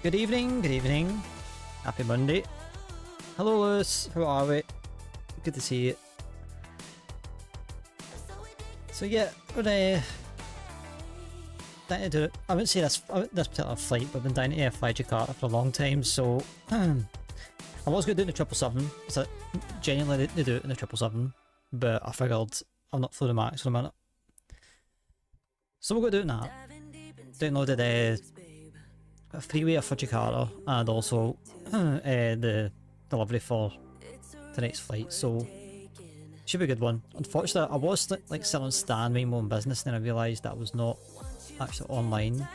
Good evening. Happy Monday. Hello Lewis, how are we? Good to see you. So yeah, we're dying to do it. I wouldn't say this particular flight, but I've been dying to fly Jakarta for a long time, so I was going to do it in the 777, so genuinely to do it in the 777, but I figured I'll not flew the Max for a minute. So we're going to do it now. Downloaded a freeway for Jakarta and also the delivery for tonight's flight, so should be a good one. Unfortunately, I was like selling Stan, minding my own business, and then I realised that was not actually online.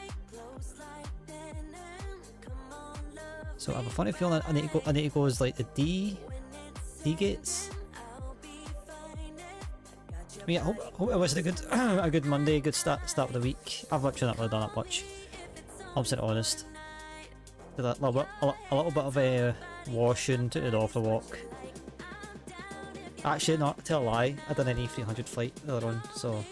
So I have a funny feeling I need to go as like the D gates. I mean, I hope it was a good Monday, good start of the week. I've literally not really done that much. I'm being honest. Did a little bit of washing, took it off the walk. Actually, not tell a lie. I done an E300 flight earlier on, so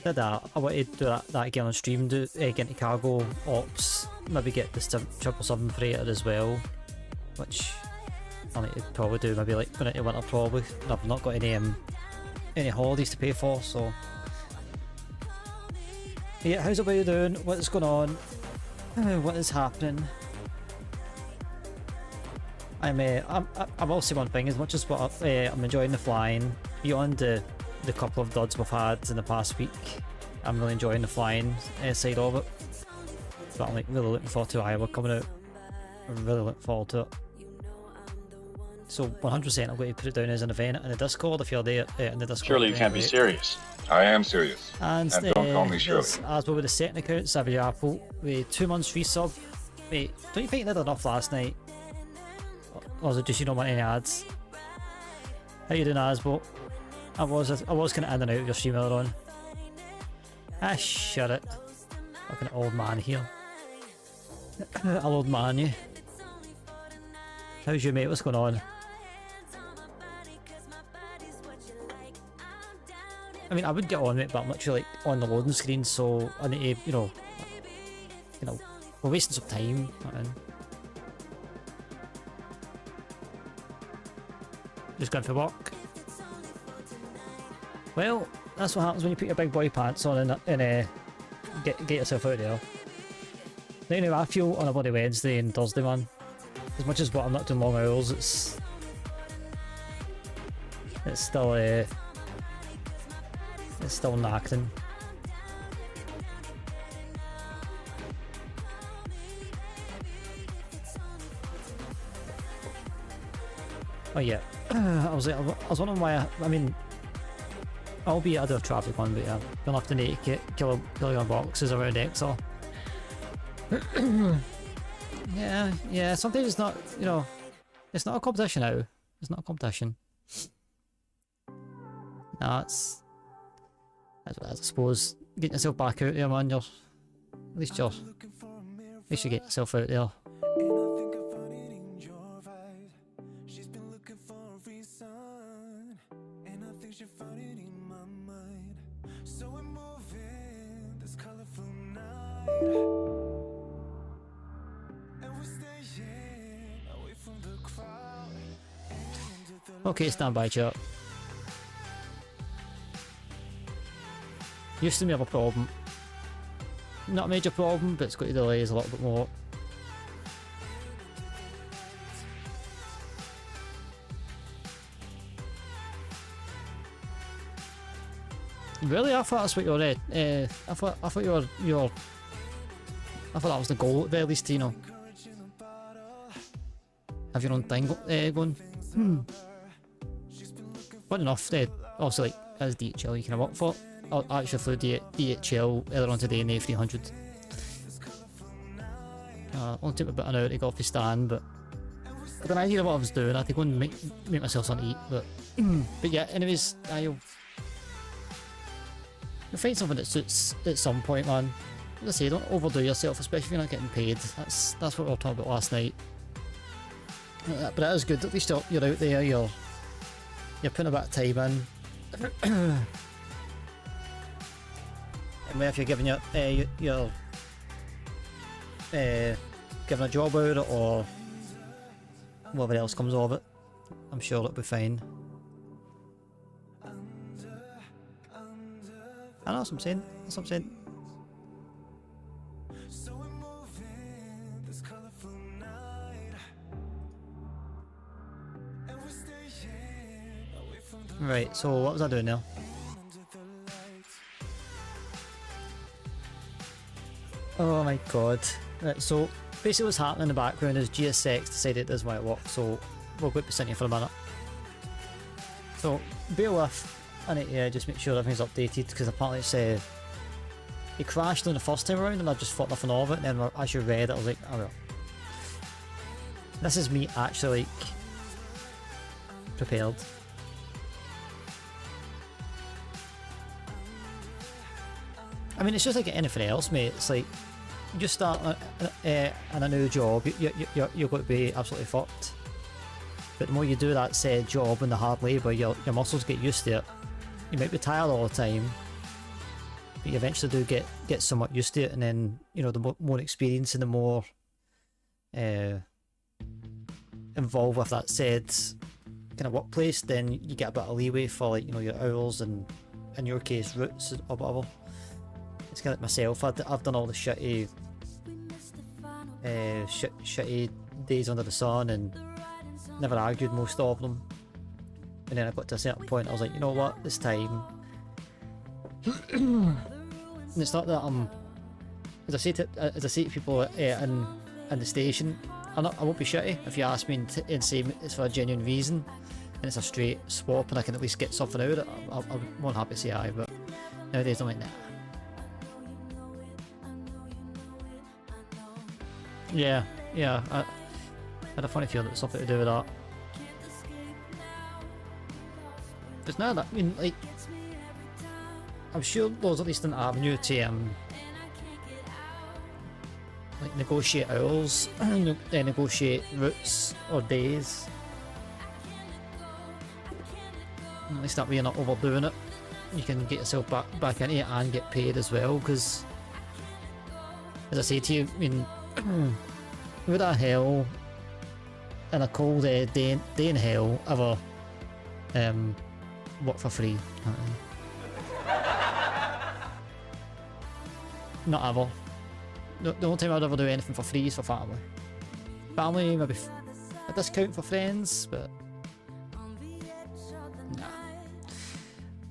did that. I wanted to do that again on stream. Get into cargo ops. Maybe get the 777 freighter as well, which I need to probably do. Maybe like going into winter probably. I've not got any holidays to pay for, so yeah. How's everybody doing? What's going on? What is happening? I will say one thing. As much as what I'm enjoying the flying, beyond the couple of duds we've had in the past week, I'm really enjoying the flying side of it. But I'm like really looking forward to Iowa coming out. I'm really looking forward to it. So 100% I'm going to put it down as an event in the Discord if you're there in the Discord. Surely you can't be serious. I am serious. And don't call me Shirley. As well with the second account, Savage Apple, with 2 months free sub. Wait, don't you think you did enough last night? Or was it just you don't want any ads? How you doing, Asbo? I was kind of in and out of your stream earlier on. Ah, shut it. Fucking old man here. I'll old man you. How's your mate? What's going on? I mean, I would get on it, but I'm literally like on the loading screen, so I need to, you know, we're wasting some time. Just going for a walk. Well, that's what happens when you put your big boy pants on and get yourself out there. Now, anyway, I feel on a bloody Wednesday and Thursday, man. As much as what I'm not doing long hours, it's still knacking. Oh yeah, I was wondering why. I mean, albeit I do have traffic on, but yeah, gonna have to need to kilogram boxes around Exor. Yeah. Sometimes it's not, you know, it's not a competition now. It's not a competition. Nah, that's what I suppose. Getting yourself back out there, man. At least you get yourself out there. Okay, stand by, chat. Used to me have a problem. Not a major problem, but it's got to delay us a little bit more. Really, I thought that's what you're. I thought that was the goal at the very least. You know, have your own thing going. But enough. Also, like as DHL, you can work for. I actually flew DHL earlier on today in the A300. Only took me about an hour to go off the stand, but I had an idea of what I was doing. I had to go and make myself something to eat, but yeah. Anyways, you'll find something that suits at some point, man. As I say, don't overdo yourself, especially if you're not getting paid. That's what we were talking about last night. But it is good. At least you're out there. You're putting a bit of time in. And if you're giving your giving a job out of it or whatever else comes of it. I'm sure it'll be fine. I know what I'm saying. That's what I'm saying. Right, so what was I doing now? Oh my god. Right, so basically what's happening in the background is GSX decided it doesn't want to work, so we're going to be sitting here for a minute. So bear with, I need to just make sure everything's updated because apparently it's it crashed on the first time around and I just thought nothing of it, and then when I actually read it I was like, oh well. This is me actually like prepared. I mean, it's just like anything else, mate. It's like you just start in a new job, you're going to be absolutely fucked. But the more you do that said job and the hard labour, your muscles get used to it. You might be tired all the time, but you eventually do get somewhat used to it, and then, you know, the more experience and the more involved with that said kind of workplace, then you get a bit of leeway for, like, you know, your hours and, in your case, routes or whatever. It's kind of like myself. I've done all the shitty days under the sun and never argued most of them. And then I got to a certain point, I was like, you know what, it's time. And it's not that I'm, as I say to people in the station, I won't be shitty if you ask me and say it's for a genuine reason and it's a straight swap and I can at least get something out of it. I'm more than happy to say aye, but nowadays I'm like, nah. Yeah, I had a funny feeling it was something to do with that. But now that, I mean, like, I'm sure there's at least an avenue to like negotiate hours, negotiate routes or days. At least that way you're not overdoing it. You can get yourself back into it and get paid as well, because as I say to you, I mean, would a hell in a cold day in hell ever work for free? Not ever. The only time I'd ever do anything for free is for family. Family, maybe a discount for friends, but nah.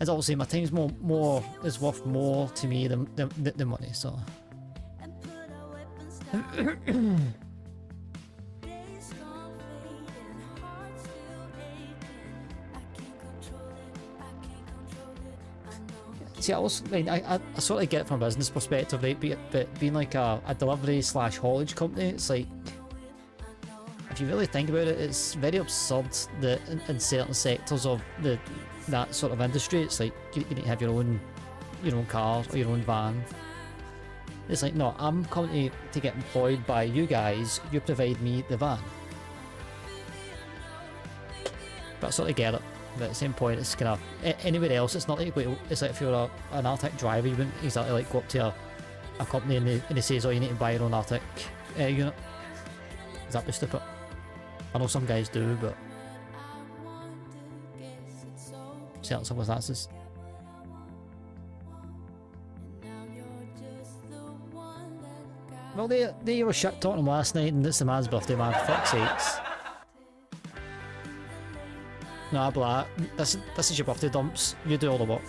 As obviously my time's more is worth more to me than money, so. See, I sort of get it from a business perspective, right? But being like a delivery / haulage company, it's like, if you really think about it, it's very absurd that in certain sectors of that sort of industry, it's like you need to have your own car or your own van. It's like, no, I'm coming to get employed by you guys, you provide me the van. But I sort of get it. But at the same point, it's kind of anywhere else. It's not like it's like if you're an Arctic driver, you wouldn't exactly like go up to a company and they say, "Oh, you need to buy your own Arctic unit." Is that stupid? I know some guys do, but certain circumstances. Well, they were shit talking him last night, and it's the man's birthday, man. For fuck's sakes. Nah, blah. This is your birthday, Dumps. You do all the work.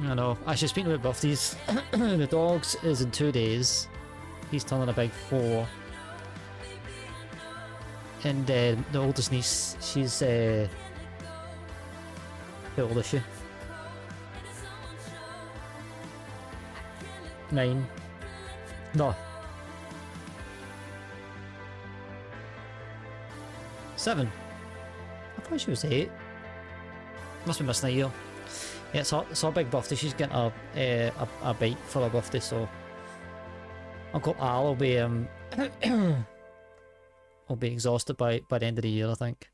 I know. Actually, speaking about birthdays, the dog's is in 2 days. He's turning a big 4. And the oldest niece, she's how old is she? 9. No. 7. I thought she was 8. Must be missing a year. Yeah, it's her big birthday. She's getting a bike for her birthday, so Uncle Al will be will be exhausted by the end of the year, I think.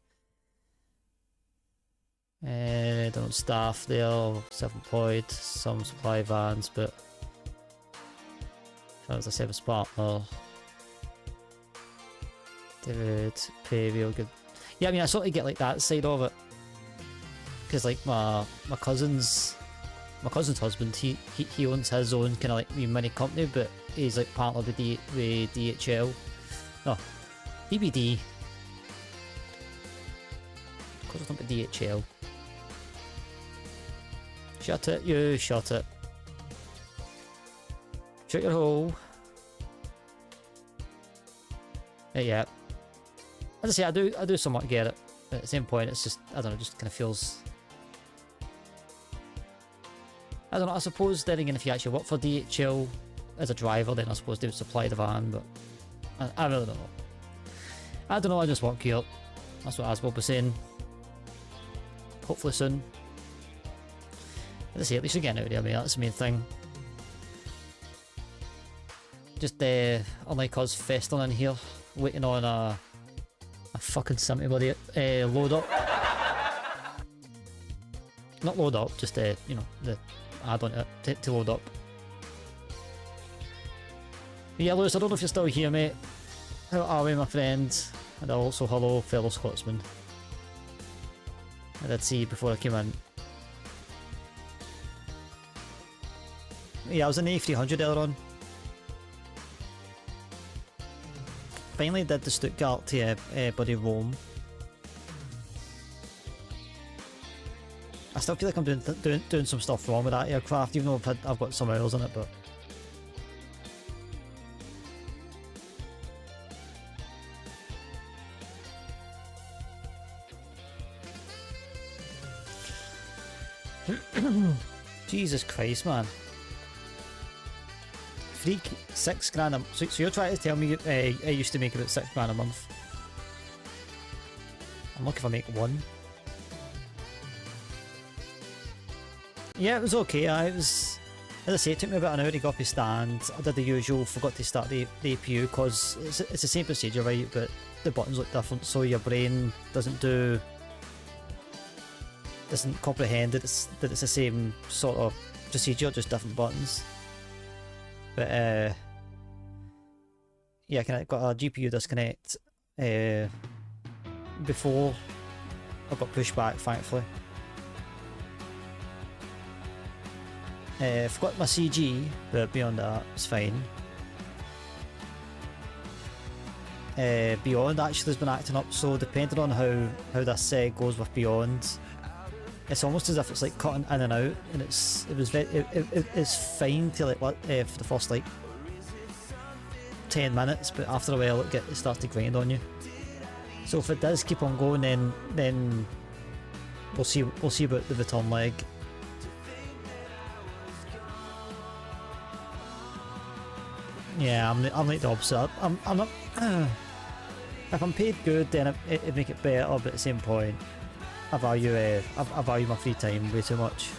Don't know, staff there, self-employed, some supply vans, but as a service partner. David, pay real good. Yeah, I mean, I sort of get like that side of it, because like my cousin's husband, he owns his own kind of like mini company, but he's like partnered with DHL. No, DBD. Of course, it's not with DHL. Shut it, you shut it. Shut your hole. Yeah. As I say, I do somewhat get it. But at the same point, it's just, I don't know, just kind of feels... I don't know, I suppose then again, if you actually work for DHL as a driver, then I suppose they would supply the van, but I really don't know. I don't know, I just work here. That's what Asbob was saying. Hopefully soon. As I say, at least you're getting out of there, I mean, that's the main thing. Just unlike us festering in here, waiting on a fucking simply bloody load up. Not load up, just you know, the add-on to load up. But yeah, Lewis, I don't know if you're still here, mate. How are we, my friend? And also hello, fellow Scotsman. I did see you before I came in. Yeah, I was in the A300 earlier on. Finally did the Stuttgart to bloody Rome. I still feel like I'm doing some stuff wrong with that aircraft, even though I've got some hours on it, but... Jesus Christ, man. Freak, 6 grand a month. So you're trying to tell me I used to make about 6 grand a month? I'm lucky if I make 1. Yeah, it was okay. It was, as I say, it took me about an hour to go up a stand. I did the usual, forgot to start the APU because it's the same procedure, right? But the buttons look different, so your brain doesn't comprehend that it's the same sort of procedure, just different buttons. But yeah, I got a GPU disconnect before I got pushed back, thankfully. Forgot my CG, but beyond that, it's fine. Beyond actually has been acting up, so depending on how this goes with Beyond, it's almost as if it's like cutting in and out, and it's fine till like for the first like 10 minutes, but after a while it starts to grind on you. So if it does keep on going, then we'll see about the return leg. Yeah, I'm like the opposite. I'm not. If I'm paid good, then it'd make it better. But at the same point, I value my free time way too much.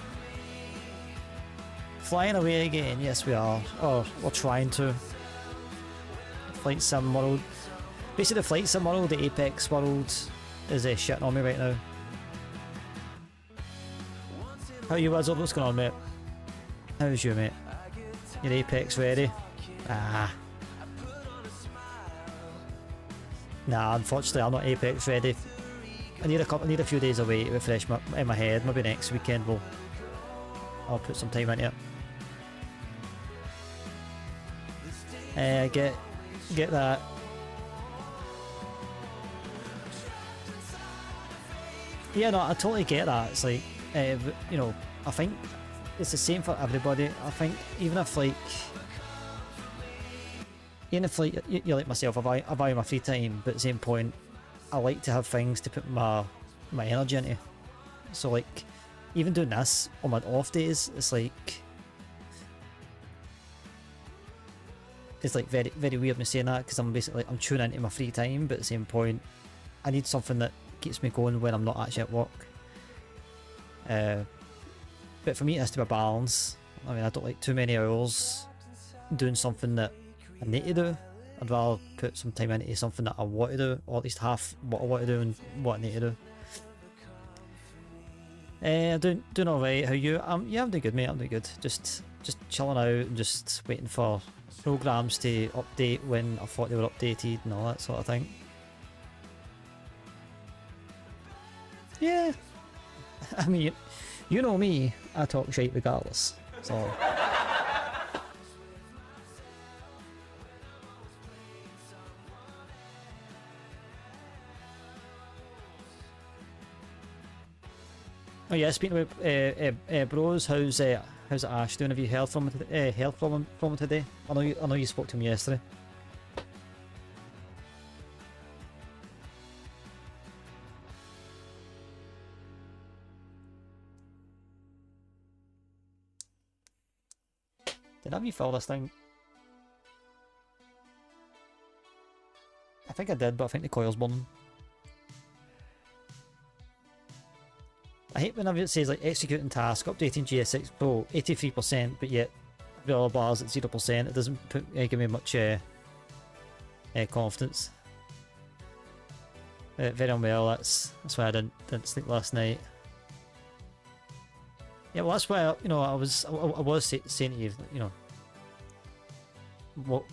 Flying away again, yes we are. Or we're trying to. Flight Sim World. Basically, the Flight Sim World, the Apex World, is shitting on me right now. How are you, Wizard? What's going on, mate? How's you, mate? Your Apex ready? Ah. Nah, unfortunately, I'm not Apex ready. I need a few days away to refresh in my head. Maybe next weekend I'll put some time into it. Get that. Yeah, no, I totally get that. It's like, you know, I think it's the same for everybody. I think even if you're like myself, I value my free time, but at the same point, I like to have things to put my energy into. So like, even doing this on my off days, it's like very, very weird me saying that, because I'm basically I'm tuning into my free time, but at the same point, I need something that keeps me going when I'm not actually at work. But for me, it has to be a balance. I mean, I don't like too many hours doing something that I need to do. I'd rather put some time into something that I want to do, or at least half what I want to do and what I need to do. Doing alright. How you? Yeah, I'm doing good, mate. I'm doing good. Just chilling out and just waiting for programs to update when I thought they were updated and all that sort of thing. Yeah. I mean, you know me. I talk shit regardless. So. Oh yeah, speaking of bros, how's Ash doing? Have you heard from him today? I know you spoke to him yesterday. Did I refill this thing? I think I did, but I think the coil's burning. I hate whenever it says like executing task, updating GS6 Pro 83%, but yet the other bars at 0%. It doesn't give me much confidence. Very unwell. That's why I didn't sleep last night. Yeah, well, that's why I was saying to you,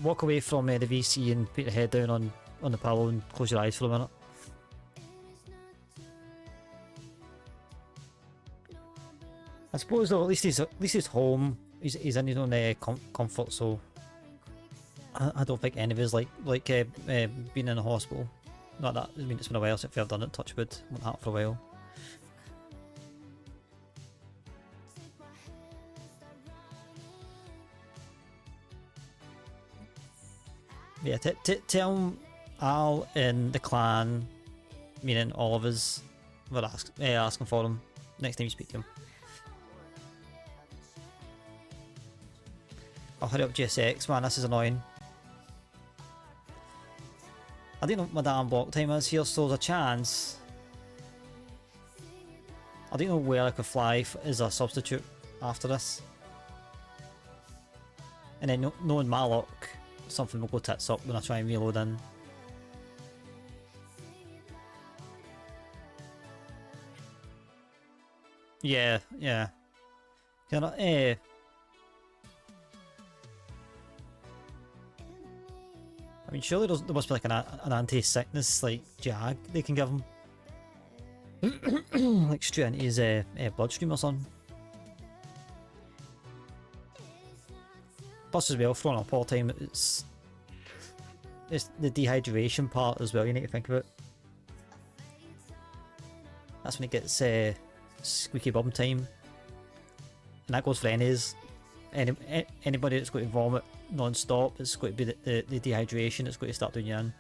walk away from the VC and put your head down on the pillow and close your eyes for a minute. I suppose though, at least he's home. He's in his own comfort, so I don't think any of us like being in a hospital. Not that I mean it's been a while since I've done it. Touch wood, went out for a while. Yeah, tell Al and the clan, meaning all of us, we're asking for him next time you speak to him. I'll hurry up GSX, man, this is annoying. I didn't know my damn block time is here, so there's a chance. I didn't know where I could fly as a substitute after this. And then knowing my luck, something will go tits up when I try and reload in. Yeah. Can I, I mean, surely there must be like an anti-sickness like jag they can give him, like straight into his bloodstream or something. Plus, as well, throwing up all the time, it's the dehydration part as well. You need to think about. That's when it gets squeaky bum time, and that goes for anybody that's going to vomit non-stop. It's going to be the dehydration. It's going to start doing you in.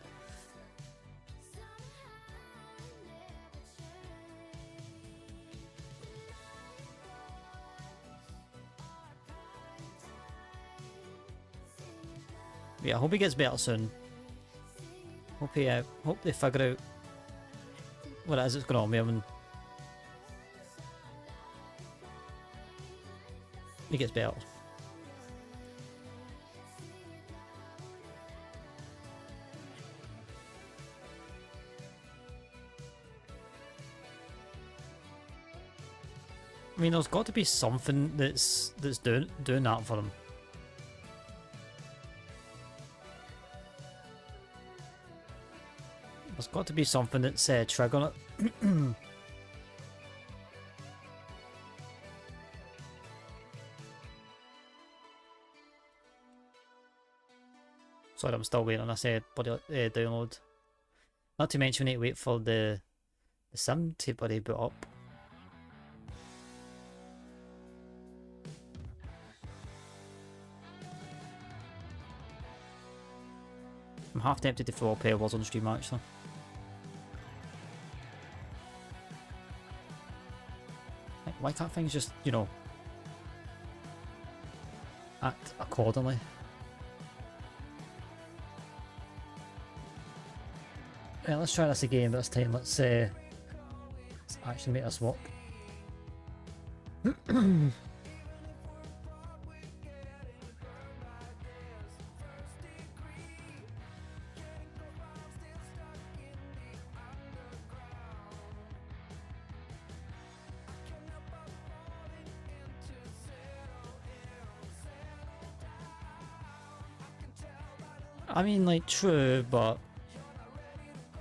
Yeah, I hope he gets better soon. Hope they figure out what it is that's going on with him and he gets better. I mean, there's got to be something that's doing that for him. There's got to be something that's triggering it. Sorry, I'm still waiting on this download. Not to mention we need to wait for the sim to bloody boot up. I'm half tempted to throw up paywalls on the stream actually. Like, why can't things just, act accordingly? Yeah, let's try this again, but this time let's actually make a swap. I mean, like, true, but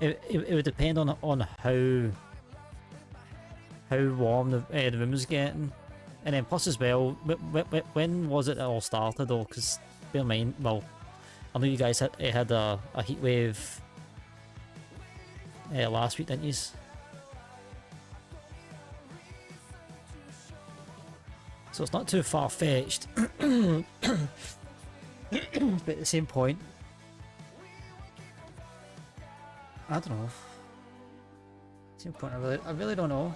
it would depend on how warm the room is getting, and then plus as well, when was it all started though? Because bear in mind, well, I know you guys had a heat wave last week, didn't you? So it's not too far-fetched. But at the same point, I don't know. Same point, I really don't know.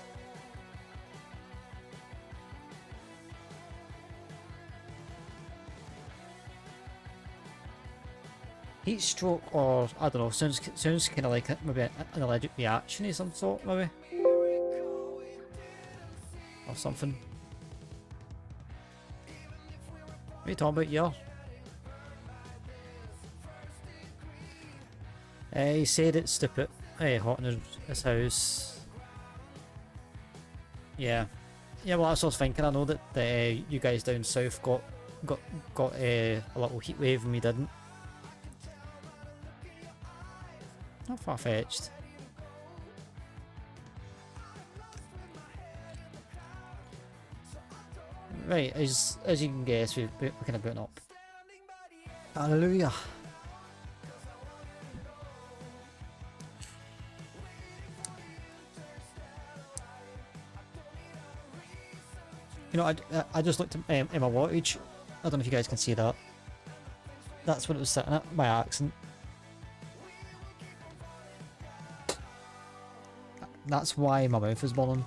Heat stroke, or I don't know, sounds kind of like maybe an allergic reaction of some sort, maybe, or something. What are you talking about, yeah? He said it's stupid. Hot in his house. Yeah, well, that's what I was thinking. I know that you guys down south got a little heat wave and we didn't. Not far-fetched. Right, as you can guess, we're kind of booting up. Hallelujah. You know, I just looked at my wattage. I don't know if you guys can see that. That's what it was sitting at by accident. That's why my mouth is burning.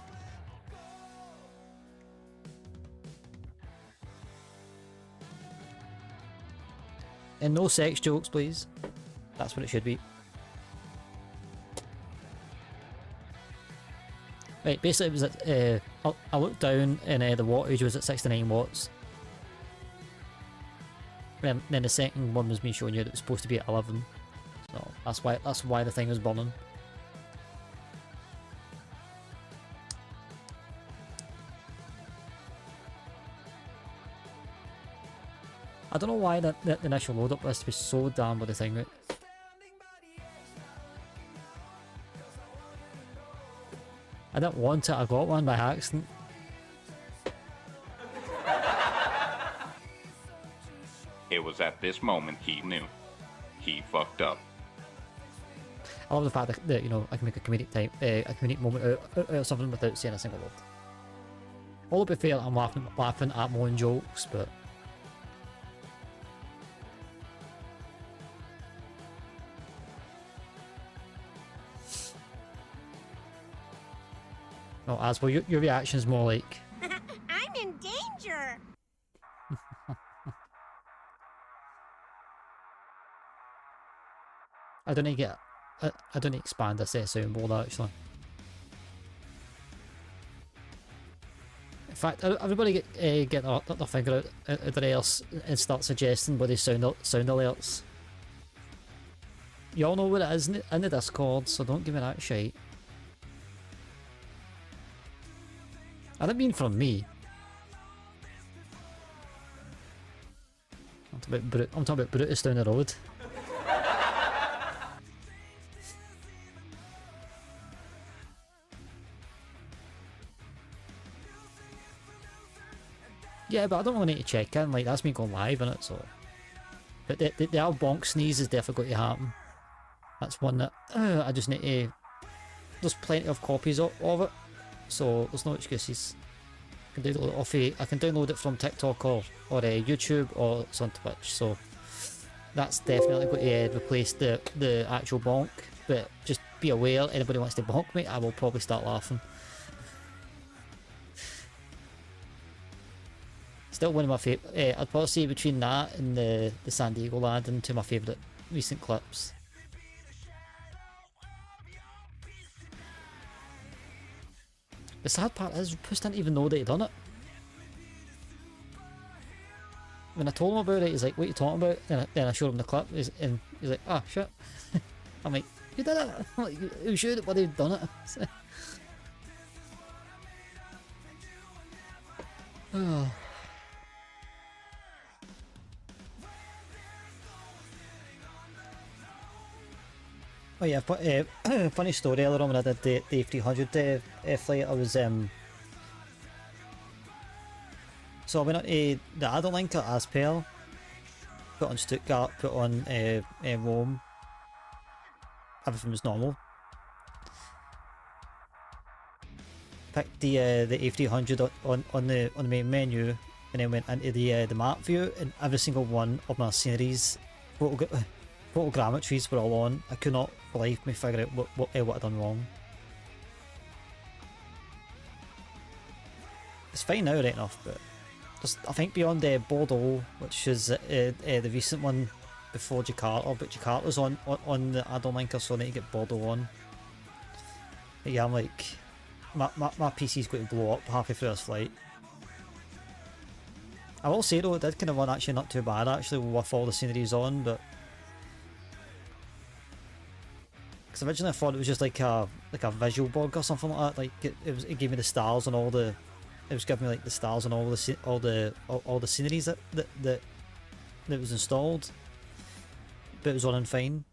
And no sex jokes, please. That's what it should be. Right, basically it was at, I looked down and the wattage was at 69 watts. And then the second one was me showing you that it was supposed to be at 11. So that's why the thing was burning. I don't know why the initial load up has to be so damn with the thing, right? I didn't want it, I got one by accident. It was at this moment he knew. He fucked up. I love the fact that you know, I can make a comedic moment out of something without saying a single word. All to be fair, I'm laughing at my own jokes, but no, as well, your reaction is more like I'm in danger. I don't need to get I don't need to expand this soundboard actually. In fact, everybody get their finger out of their ears and start suggesting bloody sound alerts. You all know what it is in the Discord, so don't give me that shite. I didn't mean from me. I'm talking about Brutus down the road. Yeah, but I don't really need to check in, like, that's me going live in it, so... But the old bonk sneeze is definitely going to happen. That's one that I just need to... There's plenty of copies of it, so there's no excuses. I can download it from TikTok or YouTube, or it's on Twitch, so... That's definitely going to replace the actual bonk, but just be aware, anybody wants to bonk me, I will probably start laughing. Still one of my favourite. I'd probably say between that and the San Diego lad and two of my favourite recent clips. The sad part is, Puss didn't even know that he'd done it. When I told him about it, he's like, "What are you talking about?" Then I showed him the clip, and he's like, "Ah, shit." I'm like, "You did it!" I'm like, "You showed it, but he'd done it." Oh. Oh yeah, but funny story earlier on when I did the A300 flight, I was so I went on to the Adelinker as per, put on Stuttgart, put on Rome, everything was normal. Picked the A300 on the main menu, and then went into the map view, and every single one of my sceneries, photogrammetries were all on. I could not for life me figure out what I'd done wrong. It's fine now, right enough, but just I think beyond Bordeaux, which is the recent one before Jakarta, but Jakarta's on the add-on linker, so I need to get Bordeaux on. But yeah, I'm like, my PC's going to blow up halfway through this flight. I will say though, it did kind of run actually not too bad actually with all the sceneries on, but because originally I thought it was just like a visual bug or something like that. Like it gave me the stars and all the, it was giving me like the stars and all the sceneries that was installed, but it was running fine.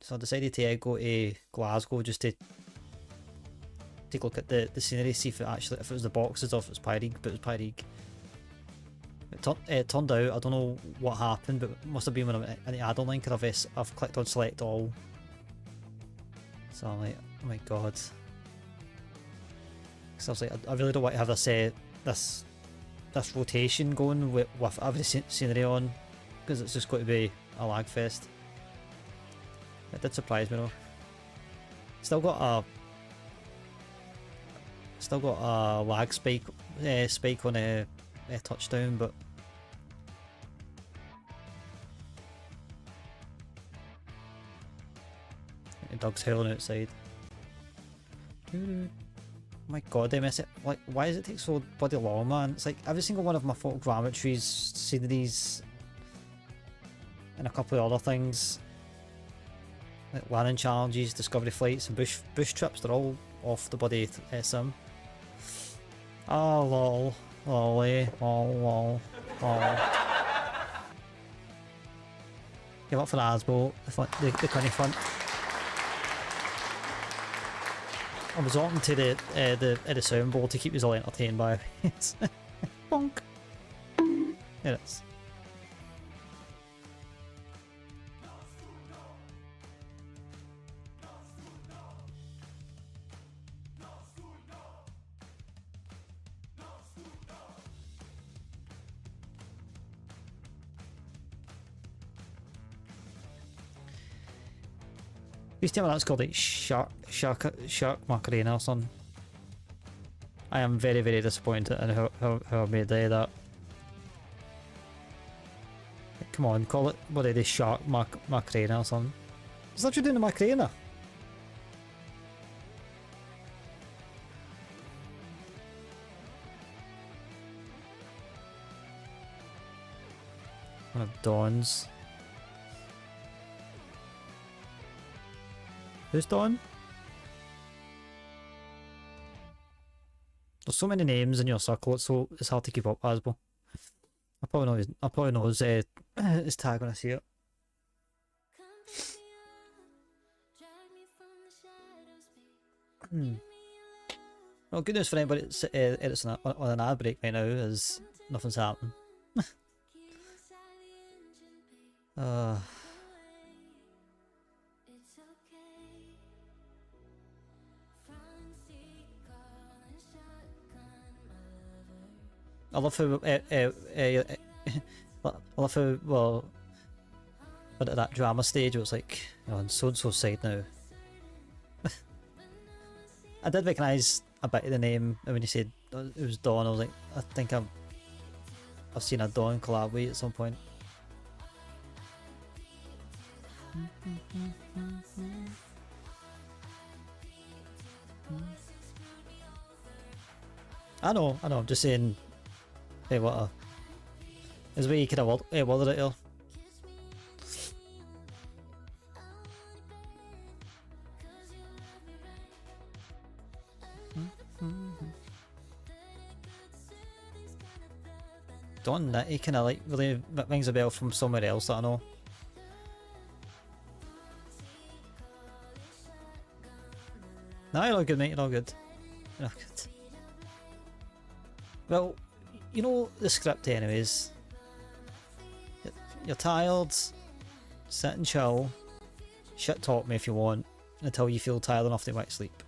So I decided to go to Glasgow just to take a look at the scenery, see if it was the boxes or if it was Pyreig, but it was Pyreig. It turned out, I don't know what happened, but it must have been when I'm in the add-on link and I've clicked on select all. So I'm like, oh my god. So I was like, I really don't want to have this rotation going with every scenery on, because it's just going to be a lag fest. It did surprise me though. Still got a lag spike on a touchdown, but the dog's howling outside. Oh my god, they miss it. Like, why does it take so bloody long, man? It's like every single one of my photogrammetries, sceneries, and a couple of other things, like landing challenges, discovery flights, and bush trips, they're all off the bloody sim. Oh lol. Lolly, lol. Give up for the Asbo, the conny front. I was on to the soundboard to keep us all entertained by it. Bonk. There it is. Please tell me that's called like Shark Macarena or something. I am very, very disappointed in how I made that. Come on, call it what it is, Shark Macarena or something. Is that what you're doing to Macarena? One of Dawn's. Who's Dawn? There's so many names in your circle, it's hard to keep up, Asbo. I'll probably know his tag when I see it. Well, good news for anybody that's edits on an ad break right now is nothing's happening. I love how well, but at that drama stage it was like, oh, on so and so side now. I did recognise a bit of the name, and when you said it was Dawn, I was like, I think I've seen a Dawn collab with at some point. I know, I'm just saying, hey, what there's a way you could have worded it here. Dawn Nitty kind of like really rings a bell from somewhere else that I know. No, you're all good, mate. You're all good. You're all good. Well, you know the script anyways. You're tired, sit and chill, shit talk me if you want, until you feel tired enough to go back to sleep.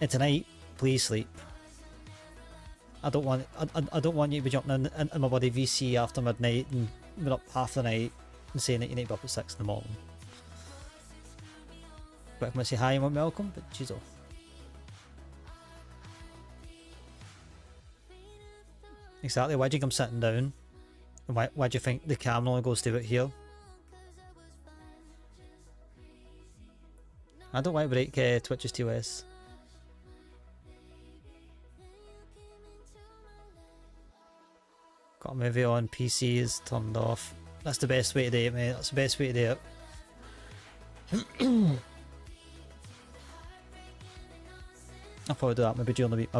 And tonight, please sleep. I don't want you to be jumping in my bloody VC after midnight and been up half the night and saying that you need to be up at 6 in the morning. But if I say hi, you want welcome, but jeez, oh. Exactly, why do you think I'm sitting down? And why do you think the camera only goes to it here? I don't want to break Twitch's TOS. Got a movie on, PC is turned off. That's the best way to do it, mate. That's the best way to do it. I'll probably do that maybe during the week.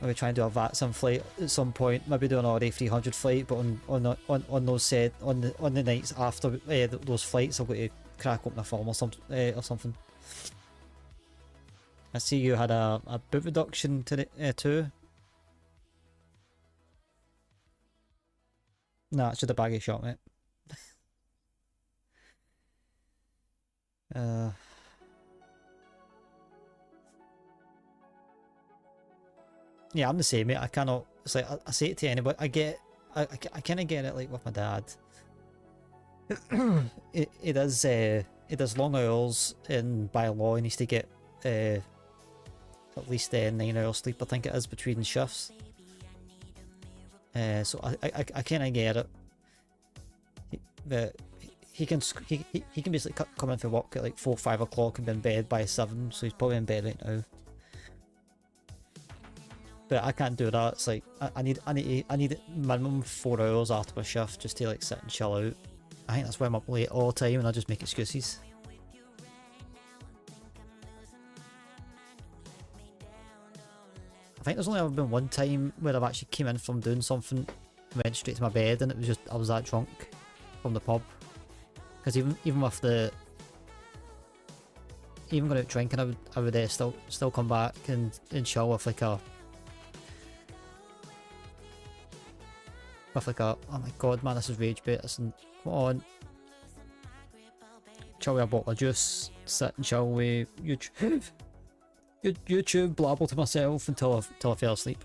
Maybe try and do a VATSIM flight at some point. Maybe do an RA300 flight, but on those on the nights after those flights, I'll go to crack open a film or something. I see you had a boot reduction today too. Nah, it's just a baggy shot, mate. Yeah, I'm the same, mate. I cannot. It's like I say it to anybody. I kind of get it, like with my dad. It does long hours, and by law, he needs to get at least 9 hours sleep. I think it is between shifts. So I kind of get it. But he can basically come in for work at like 4 or 5 o'clock and be in bed by 7. So he's probably in bed right now. But I can't do that. It's like I need minimum 4 hours after my shift just to like sit and chill out. I think that's why I'm up late all the time and I just make excuses. I think there's only ever been one time where I've actually came in from doing something, went straight to my bed, and it was just I was that drunk from the pub. Because even with the going out drinking, I would still come back and chill with like a oh my god, man, this is rage bait. Listen, come on, chill with a bottle of juice, sit and chill with YouTube, blabble to myself until I fell asleep.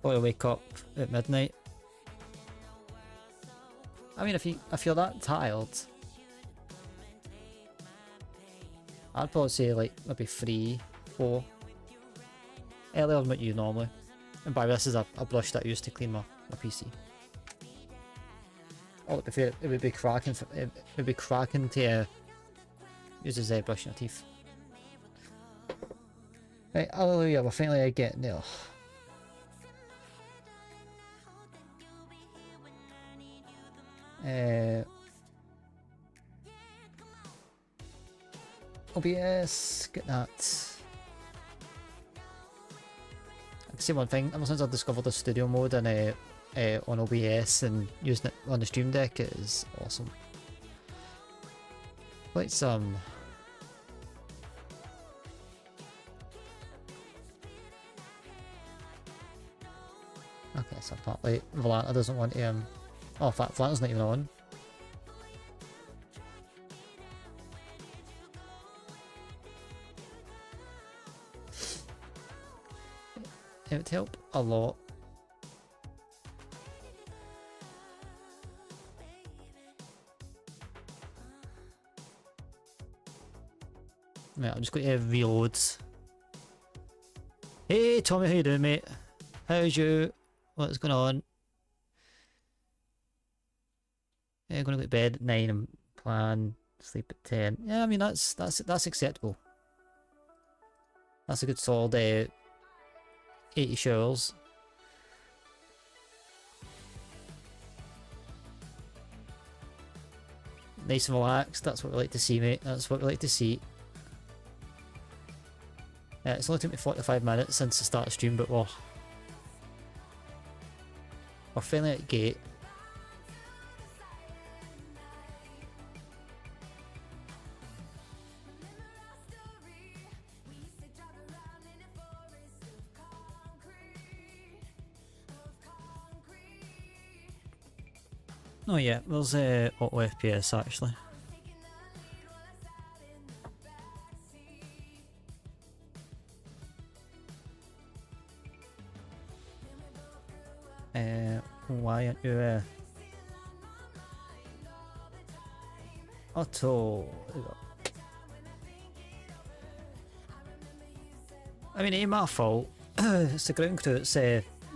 Or I wake up at midnight. I mean, if you're that tired, I'd probably say like maybe 3, 4. Earlier than what you normally. And by this is a brush that I used to clean my PC. Oh, to be fair, it would be cracking. It would be cracking to use as brushing your teeth. Right, hallelujah, we're finally getting there. OBS, get that. I can say one thing, ever since I discovered the studio mode and on OBS and using it on the Stream Deck, it is awesome. Let's okay, so apparently Valanta doesn't want to oh, in fact, Valanta's not even on. It would help a lot. Right, I'm just going to reload. Hey Tommy, how you doing, mate? How's you? What's going on? Yeah, going to go to bed at 9 and plan sleep at 10. Yeah, I mean that's acceptable. That's a good solid 80 showers. Nice and relaxed. That's what we like to see, mate. That's what we like to see. It's only took me 45 minutes since the start of stream, but we're finally at the gate. Oh yeah, there's auto FPS actually. Why aren't you auto? There we go. I mean, it ain't my fault. It's the ground crew that's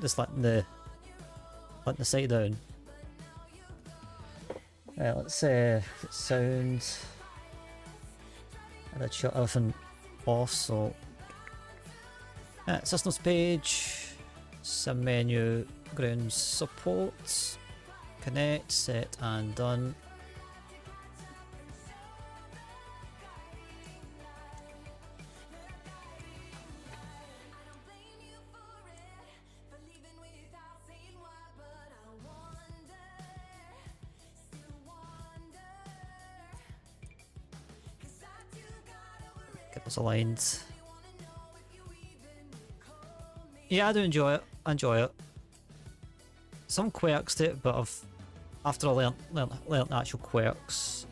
just letting the site down. Let's sound, and I'd shut everything off. So systems page, sim menu, ground support, connect, set and done. Get those aligned. Yeah, I do enjoy it. I enjoy it. Some quirks to it, but after I learnt the actual quirks,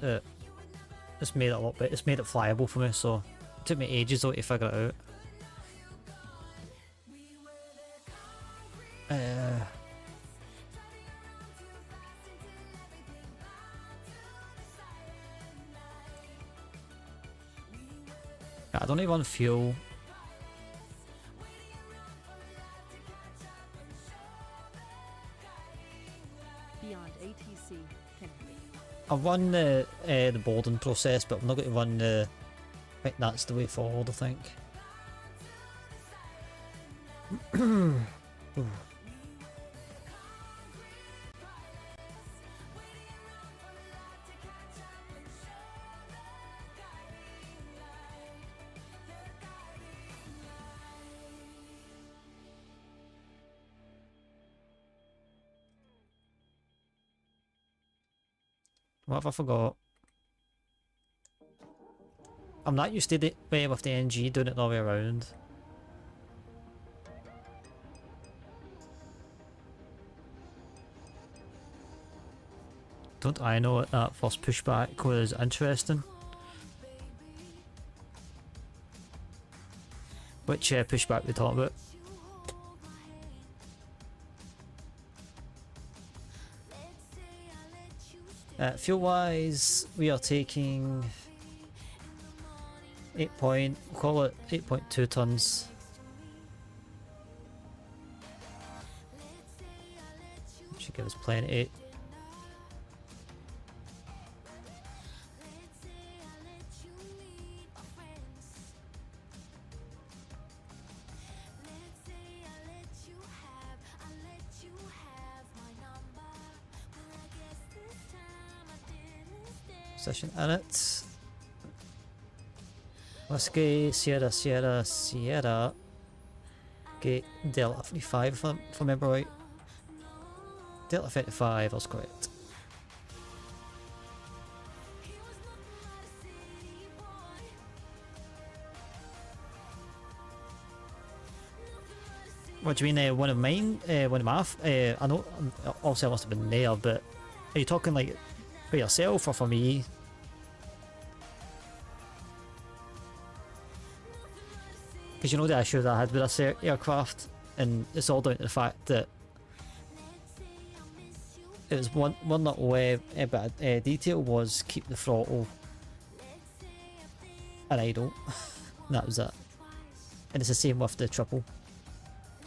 it's made it a lot better. It's made it flyable for me, so it took me ages though to figure it out. I don't even fuel. Beyond ATC can be. I've run the boarding process, but I'm not going to run the. I think that's the way forward. I think. Ooh. What have I forgot? I'm not used to the way with the NG doing it the other way around. Don't I know that first pushback was interesting? Which pushback we talking about? Fuel wise, we are taking 8.2 tons. Should give us plenty. Session in it. Whiskey, Sierra, Sierra, Sierra. Okay, Delta 35 if I remember right. Delta 35, that's correct. What do you mean, one of mine? One of my, I know, obviously I must have been there, but are you talking like for yourself or for me? Because you know the issue that I had with this aircraft, and it's all down to the fact that it was one little bit of detail was keep the throttle at idle. That was it. And it's the same with the triple.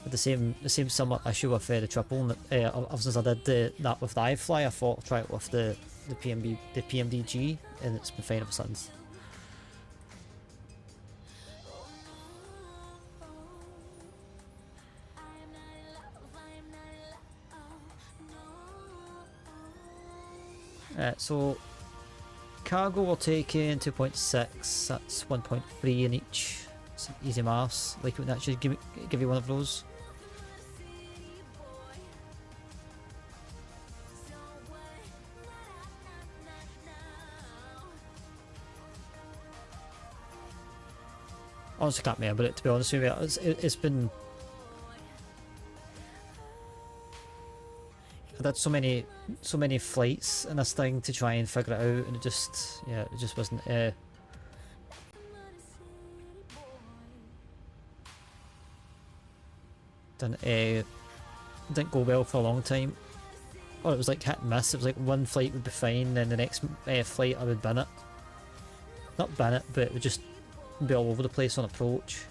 The same somewhat issue with the triple. Ever since I did that with the iFly, I thought I'd try it with the PMDG, and it's been fine ever since. So cargo we're taking 2.6, that's 1.3 in each. It's easy maths. Like it would actually give you one of those. Honestly can't remember it, to be honest with you. It's been... did so many flights in this thing to try and figure it out, and it just wasn't. Didn't go well for a long time. Or it was like hit and miss. It was like one flight would be fine, then the next flight I would bin it. Not bin it, but it would just be all over the place on approach.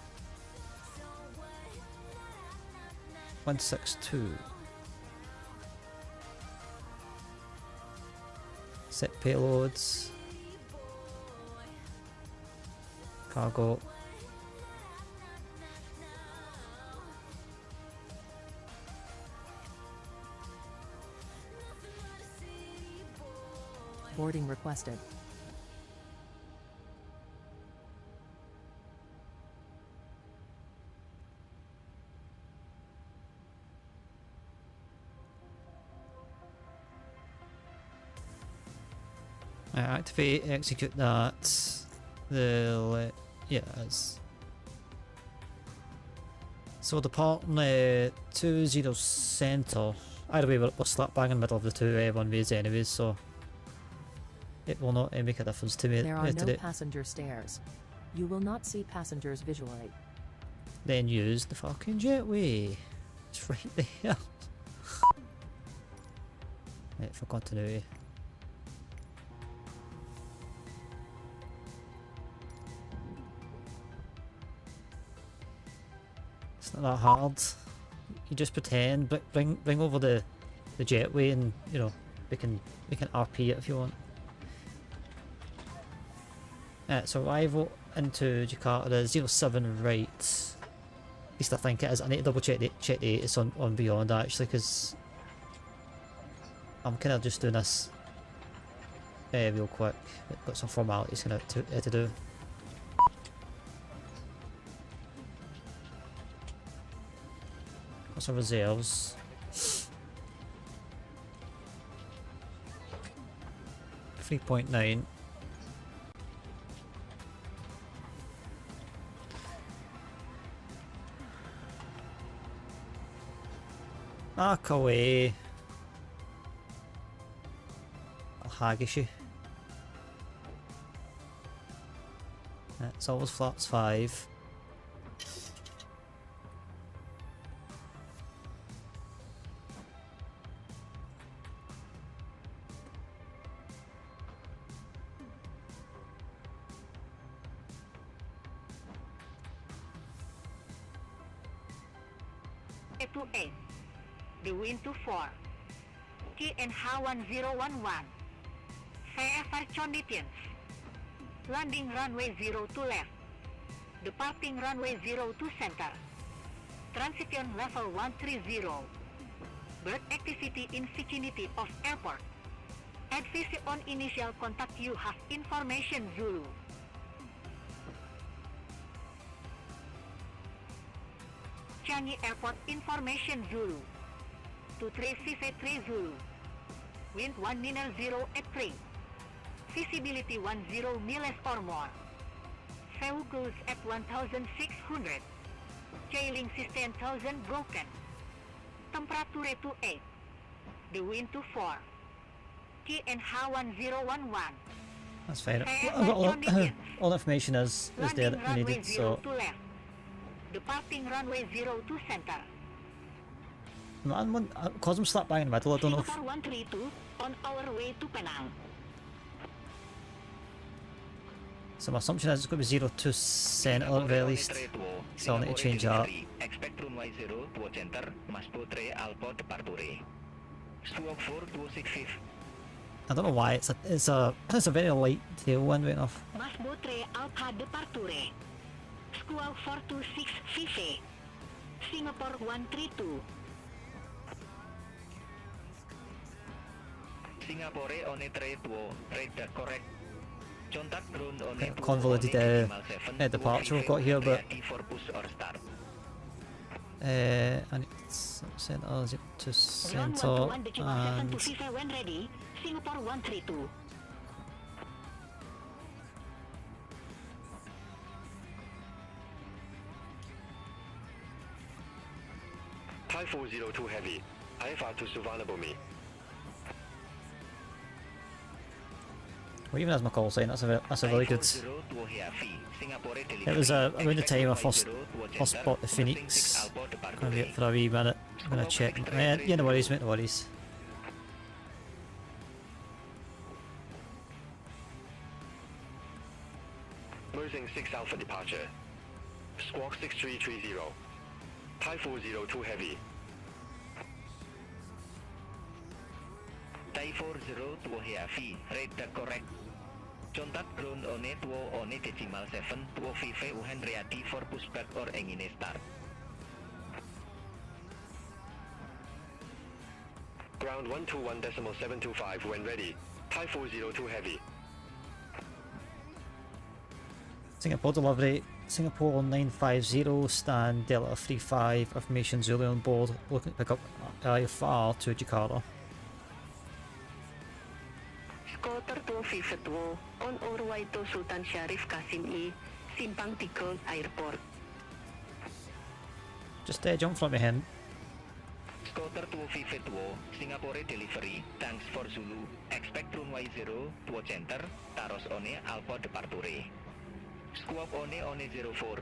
162. Set payloads. Cargo. Boarding requested. Activate, execute that. Yeah, it's. So departing 20 centre. Either way, we're slap bang in the middle of the two one-ways anyways, so it will not make a difference to me. There are no passenger stairs. You will not see passengers visually. Then use the fucking jetway. It's right there. Right, for continuity. It's not that hard. You just pretend, but bring over the jetway, and you know we can RP it if you want. So arrival into Jakarta is 07 right. At least I think it is. I need to double check the it's on Beyond actually, because I'm kind of just doing this real quick. Got some formalities to do. Got some reserves. 3.9. Back away. I'll haggish you. It's always flaps 5. A28. The wind to 4. Tmie In 1011. VFR conditions. Landing runway 02 left. Departing runway 02 center. Transition level 130. Bird activity in vicinity of airport. Advise on initial contact, you have information Zulu. Changi Airport information Zulu. 2353 Zulu. Wind 1 minus 0 at 3. Visibility 10 miles or more. Vehicles at 1600. Trailing system 1000 broken. Temperature to 8. The wind to 4. Tmie In 1011. That's fine. I've got all the information is there that we needed, so. Departing runway 02 center. Man, cause I'm slap bang in the middle, I don't know if... Singapore 132 on our way to Penang. So my assumption is it's going to be 02 center at the very least. So I'll need to change that. Expect runway 02 center, Masbo 3 Alpha departure. Squawk 4265. I don't know why it's a very light tailwind right enough. Masbo 3 Alpha departure. Squawk 4265. Singapore 132. Singapore on a trade radar correct. Contact ground on a Convoluted departure we've got here, but for push or start. and it's center to center and when ready. Singapore 132. Thai 402 Heavy, IFR to Suvarnabhumi. Well, even as my call sign, that's a really good. It was around the time I first bought the Phoenix. Gonna wait for a wee minute. I'm gonna check. Yeah, no worries, mate, no worries. Mersing 6 Alpha departure. Squawk 6330. Thai 402 heavy. Thai 402 heavy, rate the correct. Contact ground on it, on it decimal 7, 2 uhen ready for pushback or engine start. Ground 121.725 when ready. Thai 402 heavy. Singapore delivery, Singapore 950, stand Delta 35, information Zulu on board, looking to pick up IFR to Jakarta. Scooter 252 on our way to Sultan Syarif Qasim I, Simpang Tiga Airport. Just jump from behind. Scooter 252, Singapore delivery, thanks for Zulu. Expect runway 0, 2 center, Taros one, Alpha departure. Squawk one 04.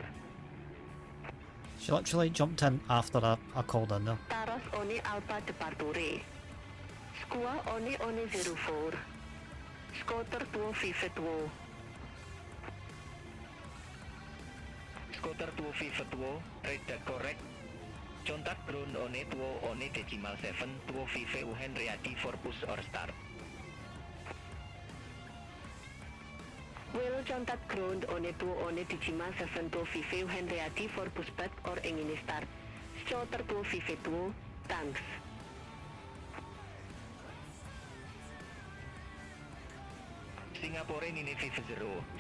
She literally jumped in after I called in there. Taros one Alpha departure. Squawk one 04. Scooter 252. Scooter 252, rate the correct. Contact ground on it, on decimal 7, 2 uhen ready for push or start. Will contact ground on decimal 7 2 ready for pushback or engine start. Scooter 252, thanks. Singapore 950,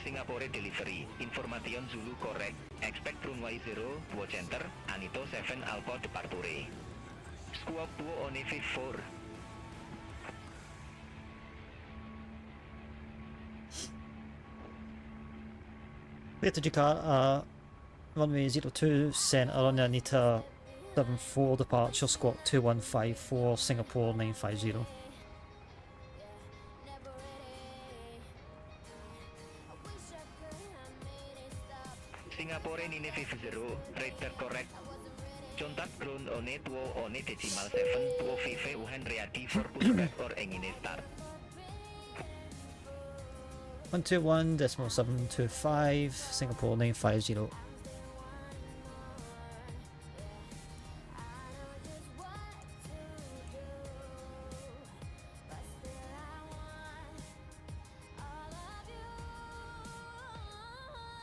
Singapore delivery, information Zulu correct. Expect runway 0, 2 center, Anito 7 Alpha departure. Squawk 2 on 54. Clear to Jakarta, runway 02, center on Anita 74, departure squawk 2154, Singapore 950. Singapore 950, rate the correct. Contact ground on it, on decimal 7, 2 uhen ready for pushback or engine start. 121.725, Singapore 950.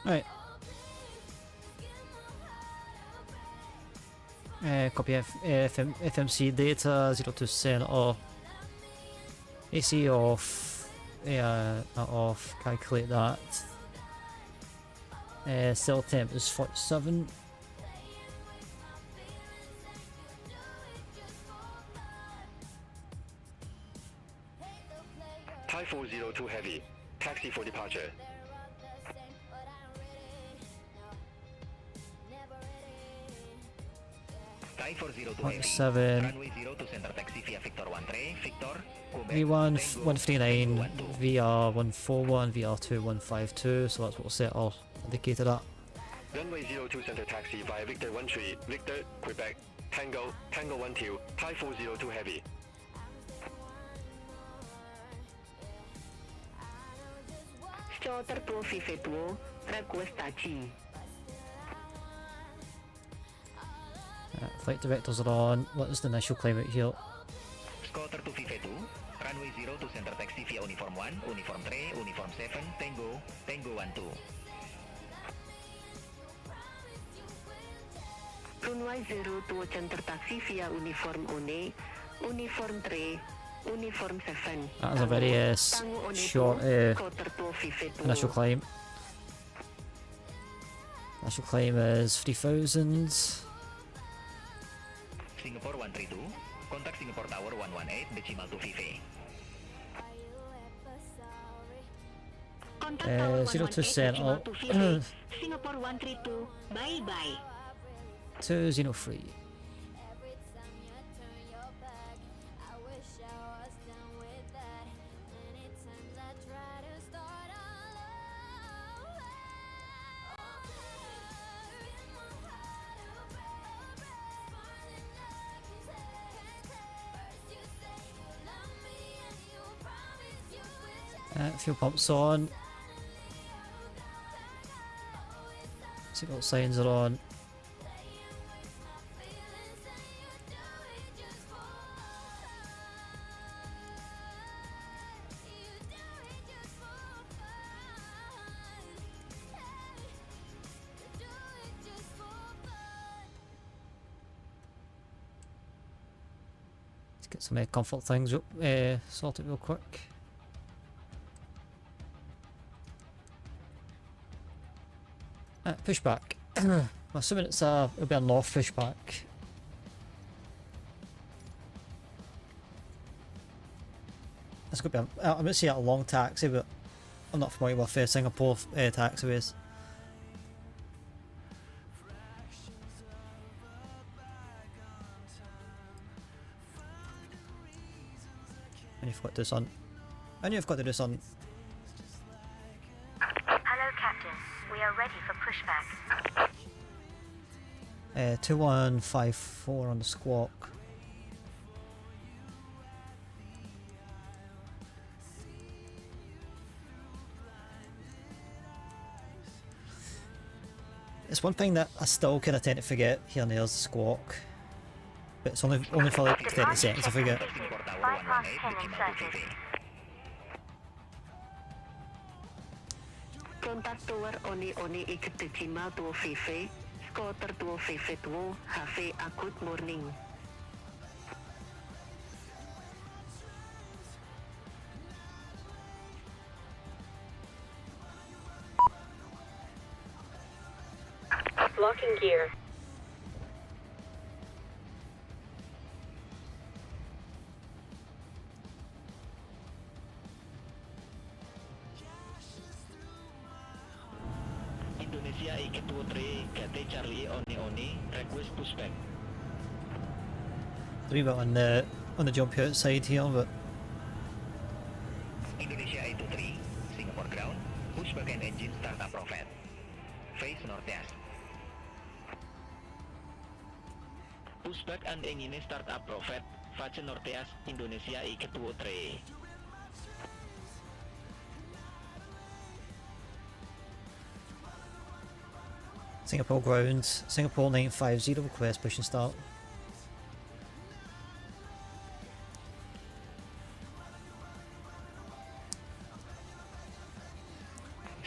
Right. Copy FMC data 02 center. AC off. Not off. Calculate that. Cell temp is 47. Thai 402 heavy. Taxi for departure. Thai 402 heavy. 7. Runway 0 to center taxi via Victor 13, Victor, Quebec, V1 Tango, 139, Tango 12. VR 141, VR2 152, so that's what we'll set our indicator at. Runway 02 center taxi via Victor 13, Victor, Quebec, Tango, Tango 12, Thai 402 heavy. Scooter 252, request taxi. Flight directors are on. What is the initial climb out here? Scooter 252, runway 0 to center taxi via Uniform 1, Uniform 3, Uniform 7, Tango, Tango 12. Runway 0 to center taxi via Uniform 1, Uniform 3, Uniform 7. That is a very short Scooter 252. initial climb. Initial climb is 3,000. Singapore 132, contact Singapore Tower 118, decimal 2 Contact Tower 02 center. 118, Singapore 132, bye-bye. 203. Fuel pumps on. Seatbelt signs are on. Let's get some comfort things sorted real quick. Pushback. I'm assuming it'll be a north pushback. It's going to be I'm going to say a long taxi, but I'm not familiar with Singapore taxiways. And you've got to do this on. And you've got to do this on. Hello, Captain. We are ready for pushback. 2154 on the squawk. It's one thing that I still kind of tend to forget here and there is the squawk. But it's only for like 30 seconds I forget. Bypass 10 and circle. Contact tower Oni Iketejima 2 VV, Scooter 2 VV2, HV Good Morning. Locking gear. Indonesia IK23, Kate Charlie Oni, request pushback. A wee bit on the jump outside here, but Indonesia I23, Singapore ground, pushback and engine start approved. Face northeast. Pushback and engine start approved, face northeast, Indonesia IK23. Singapore ground, Singapore 950 request push and start.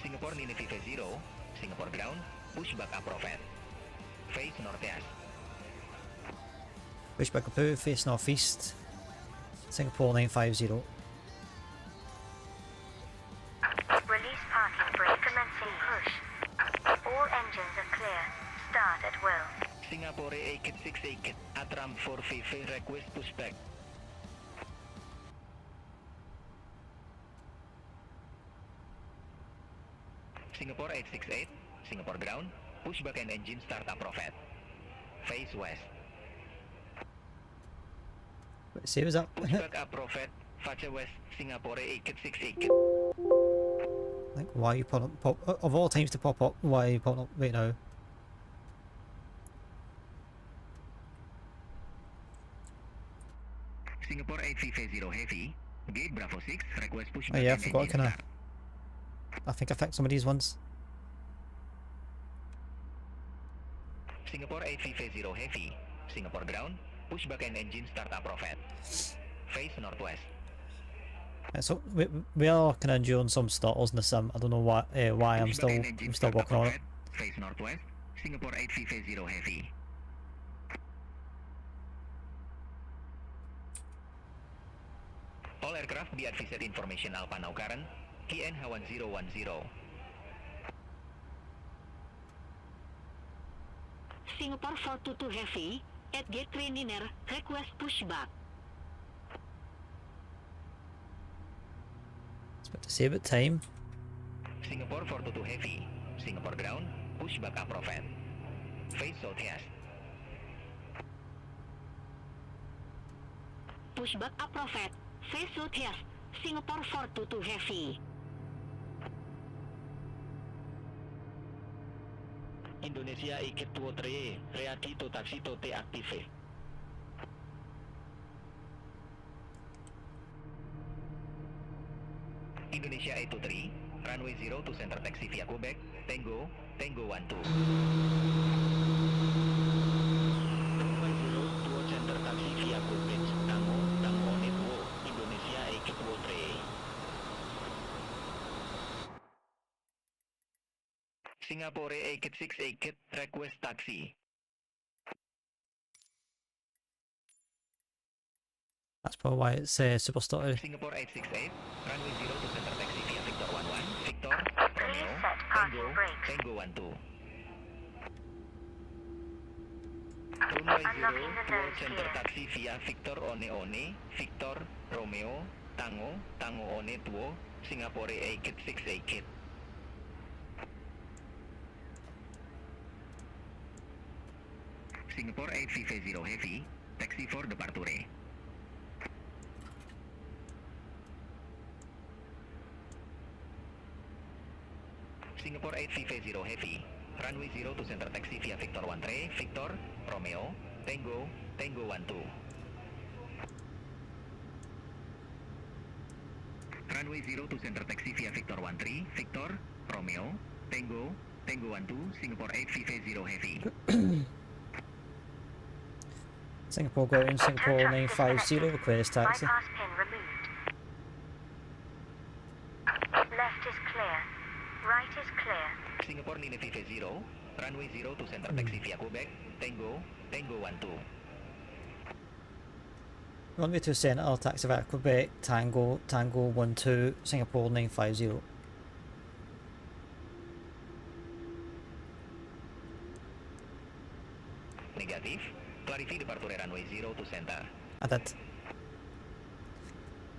Singapore 950, Singapore ground, pushback approved. Face northeast. Pushback approved, face northeast. Singapore 950. Release parking brake commencing push. All engines are clear. Start at will. Singapore 868, Atram 4VV, request pushback. Singapore 868, Singapore ground, pushback and engine start approved. Face west. Wait, see, was that? Pushback approved, face west, Singapore 868. Like, why you pop of all times to pop up? Why you pop up right now? Singapore 850 heavy, gate Bravo 6, request pushback. Oh yeah, I and forgot. engine start. I think I fixed some of these ones. Singapore 850 heavy, Singapore ground, pushback and engine start approved. Face northwest. So we are kind of enduring some starters in the sim. I don't know why I'm Pushback still and engine I'm still start working on it. approved. Face northwest, Singapore 850 heavy. All aircraft be advised information Alpha now current, KN 1010. Singapore 422 Heavy, at gate 3 Niner, request pushback. It's about to save it time. Singapore 422 heavy, Singapore ground, pushback approved. Face southeast. Pushback approved. Face southeast, Singapore 422 Heavy. Indonesia IK23, ready to taxi to T active. Indonesia 823, runway 0 to center taxi via Quebec, Tango, Tango 12. Runway 0 to center taxi via Quebec, Tango, Tango on it, Indonesia 823. Singapore 868, request taxi. That's probably why it's super stuttery. Singapore 868, runway 0 to center taxi via Victor 11, Victor, Romeo, set Tango, parking brakes. Tango 12. Runway 0 Unlocking the toward nose center gear. taxi via Victor One One, Victor, Romeo, Tango, Tango One 2, Singapore 868. Singapore 850 Heavy, taxi for departure. Singapore 850 Heavy, runway 0 to center taxi via Victor 13, Victor, Romeo, Tango, Tango 12. Runway 0 to center taxi via Victor 13, Victor, Romeo, Tango, Tango 12, Singapore 850 Heavy. Singapore going, Singapore 950, request taxi. Bypass pin removed. Left is clear. Right is clear. Singapore 950, runway 0 to center taxi via Quebec, Tango, Tango 12. Runway to centre, taxi via Quebec, Tango, Tango 12, Singapore 950. Negative. Clarify departure runway 0 to center. I did.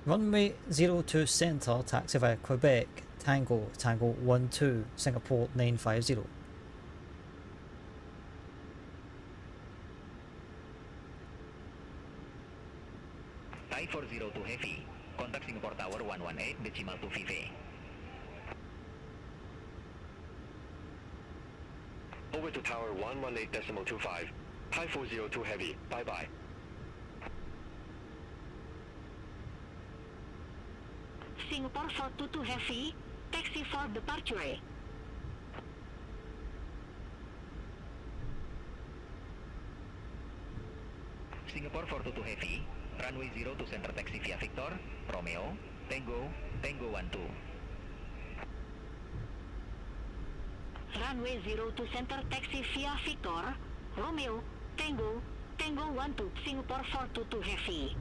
Runway 0 to centre, taxi via Quebec, Tango, Tango 12, Singapore 950. Thai 402 Heavy. Contact Singapore Tower 118 decimal 2 VV. Over to tower 118.25. Thai 402 Heavy. Bye-bye. Singapore 422 Heavy, taxi for departure. Singapore 422 Heavy. Runway 0 to center taxi via Victor, Romeo, Tango, Tango 12. Runway 0 to center taxi via Victor, Romeo, Tango, Tango 12, Singapore 422 Heavy.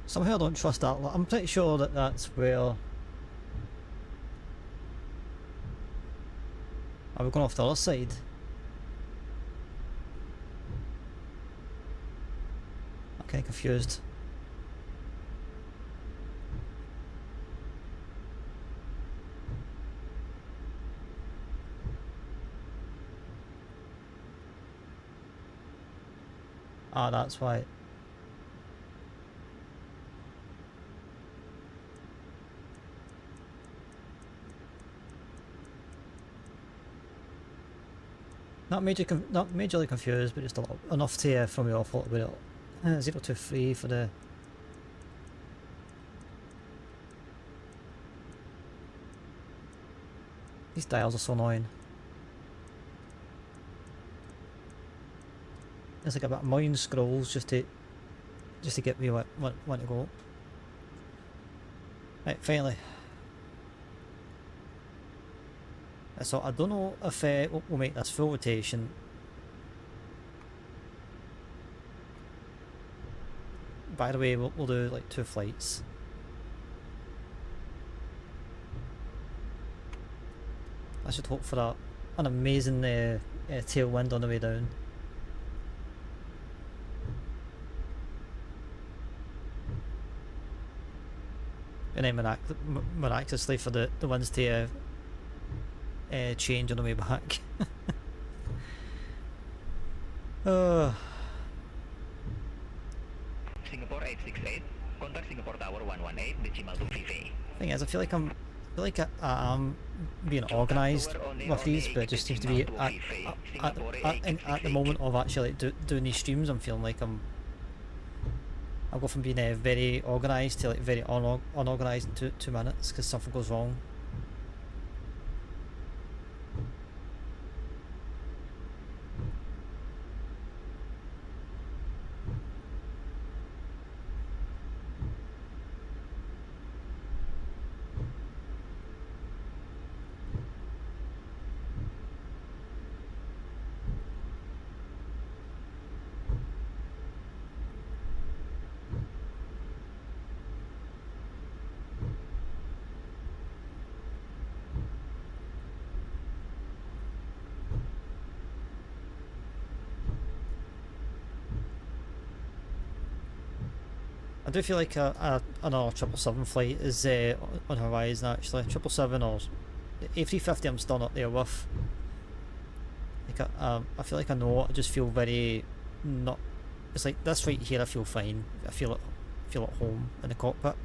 Somehow I don't trust that. I'm pretty sure that that's where... Are we going off the other side? I'm kind of confused. Ah, that's why. Not majorly confused, but just a little, enough to throw me off a little bit. 023 for the... These dials are so annoying. There's like about a million scrolls just to get me where to go. Right, finally. So I don't know if we'll make this full rotation. By the way, we'll do like 2 flights. I should hope for an amazing tailwind on the way down. And then miraculously for the winds to change on the way back. Singapore 868, contact Singapore Tower 118, decimal 2 VV. Thing is, I feel like I'm being organised with these, but it just seems to be at the moment of actually like, doing these streams, I'm feeling like I'll go from being very organised to like very unorganised in 2 minutes because something goes wrong. I do feel like another 777 flight is on the horizon actually. 777 or A350 I'm still not there with. Like I feel like I know, I just feel very not, it's like this right here I feel fine. I feel at home in the cockpit.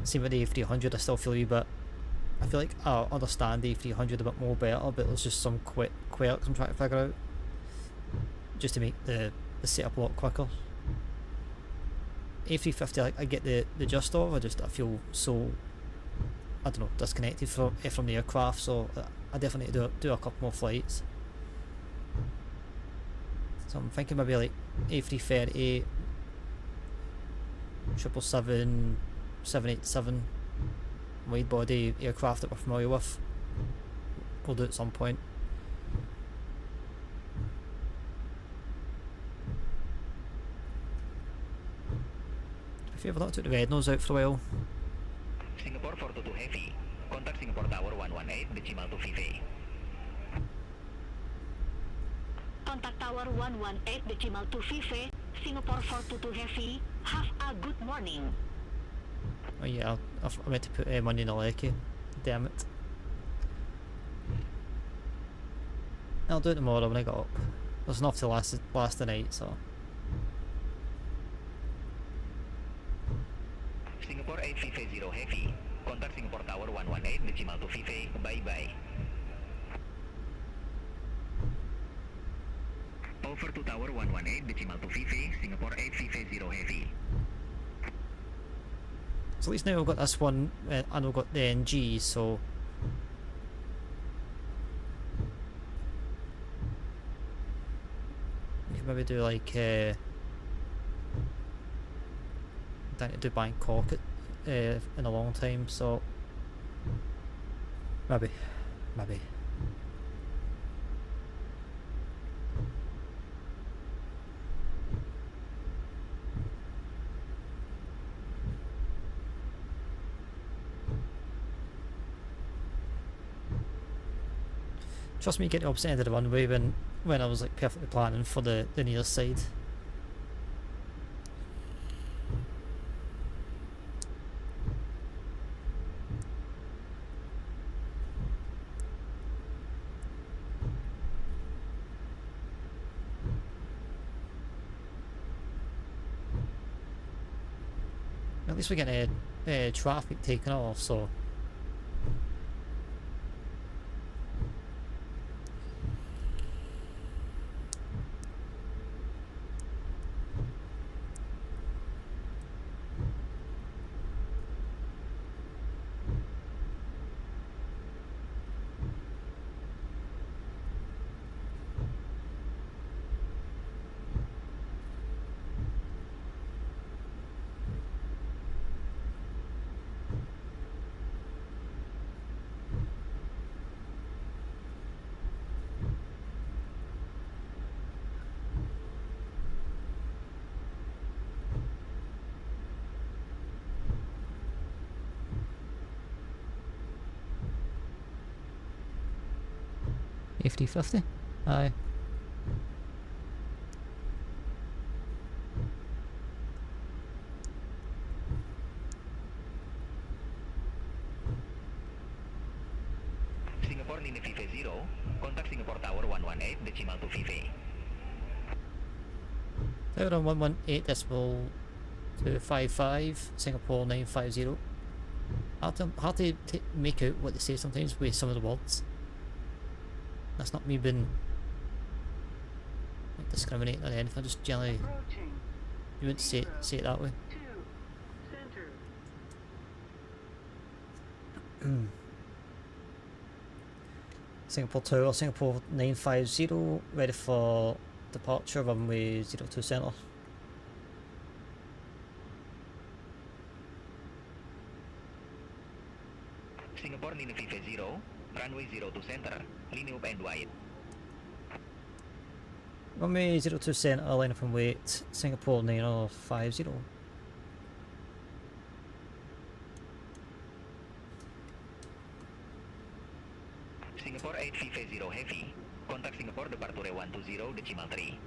Same with the A300, I still feel a wee bit, I feel like I understand the A300 a bit more better, but there's just some quirks I'm trying to figure out just to make the setup a lot quicker. A350 like, I get the gist of, I feel so, I don't know, disconnected from the aircraft, so I definitely do a couple more flights. So I'm thinking maybe like A330, 777, 787, wide body aircraft that we're familiar with. We'll do it at some point. If you ever not took the red nose out for a while. Singapore 422 Heavy, contact Singapore Tower 118, decimal 2 VV. Contact Tower 118, decimal 2 VV, Singapore 422 Heavy. Have a good morning. Oh yeah, I meant to put money in a lecky. Damn it. I'll do it tomorrow when I get up. There's enough to last the night, so. Singapore 850 Heavy, contact Singapore Tower 118, decimal 2 VV, bye-bye. Over to Tower 118, decimal 2 VV, Singapore 850 Heavy. So at least now I've got this one, and I've got the NG, so. We can maybe do like, down to do Bangkok in a long time, so maybe. Trust me, get the opposite end of the runway when I was like perfectly planning for the near side. At least we're getting traffic taken off, so. A350? Aye. Singapore Nine VV 0, contact Singapore Tower 118, decimal 2 VV. Tower on 118.255, Singapore 950. Hard to make out what they say sometimes with some of the words. That's not me being like, discriminating or anything, just generally you wouldn't say it that way. Singapore Tower, Singapore 950, ready for departure, runway 02 centre. Singapore 950, runway 02 center, line up and wide. Runway 02 centre, line up and wait, Singapore 950. Singapore 850 heavy, contact Singapore departure 120.3.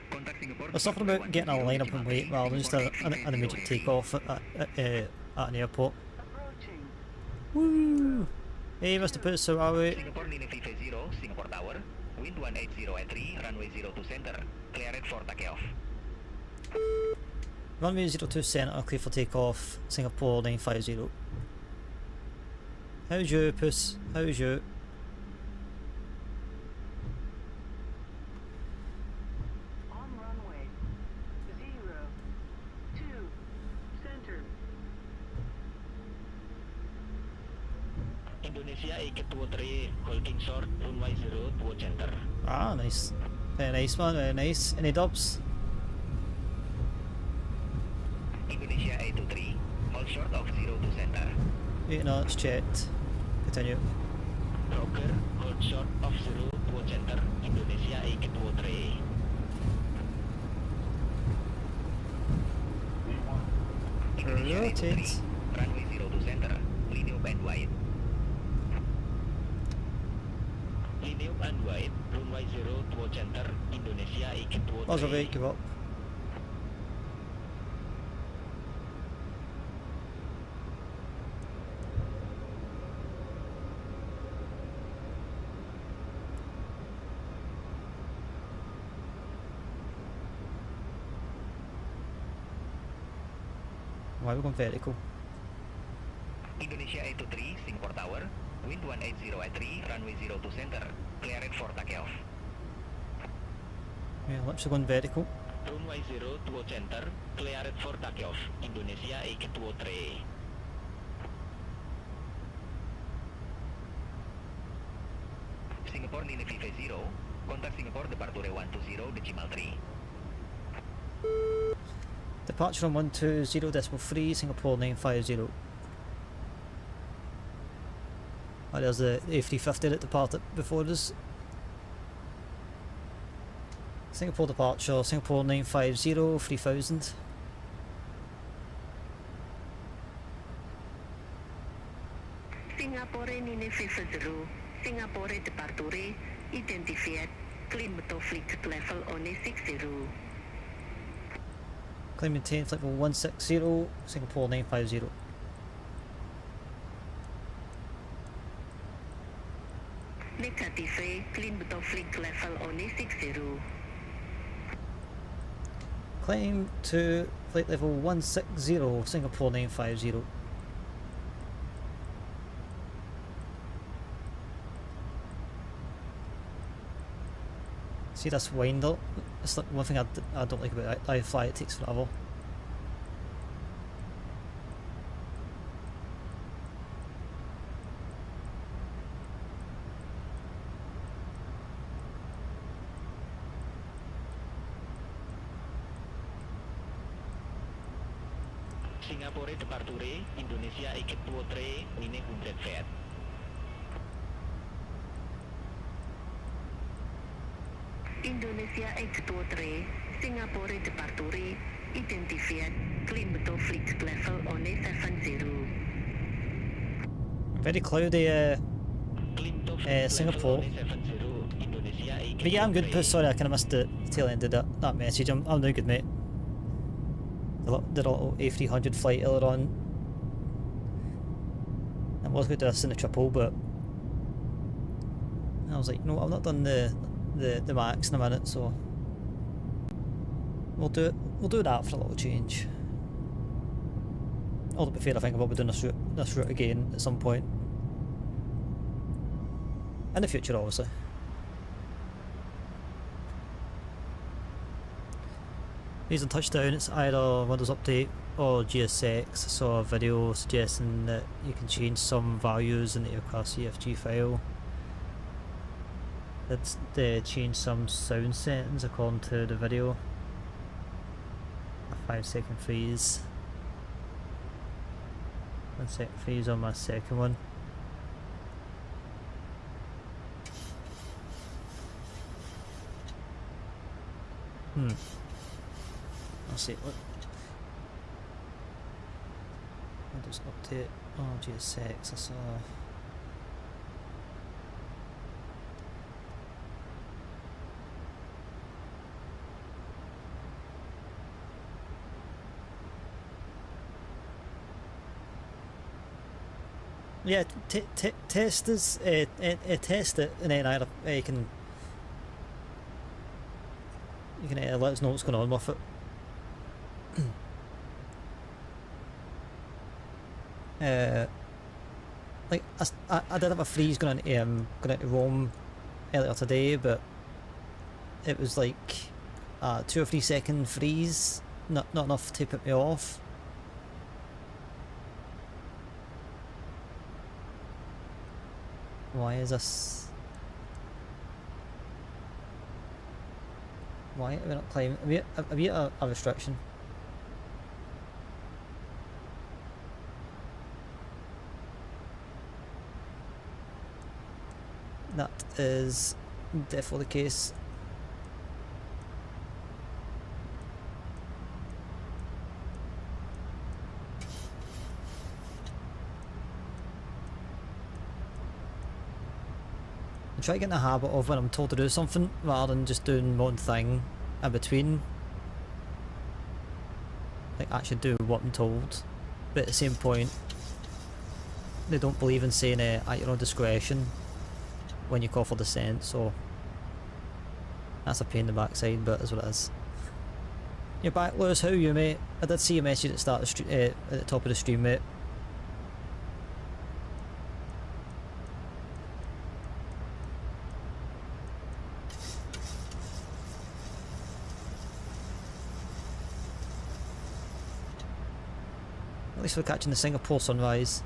Contact Singapore. There's something about getting a line up and wait rather than just an immediate takeoff at an airport. Woo! Hey Mr. Puss, how are we? Singapore 950, Singapore Tower, wind 180 at 3, runway 02 center, cleared for takeoff. Runway 02 centre, clear for takeoff, Singapore 950. How's you, Puss? How's you? On runway 02 center. Indonesia 823, holding short, runway 02 center. Ah, nice. Very nice, man, very nice. Any dubs? Indonesia 823, hold short of 02 center. 8 knots, checked. Continue. Roger, hold short of 02 center, Indonesia 823. Indonesia 823, runway 02 center, line up and wide. Line up and wide, runway 02 center, Indonesia 823. That's a very give up. Why are we going vertical? Indonesia 823, Singapore Tower, wind 180 at 3, runway 02 center, cleared for takeoff. Yeah, literally going vertical. Runway 02 center, cleared for takeoff, Indonesia 823. Singapore 950, contact Singapore departure 120.3. Departure on 120.3, Singapore 950. Oh, there's the A350 that departed before us. Singapore departure, Singapore 950, 3000. Singapore 950, Singapore departure, identified, climb to flight level on 60. Climb maintain flight level 160, Singapore 950. Negative, climb to flight level on 60. Climb to flight level 160, Singapore 950. See this wind up? It's like one thing I don't like about I fly, it takes forever. Singapore departure, Indonesia 823, 900 feet. Indonesia 823, Singapore departure, identified, climb to flight level on 70. Very cloudy Singapore. But yeah, I'm good, Puss. Sorry, I kind of missed the tail end of that message. I'm no good, mate. Did a little A300 flight earlier on. I was going to do this in the triple, but And I was like, no, I've not done the max in a minute, so we'll do that for a little change. Although to be fair, I think I will be doing this route again at some point. In the future, obviously. Using touchdown, it's either Windows Update or GSX. I saw a video suggesting that you can change some values in the aircraft CFG file. They change some sound settings according to the video. A 5-second freeze. 1 second freeze on my second one. I'll see what. Windows Update. Oh, GSX. I saw. Yeah, test this. Test it, and then either you can let us know what's going on with it. Like I did have a freeze going into Rome earlier today, but it was like a 2 or 3 second freeze, not enough to put me off. Why is this? Why are we not climbing? Have we a restriction? That is definitely the case. I try to get in the habit of when I'm told to do something rather than just doing one thing in between. Like actually do what I'm told, but at the same point they don't believe in saying it at your own discretion when you call for descent, so that's a pain in the backside, but that's what it is. You're back, Lewis. How are you, mate? I did see a message at the start of at the top of the stream, mate. At least we're catching the Singapore sunrise.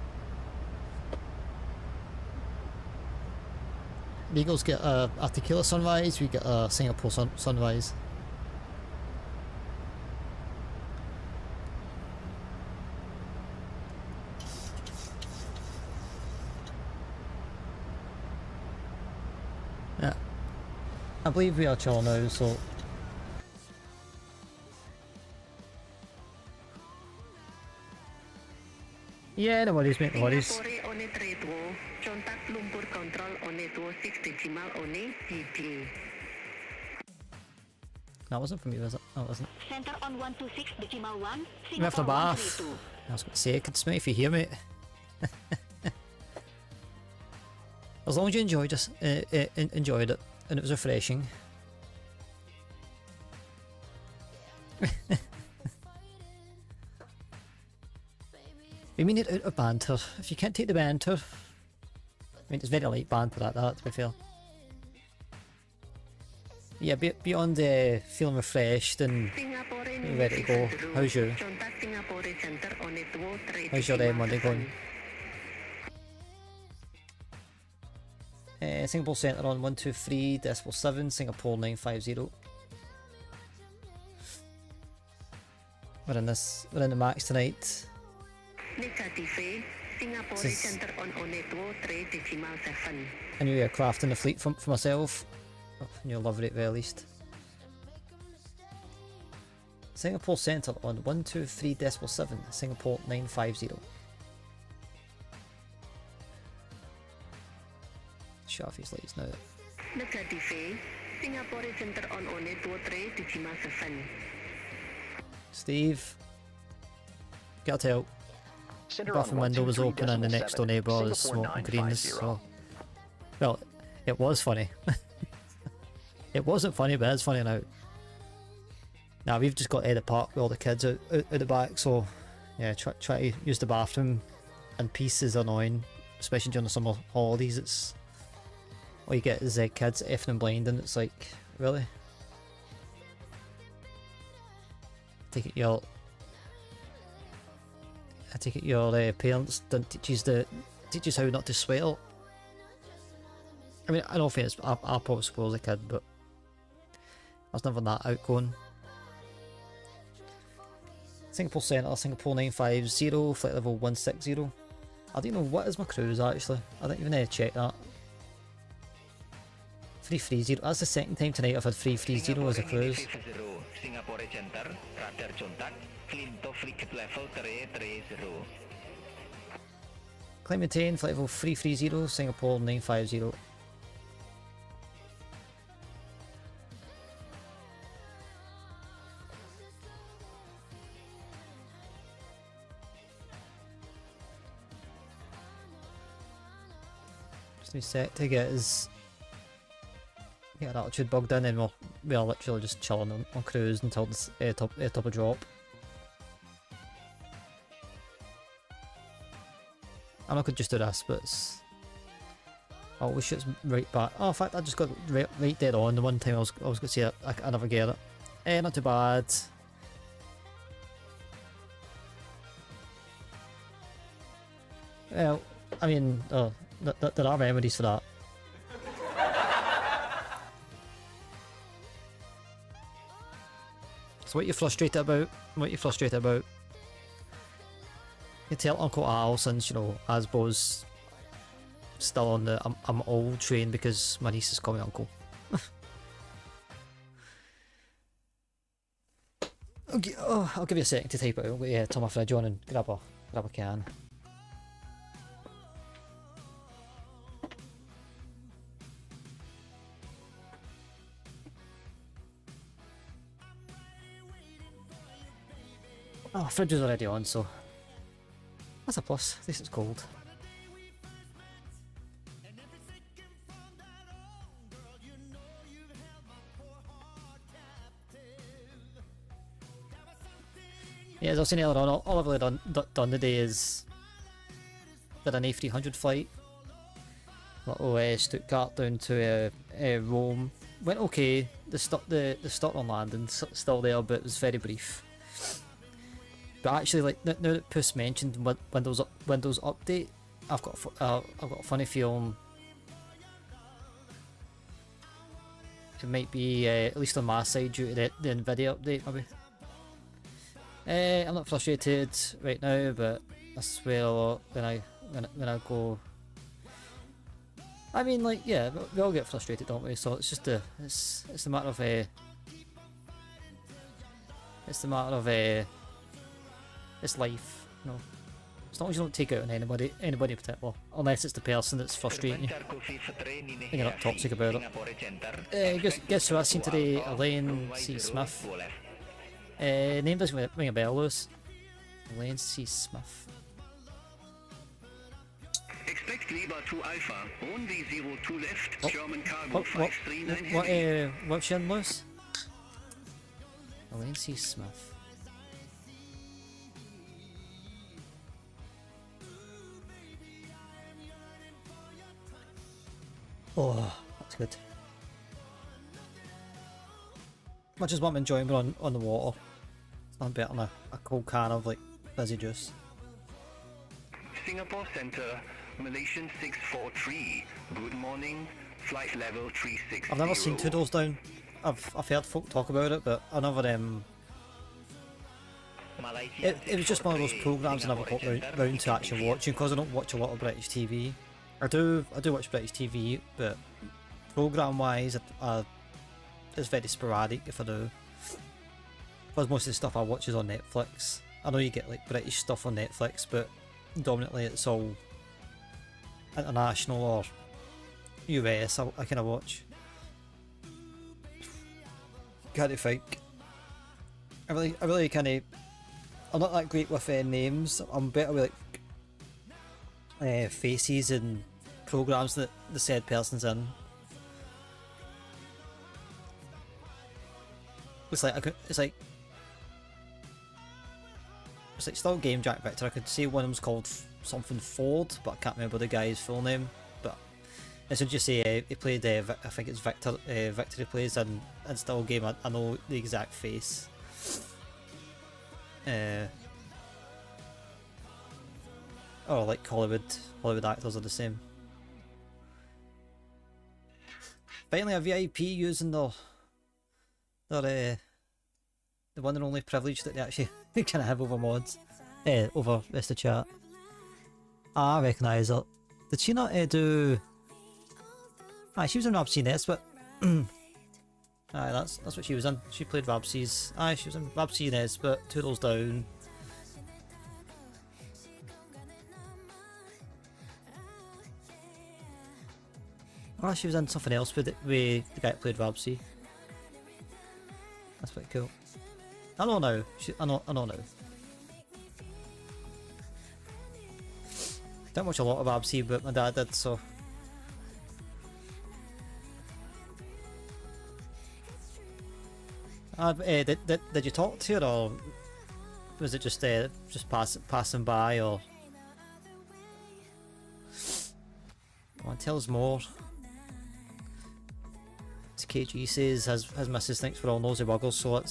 The Eagles get a tequila sunrise, we get a Singapore sunrise. Yeah. I believe we are chill now, so... Yeah, no worries, mate, no worries. That wasn't from you, was it? No, it wasn't. Center on 126 decimal 1. We have to bath. I was going to say, I could smell if you hear me. As long as you enjoyed it, and it was refreshing. We mean it out of banter. If you can't take the banter, I mean it's very light banter at that, to be fair. Yeah, beyond feeling refreshed and ready to go. How's your Monday going? Singapore Centre on 123.7, Singapore 950. We're in the max tonight. A new aircraft in the fleet for myself. Oh, and you'll love it at very least. Singapore Centre on 123.7, Singapore 950. Shut off his lights now. Steve, get a tell. The bathroom window was open and the next door neighbour was smoking greens, so... Well, It was funny. It wasn't funny, but it's funny now. Now we've just got Edit Park with all the kids out the back, so yeah, try to use the bathroom in peace is annoying, especially during the summer holidays. It's all you get is kids effing and blind, and it's like, really? I take it your parents didn't teach you how not to swear. I mean, I don't think I probably swore as a kid, but I was never that outgoing. Singapore Centre, Singapore 950, flight level 160. I don't know what is my cruise actually. I didn't even check that. 330. That's the second time tonight I've had 330 as a cruise. Singapore Center, radar contact, Flinto flight level 330. Climb maintain, flight level 330, Singapore 950. Just need a sec to get that altitude bugged in, and we are literally just chilling on cruise until this top of drop. And I could just do this, but it's... Oh, we should right back. Oh, in fact, I just got right dead on the one time I was going to say it. I never get it. Not too bad. Well, I mean, there are remedies for that. So what you're frustrated about? You tell Uncle Al, since, you know, Asbo's still on the I'm old train because my niece is calling me uncle. Okay, I'll give you a second to type it out. Yeah, turn my fridge on and grab a can. Oh, fridge is already on, so that's a plus. At least it's cold. Yeah, as I was saying earlier on, all I've really done today is did an A300 flight. Little Stuttgart down to Rome. Went okay. The start on landing still there, but it was very brief. But actually, like now that Puss mentioned Windows Update, I've got a funny feeling it might be at least on my side due to the Nvidia update, maybe. I'm not frustrated right now, but I swear when I go, I mean, like, yeah, we all get frustrated, don't we? So it's just it's a matter of it's life, you know. As long as you don't take it out on anybody in particular, unless it's the person that's frustrating you and you're not toxic about it. Guess who I've seen today? Elaine C. Smith. Name doesn't ring a bell, Lewis. Elaine C. Smith. Expect Lima 2 Alpha, runway 02 left, German cargo 539 what's she in, Lewis? Elaine C. Smith. Oh, that's good. Much as what I'm enjoying, but on the water, it's not better than a cold can of like fizzy juice. Singapore Center, Malaysian 643. Good morning, flight level 360. I've never seen Two Doors Down. I've heard folk talk about it, but I never it was just one of those programs I never got round to actually watching because I don't watch a lot of British TV. I do watch British TV, but program wise, it's very sporadic if I do. Because most of the stuff I watch is on Netflix. I know you get like British stuff on Netflix, but dominantly it's all international or US. I kind of watch. Can't think. I really kind of. I'm not that great with names. I'm better with like faces and programs that the said person's in. It's like it's like still Game Jack Victor. I could say one of them's called something Ford, but I can't remember the guy's full name. But as soon as you say he played, I think it's Victor. Victor he plays in still game. I know the exact face. Or like Hollywood actors are the same. Finally, a VIP using their the one and only privilege that they actually kind of have over mods, over rest of chat. I recognise her. Did she not do? She was in Rabsy Nest, but that's what she was in. She played Rabsy's. She was in Rabsy Nest, but 2 rows down. She was in something else with the guy that played Rabsy. That's pretty cool. I know now. I know now. Don't watch a lot of Rabsy, but my dad did, so. Did you talk to her, or was it just passing by, or? Come on, tell us more. KG says his missus thinks we're all nosy buggles, so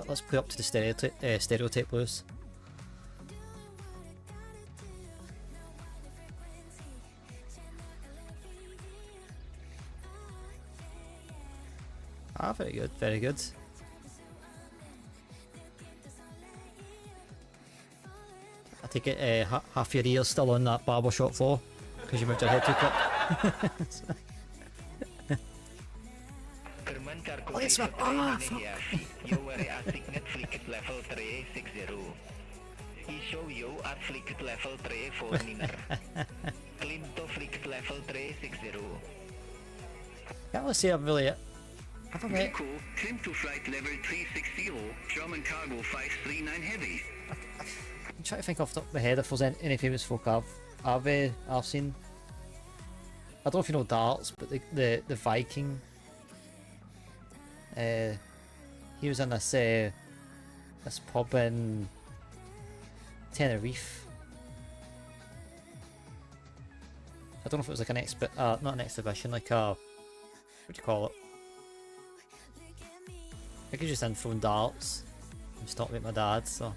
let's play up to the stereotype, Lewis. Very good, very good. I take it half your ears still on that barbershop floor because you moved your head too quick. Oh, it's my level 360. He show you at flicket level 34 niner. Clean to flicket level 360. Can't really say I've really. Have I met? Climb to flight level 360, German cargo 539 heavy. I'm trying to think off the top of my head if there's any famous folk I've seen. I don't know if you know darts, but the Viking. He was in this pub in Tenerife. I don't know if it was like not an exhibition, like a, what do you call it? I think he's just in throwing darts. I'm stopping with my dad, so.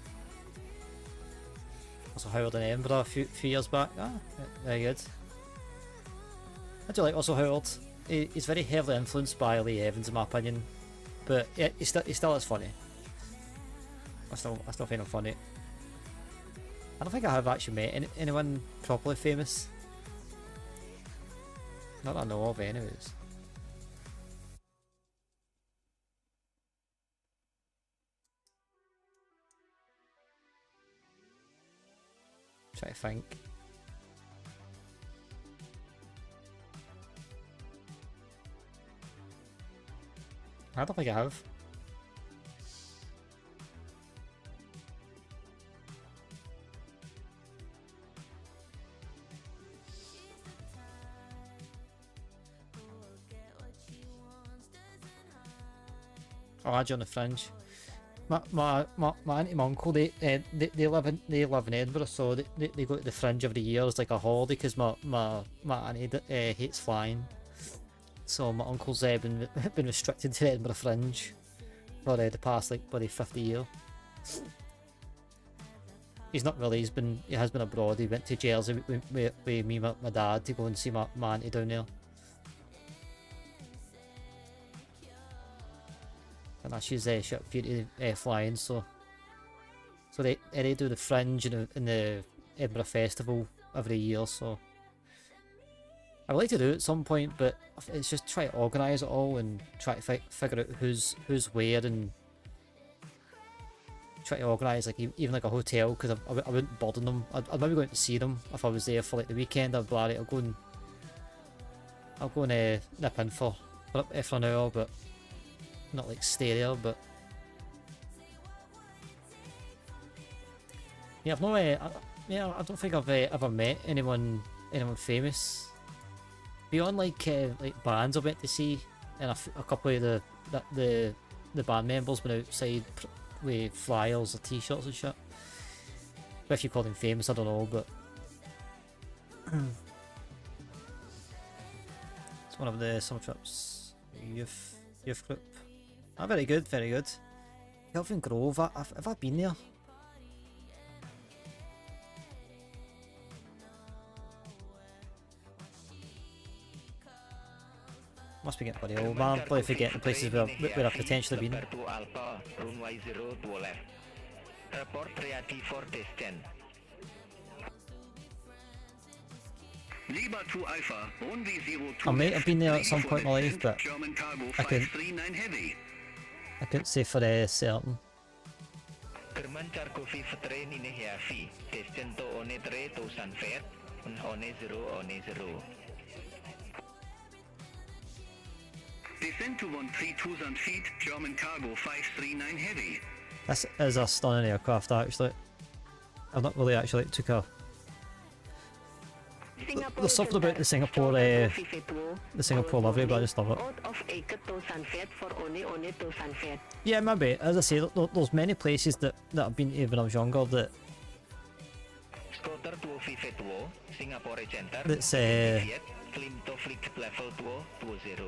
Also Howard in Edinburgh a few years back. Very good. I do like also Howard. He's very heavily influenced by Lee Evans, in my opinion. But yeah, he still is funny. I still find him funny. I don't think I have actually met anyone properly famous. Not that I know of, anyways. Try to think. I don't think I have. I'll add you on the fringe. My auntie and my uncle, they live in Edinburgh, so they go to the fringe every year as like a holiday because my auntie hates flying. So my uncle's been restricted to the Edinburgh Fringe for the past like bloody 50 years. He's not really. He has been abroad. He went to Jersey with me and my dad to go and see my auntie down there. And she's beauty flying. So they do the Fringe in the Edinburgh Festival every year. So. I would like to do it at some point, but it's just try to organise it all and try to figure out who's where and try to organise like even like a hotel, because I wouldn't bother them. I'd maybe go out to see them if I was there for like the weekend. I'd be like, I'll go and nip in for an hour, but not like stay there. But yeah, I don't think I've ever met anyone famous. Beyond like bands I went to see, and a couple of the the band members been outside with flyers or t-shirts and shit. But if you call them famous, I don't know, but it's one of the Summer Trips youth group. Ah, very good, very good. Kelvin Grove, have I been there? Must be getting bloody old, man. I'm bloody forgetting places where I've potentially been. Alpha, runway 0 to left. Report ready for descent. Lima to Alpha, runway 0 I might have been there at some point in my life, but German cargo I couldn't 539 heavy. say for certain. German cargo 53 in heavy. Descent to one 3 to Sanfet. On 0 on 0. Descent to 13,000 feet, German cargo 539 heavy. This is a stunning aircraft, actually. I've not really actually took a. There's something about the Singapore livery, but I just love it. Yeah, maybe. As I say, there's many places that I've been to when I was younger that. That's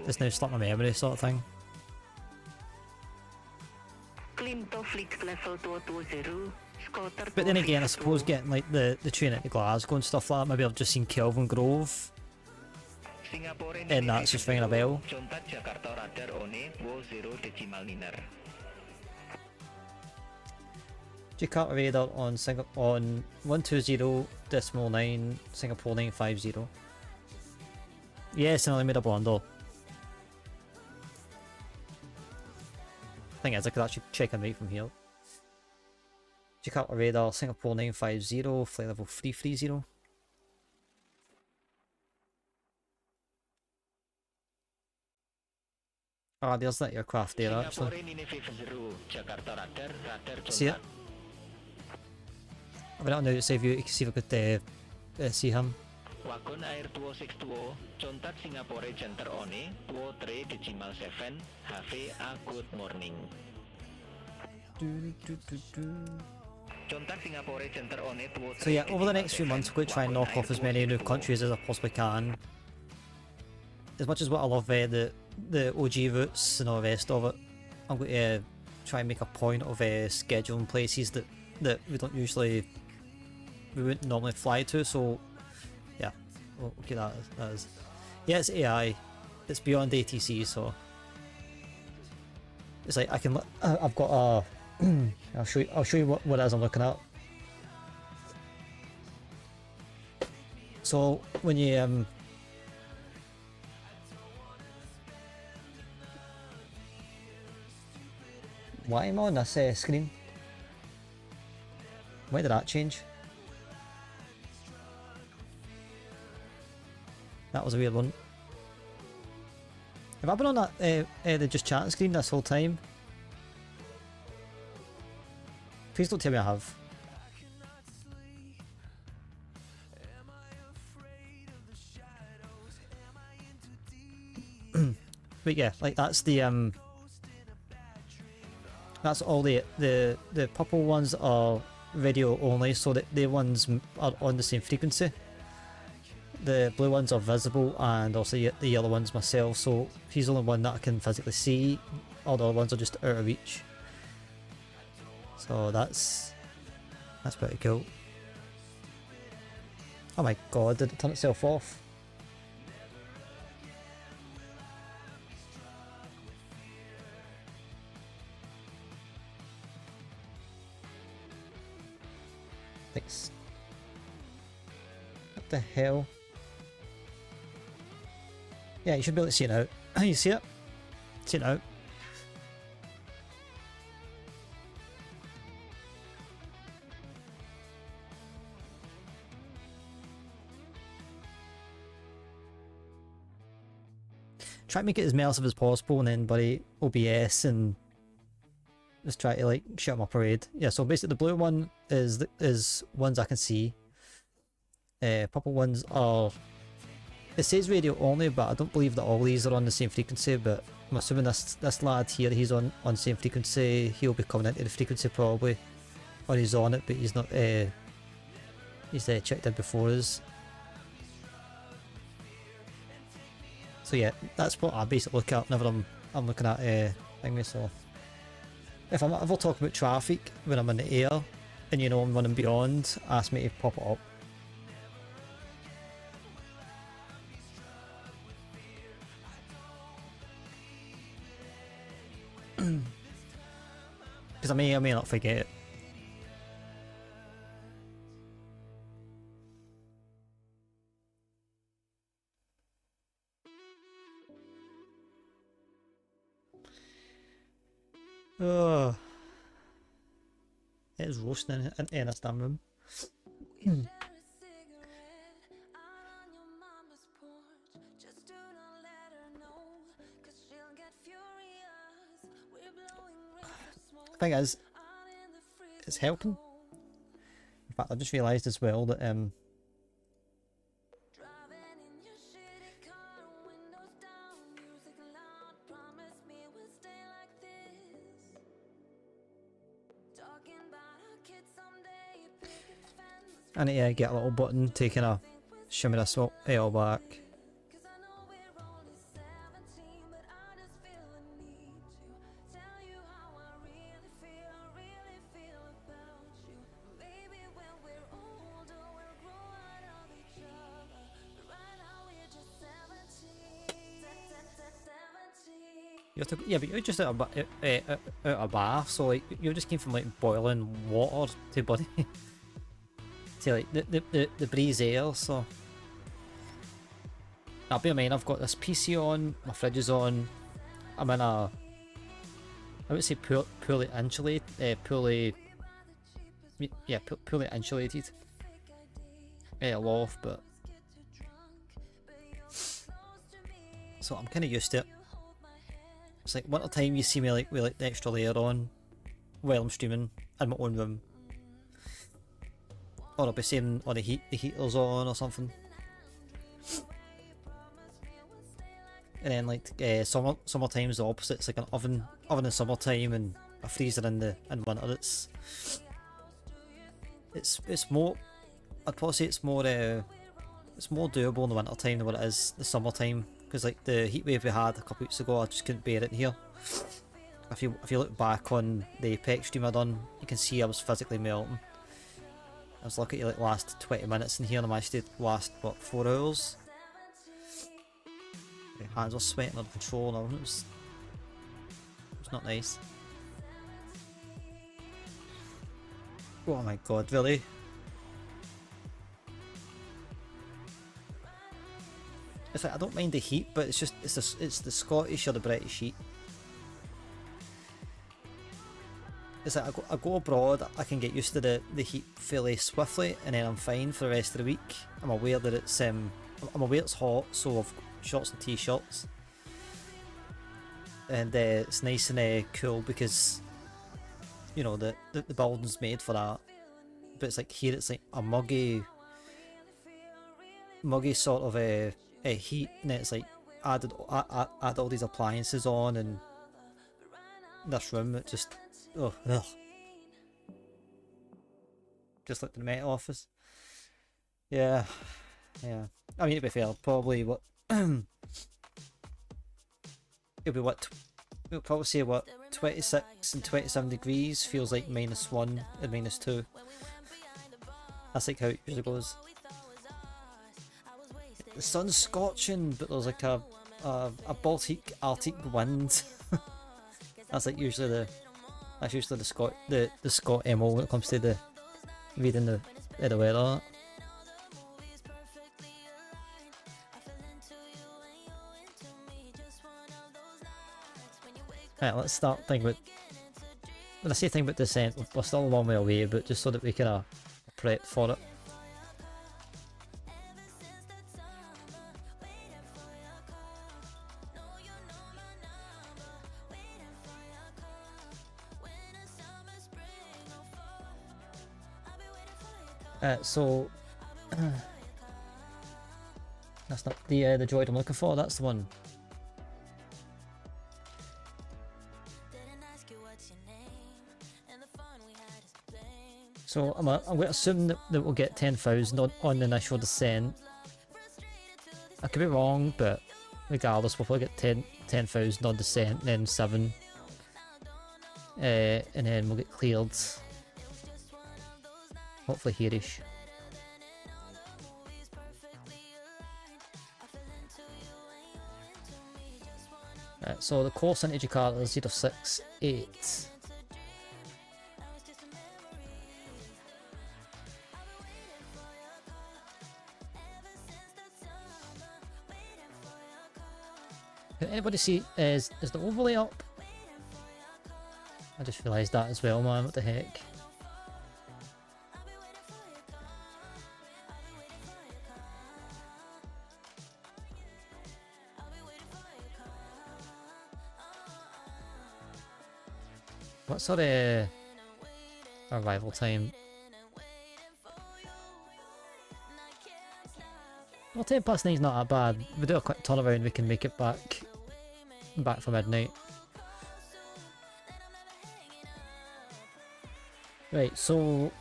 it's now stuck in my memory, sort of thing. But then again, I suppose getting like the train into Glasgow and stuff like that, maybe I've just seen Kelvin Grove and that's just ringing a bell. Jakarta radar on on 120.9 Singapore 950. Yes, and I made a blunder. Thing is, I could actually check and right from here. Jakarta radar, Singapore 950, flight level 330. Ah, there's that aircraft there actually. See it? I went out now to see if I could see him. Wagon Air 2620, contact Singapore Center on 23.7, have a good morning. Contact Singapore Center on 23.7. So yeah, over the next few months, I'm going to try and knock off as many new countries as I possibly can. As much as what I love the OG routes and all the rest of it, I'm going to try and make a point of scheduling places that we wouldn't normally fly to. So yeah, well, okay, that is. Yeah, it's AI. It's beyond ATC, so it's like I've got a. I'll show you what it is I'm looking at. So when you why am I on this screen? Why did that change? That was a weird one. Have I been on that the just chatting screen this whole time? Please don't tell me I have. But yeah, like that's the that's all the purple ones are video only, so that the ones are on the same frequency. The blue ones are visible, and also the yellow ones myself, so he's the only one that I can physically see. All the other ones are just out of reach. So that's pretty cool. Oh my god, did it turn itself off? Thanks. What the hell? Yeah, you should be able to see it out. You see it? See it out. Try to make it as immersive as possible, and then buddy OBS and just try to like shut up my parade. Yeah, so basically the blue one is ones I can see. Purple ones are, it says radio only, but I don't believe that all these are on the same frequency, but I'm assuming this lad here, he's on same frequency. He'll be coming into the frequency probably, or he's on it, but he's not. He's checked in before us. So yeah, that's what I basically look at whenever I'm looking at thingy. So if I'm ever talking about traffic when I'm in the air, and you know I'm running beyond, ask me to pop it up. Because I may not forget it. Oh, it is roasting in this damn room. Thing is, it's helping. In fact, I just realised as well that I need to get a little button taking a shimmy this L back. You have to, yeah, but you're just out of a bath, so like you just came from like boiling water to bloody to like the breeze air. So now bear in mind, I've got this PC on, my fridge is on. I'm in a, I would say poorly insulated, poorly insulated loft, but so I'm kind of used to it. It's like winter time, you see me like with like the extra layer on while I'm streaming in my own room, or I'll be saying the heater's on or something. And then like summertime's the opposite. It's like an oven in summertime and a freezer in winter. It's more. I'd probably say it's more doable in the winter time than what it is the summertime. Because like the heat wave we had a couple weeks ago, I just couldn't bear it here. If you look back on the Apex stream I done, you can see I was physically melting. I was lucky to like last 20 minutes in here, and I managed to last what 4 hours. My hands were sweating under control, and it was not nice. Oh my god, really? It's like I don't mind the heat, but it's just it's the Scottish or the British heat. It's like I go abroad, I can get used to the heat fairly swiftly, and then I'm fine for the rest of the week. I'm aware that it's hot, so I've got shorts and t-shirts, and it's nice and cool because you know the building's made for that. But it's like here, it's like a muggy sort of heat, and then it's like add all these appliances on, and this room it just ugh. Just like the Met Office. Yeah. I mean, to be fair, probably what it'll be we'll probably say what 26 and 27 degrees feels like -1 and -2. That's like how it usually goes. The sun's scorching, but there's like a Baltic Arctic wind. That's like usually the Scot MO when it comes to the reading the weather. Right, let's start thinking about. When I say think about descent, we're still a long way away, but just so that we can prep for it. So that's not the droid I'm looking for. That's the one. So I'm going to assume that we'll get 10,000 on the initial descent. I could be wrong, but regardless, we'll probably get 10,000 on descent, and then 7. And then we'll get cleared. Hopefully here-ish. Right, so the course into Jakarta is 068. Can anybody see, is the overlay up? I just realised that as well, man, what the heck. What's our arrival time? Well, 10 past 9's not that bad. We do a quick turnaround, we can make it back for midnight. Right, so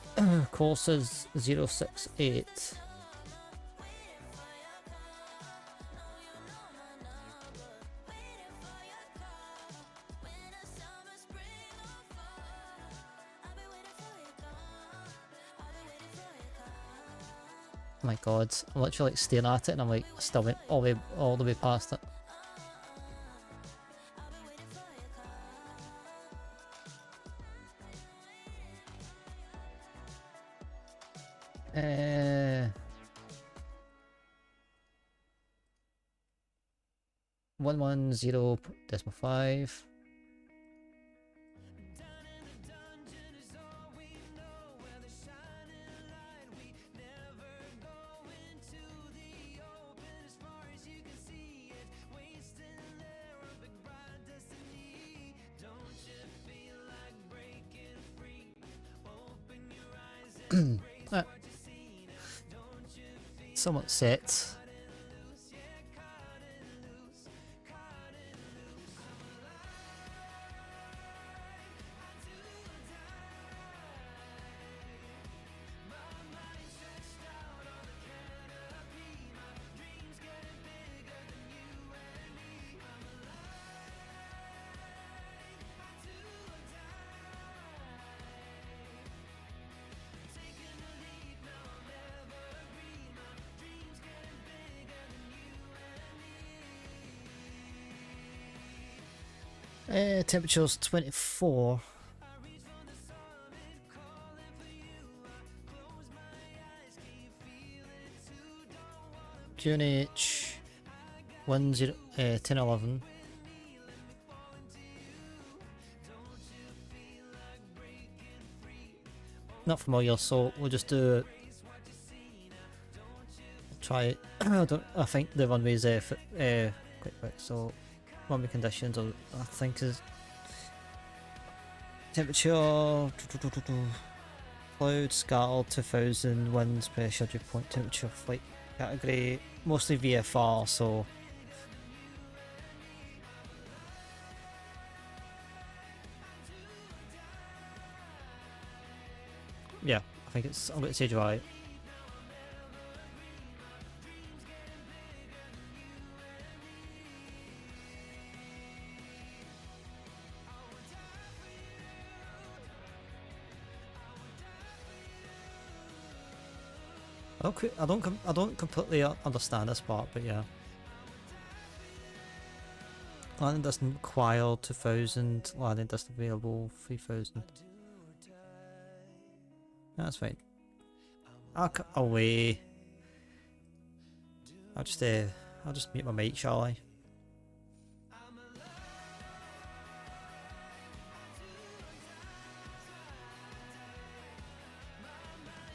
course is 068. My god, I'm literally like staring at it and I'm like still went all the way past it. Uh, 110.5. Somewhat set. Temperature's 24. QNH 1011. Not familiar, so we'll just do. Try it. I think the runway is quick. So runway conditions, I think, is temperature. Cloud scattered 2000 winds pressure dew point temperature flight category mostly VFR, so yeah, I think it's, I'm going to say dry. I don't completely understand this part, but yeah. Landing distance required 2000, landing distance available 3000. That's fine. I'll cut away. I'll just mute my mic, shall I?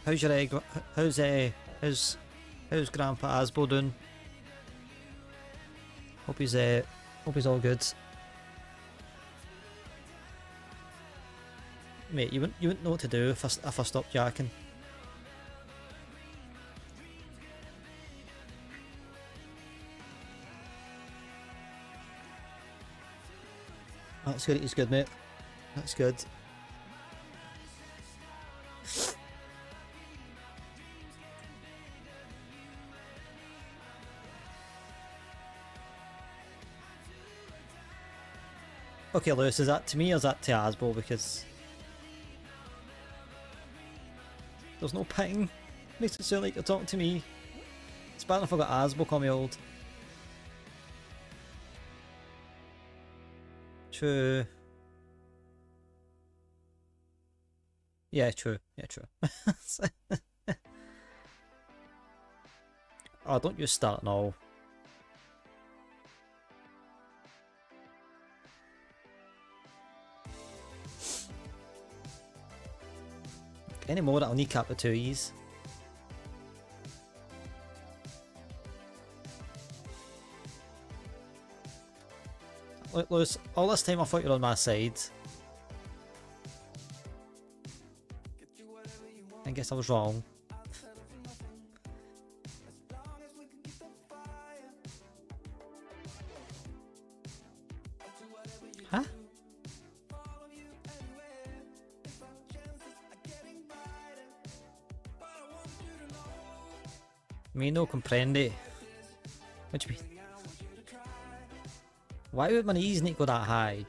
How's your egg? How's Grandpa Asbo doing? Hope he's all good. Mate, you wouldn't know what to do if I stopped jacking. That's good. He's good, mate. That's good. Okay, Lewis, is that to me or is that to Asbo? Because there's no ping. Makes it sound like you're talking to me. It's bad enough I got Asbo call me old. True. Yeah, true. Yeah, true. Oh, don't you start now. Any more that'll kneecap the 2 E's. Look, Lewis, all this time I thought you were on my side. I guess I was wrong. Huh? Me no comprende. What do you mean? Why would my knees need to go that high?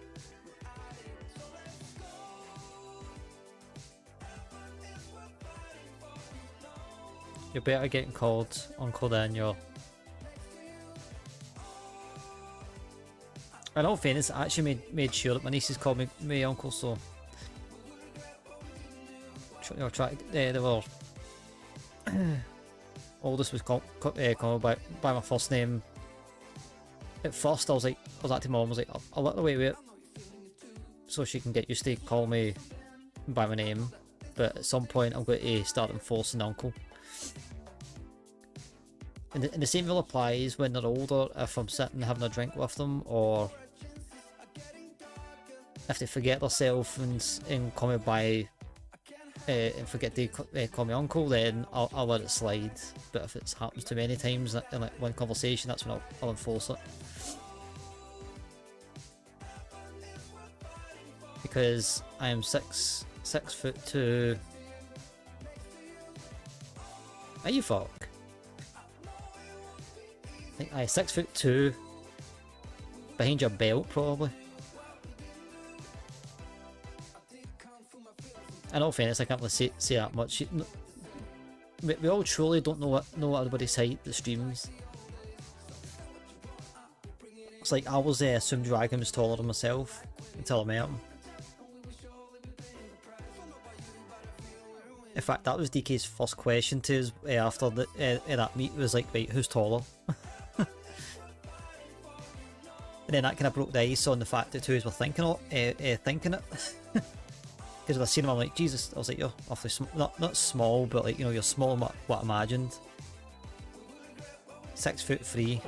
You're better getting called uncle than you're. In all fairness, I actually made sure that my nieces called me uncle, so they were oldest was called by my first name. At first, I was acting mom was like, I'll let her away with it, so she can get used to call me by my name. But at some point, I'm going to start enforcing uncle. And the same rule applies when they're older. If I'm sitting having a drink with them, or if they forget themselves and call me by and forget to call me uncle, then I'll let it slide. But if it happens too many times in like one conversation, that's when I'll enforce it. Because I am 6'2". Are you fuck? I think I 6'2" behind your belt probably. In all fairness, I can't really say that much. We all truly don't know everybody's height that streams. It's like I was assumed Dragon was taller than myself until I met him. In fact, that was DK's first question to us after that meet, was like, right, who's taller? And then that kind of broke the ice on the fact that two of us were thinking it. Because I seen him, I'm like, Jesus, I was like, you're awfully not small, but like, you know, you're smaller than what I imagined. 6'3".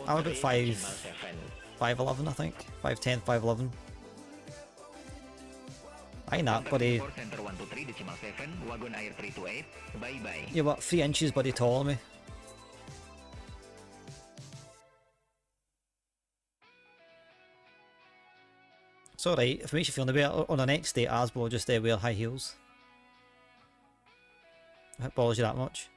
I'm about 5'11", I think. 5'10", 5'11". I ain't that, buddy. You're what, 3 inches, buddy, taller than me. It's alright, if it makes you feel any better, on the next day, Asbo will just wear high heels. If it bothers you that much.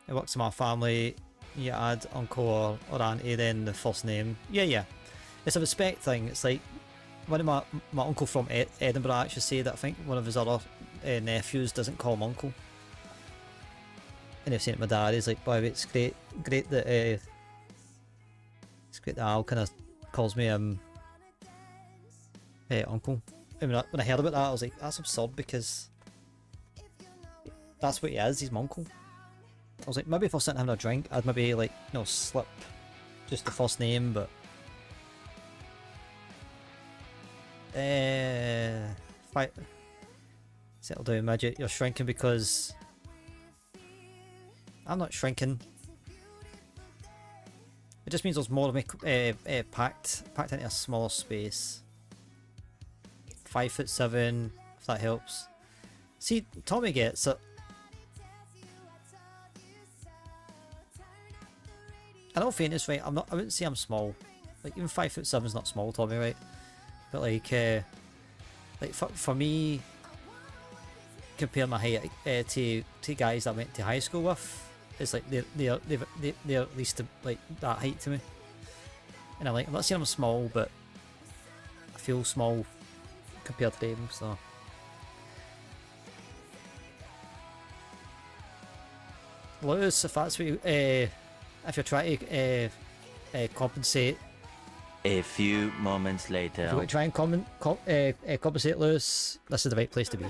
It works in my family, you add uncle or auntie, then the first name. Yeah. It's a respect thing. It's like, one of my uncle from Edinburgh actually said that I think one of his other nephews doesn't call him uncle. And they've seen it to my dad, he's like, boy, it's great that it's great that Al kind of calls me uncle. I mean, when I heard about that, I was like, that's absurd, because that's what he is, he's my uncle. I was like, maybe if I was sitting having a drink, I'd maybe like, you know, slip just the first name, but settle down, midget, you're shrinking. Because I'm not shrinking. It just means there's more of me packed into a smaller space. 5'7", if that helps. See, Tommy gets it. And all fairness, right, I wouldn't say I'm small. Like, even 5'7" is not small, Tommy, right? But like for me, compare my height to guys that I went to high school with, it's like they're at least like that height to me. And I'm not saying I'm small, but I feel small compared to them, so. Lewis, if that's what you, if you're trying to compensate. A few moments later. If you're going to try and compensate Lewis, this is the right place to be.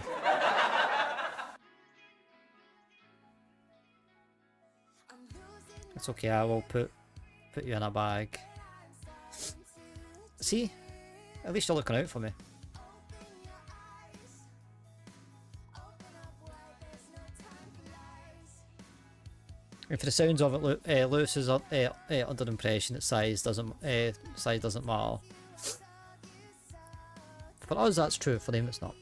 It's okay, I will put you in a bag. See? At least you're looking out for me. And for the sounds of it, Lewis is under the impression that size doesn't matter. For us, that's true. For them, it's not.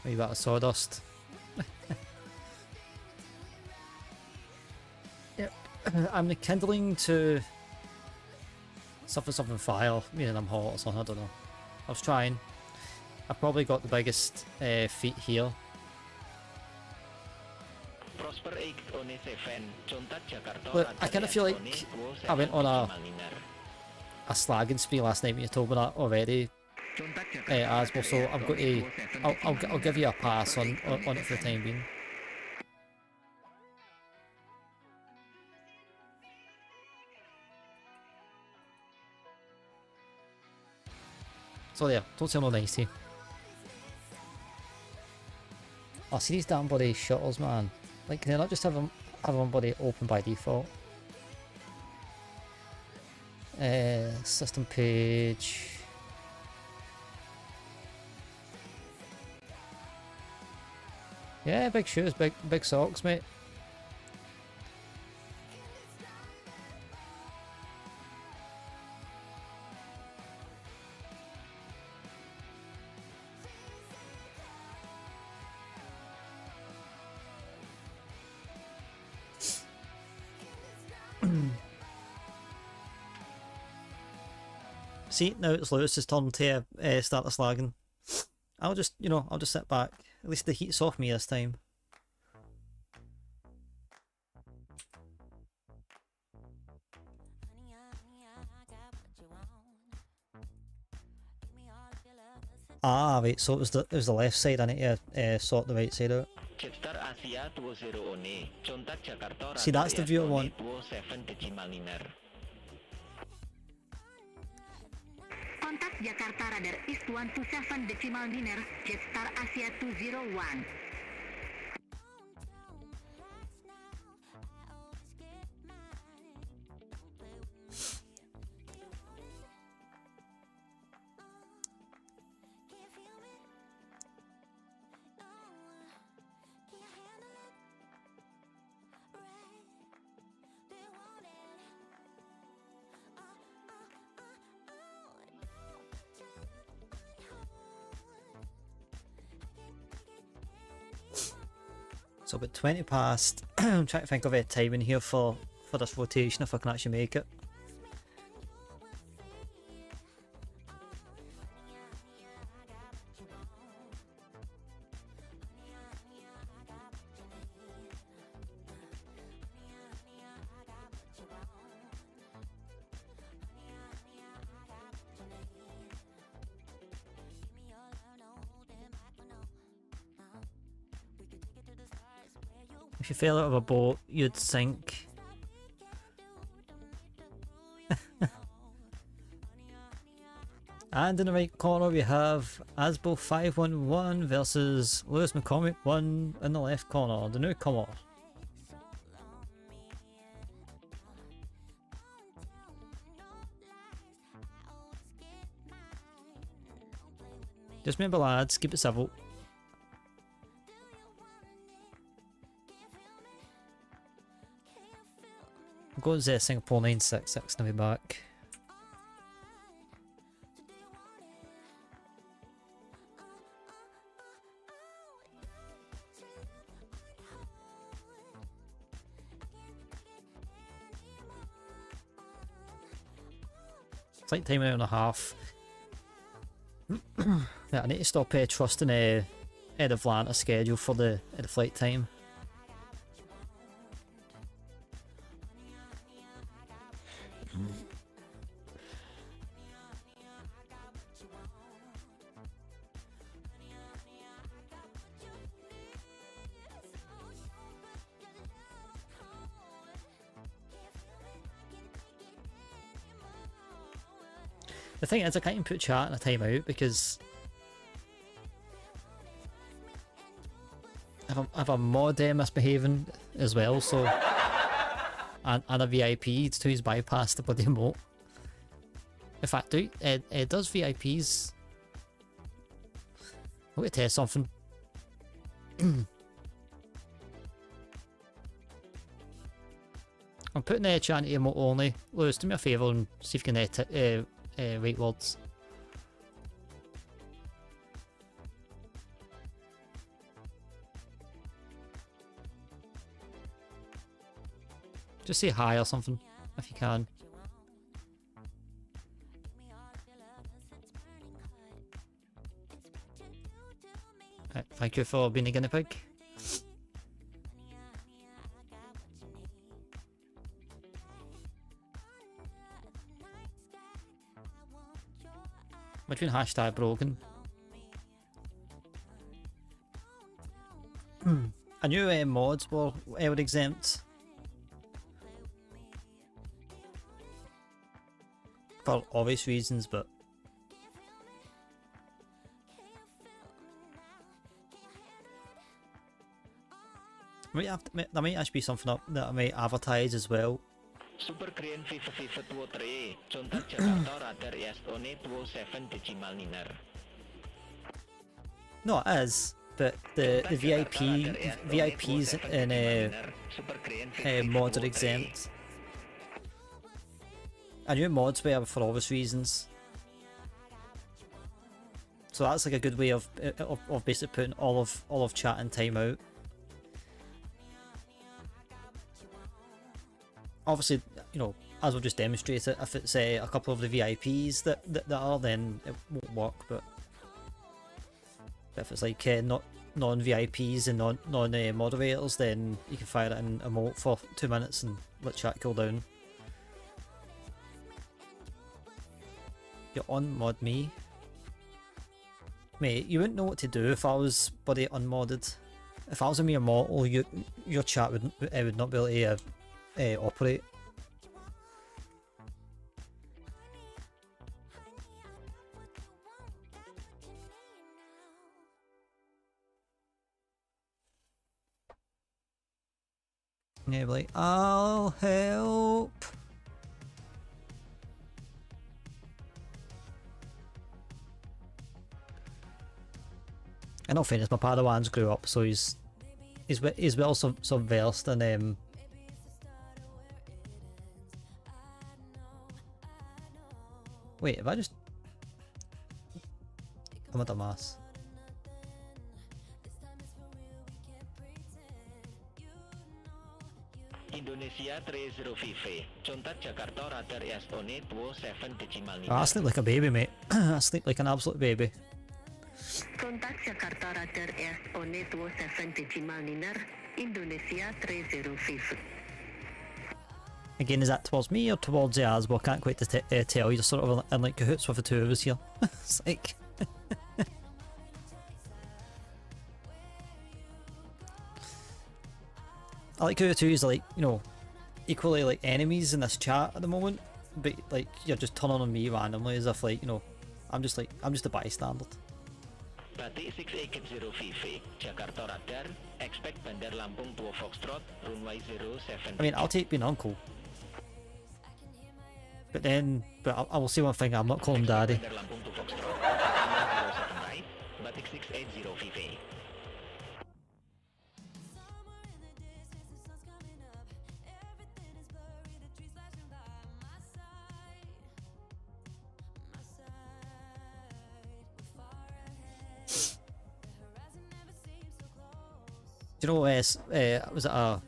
Maybe that was sawdust. Yep, I'm kindling to something fire, meaning I'm hot or something, I don't know. I was trying. I've probably got the biggest feet here. Look, I kind of feel like I went on a slagging spree last night when you told me that already, as well, so I'm going to, I'll give you a pass on it for the time being. So there, don't say no nicety. Oh, see these damn bloody shuttles, man. Like, can they not just have them bloody open by default? System page. Yeah, big shoes, big socks, mate. See, now it's Lewis's turn to start the slagging. I'll just sit back. At least the heat's off me this time. Ah, right, so it was the left side. I need to sort the right side out. See, that's the view I want. Contact Jakarta radar East 127 decimal diner, Jetstar Asia 201. So about 20 past. I'm trying to think of a timing here for this rotation, if I can actually make it. If you fell out of a boat, you'd sink. And in the right corner we have Asbo 511 versus Lewis McCormick 1 in the left corner, the newcomer. Just remember, lads, keep it civil. I'll go to Singapore 966 and I'll be back. Flight time an hour and a half. Yeah, I need to stop trusting Ed Atlanta's schedule for the flight time. The thing is, I can't even put chat in a timeout because if I'm mod misbehaving as well, so and a VIP to his bypass the bloody emote. In fact, it does VIPs. I'm going to test something. I'm putting chat into emote only. Lewis, do me a favour and see if you can write words. Just say hi or something, if you can. Right, thank you for being a guinea pig. Between hashtag broken. I knew mods were exempt for obvious reasons, but there might actually be something up that I might advertise as well. Super Green FIFA FIFA 23, contact Jakarta radar ES-ONE 27 decimal niner. No, it is, but the VIPs in mods are exempt. I knew mods were for obvious reasons, so that's like a good way of basically putting all of chat in timeout. Obviously, you know, as we'll just demonstrate it, if it's a couple of the VIPs that are, then it won't work. But if it's like non-VIPs and non-moderators, then you can fire it in emote for 2 minutes and let chat cool down. You unmod me? Mate, you wouldn't know what to do if I was bloody unmodded. If I was a mere mortal, your chat would not be able to operate. Yeah, be like, I'll help. In all fairness, my Padawans grew up, so he's well so versed in Wait, if I just... I'm a dumbass. Indonesia 30 contact Jakarta radar ES-ONE 27 decimal niner. I sleep like a baby, mate. I sleep like an absolute baby. Contact Jakarta radar ES-ONE 27 decimal niner, Indonesia 30 Again, is that towards me or towards Yaz? Well, I can't quite tell. You're sort of in like cahoots with the two of us here. It's like... I like how the two is like, you know, equally like enemies in this chat at the moment, but like you're just turning on me randomly as if like, you know, I'm just a bystander. Batik 6880 Jakarta radar, expect Bandar Lampung 2 Foxtrot, runway 07. I mean, I'll take being uncle. But I will say one thing, I'm not calling daddy. Bandar Lampung 2 Foxtrot, runway 07 right, Batik 6880. Do you know, was it a...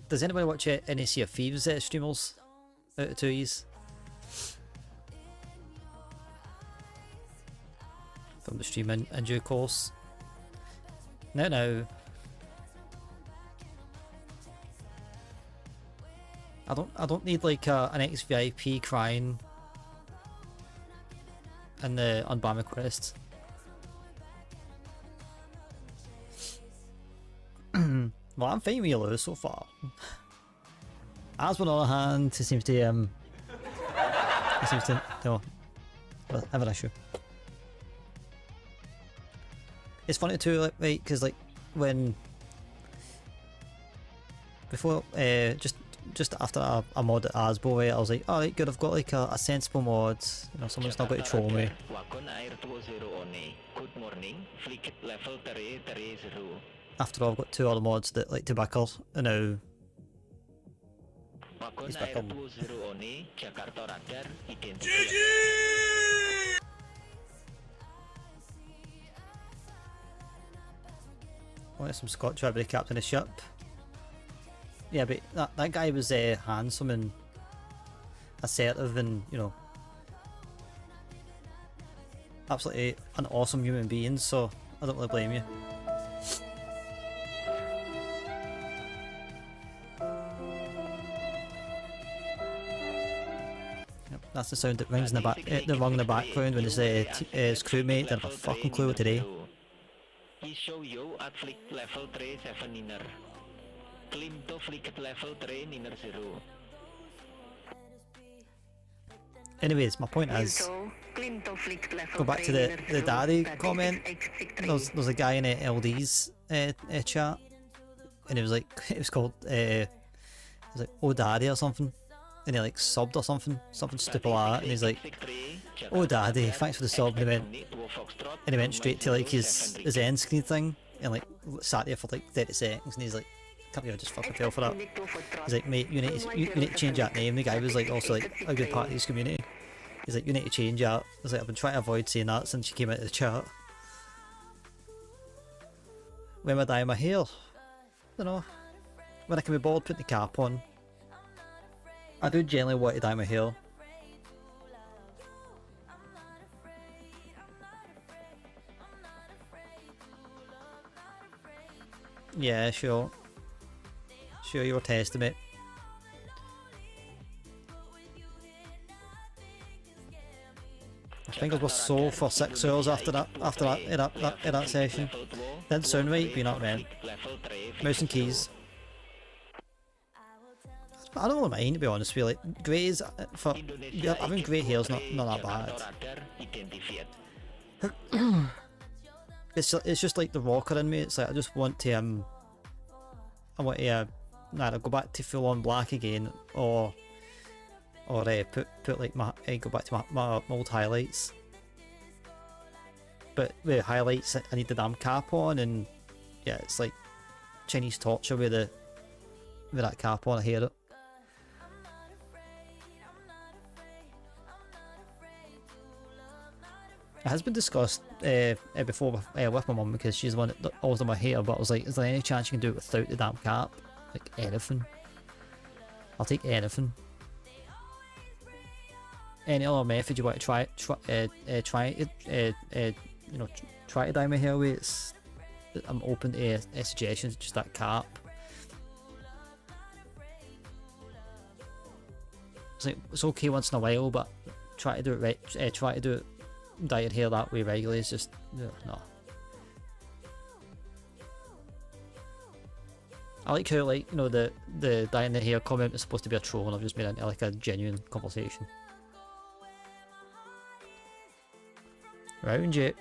Does anybody watch any Sea of Thieves streamers out of 2 years? stream in due course. No. I don't need like an ex-VIP crying in the unban request. Well, I'm fine with you, Lou, so far. As on the other hand, he seems to you know, have an issue. It's funny too, like, right, because like when before just after I modded Asbo, right, I was like, alright, good, I've got like a sensible mod, you know, someone's not going to troll me. After all, I've got 2 other mods that like to bicker, and now he's bickered. Wanted some Scott try to be the captain of the ship. Yeah, but that guy was handsome and assertive and, you know, absolutely an awesome human being, so I don't really blame you. Yep, that's the sound that rings in the back, the rung in the background when his crewmate didn't have a fucking clue what to do. Show you at flick level 3 7 inner. Climb to flick level 3 inner 0. Anyways, my point is, go back to the daddy comment. There's a guy in LD's chat, and it was like, it was called it was like oh daddy or something, and he like subbed or something stupid like that, and he's like, oh daddy, thanks for the sub, and he went straight to like his end screen thing and like sat there for like 30 seconds, and he's like, can't believe I just fucking fell for that. He's like, mate, you need to change that name. The guy was like also like a good part of his community. He's like, you need to change that. I was like, I've been trying to avoid saying that since you came out of the chat. When am I dyeing my hair? I don't know. When I can be bored putting the cap on. I do generally want to dye my hair. Yeah, sure. Sure, you were testing it. I think I was sore for 6 hours after that session. Didn't sound right, but you know what I meant. Mouse and keys. I don't really mind, to be honest with you. Like, greys, for having grey hair is not that bad. It's just like the rocker in me. It's like I just want to either go back to full on black again, or put like go back to my old highlights. But with highlights, I need the damn cap on, and yeah, it's like Chinese torture with that cap on. I hate it. It has been discussed before with my mum, because she's the one that always done my hair, but I was like, is there any chance you can do it without the damn cap? Like, anything. I'll take anything. Any other method you want to try to dye my hair with, I'm open to suggestions, just that cap. It's like, it's okay once in a while, but try to do it right, dye your hair that way regularly is just no. I like how, like, you know, the dyeing the hair comment is supposed to be a troll, and I've just made it into like a genuine conversation. Round it.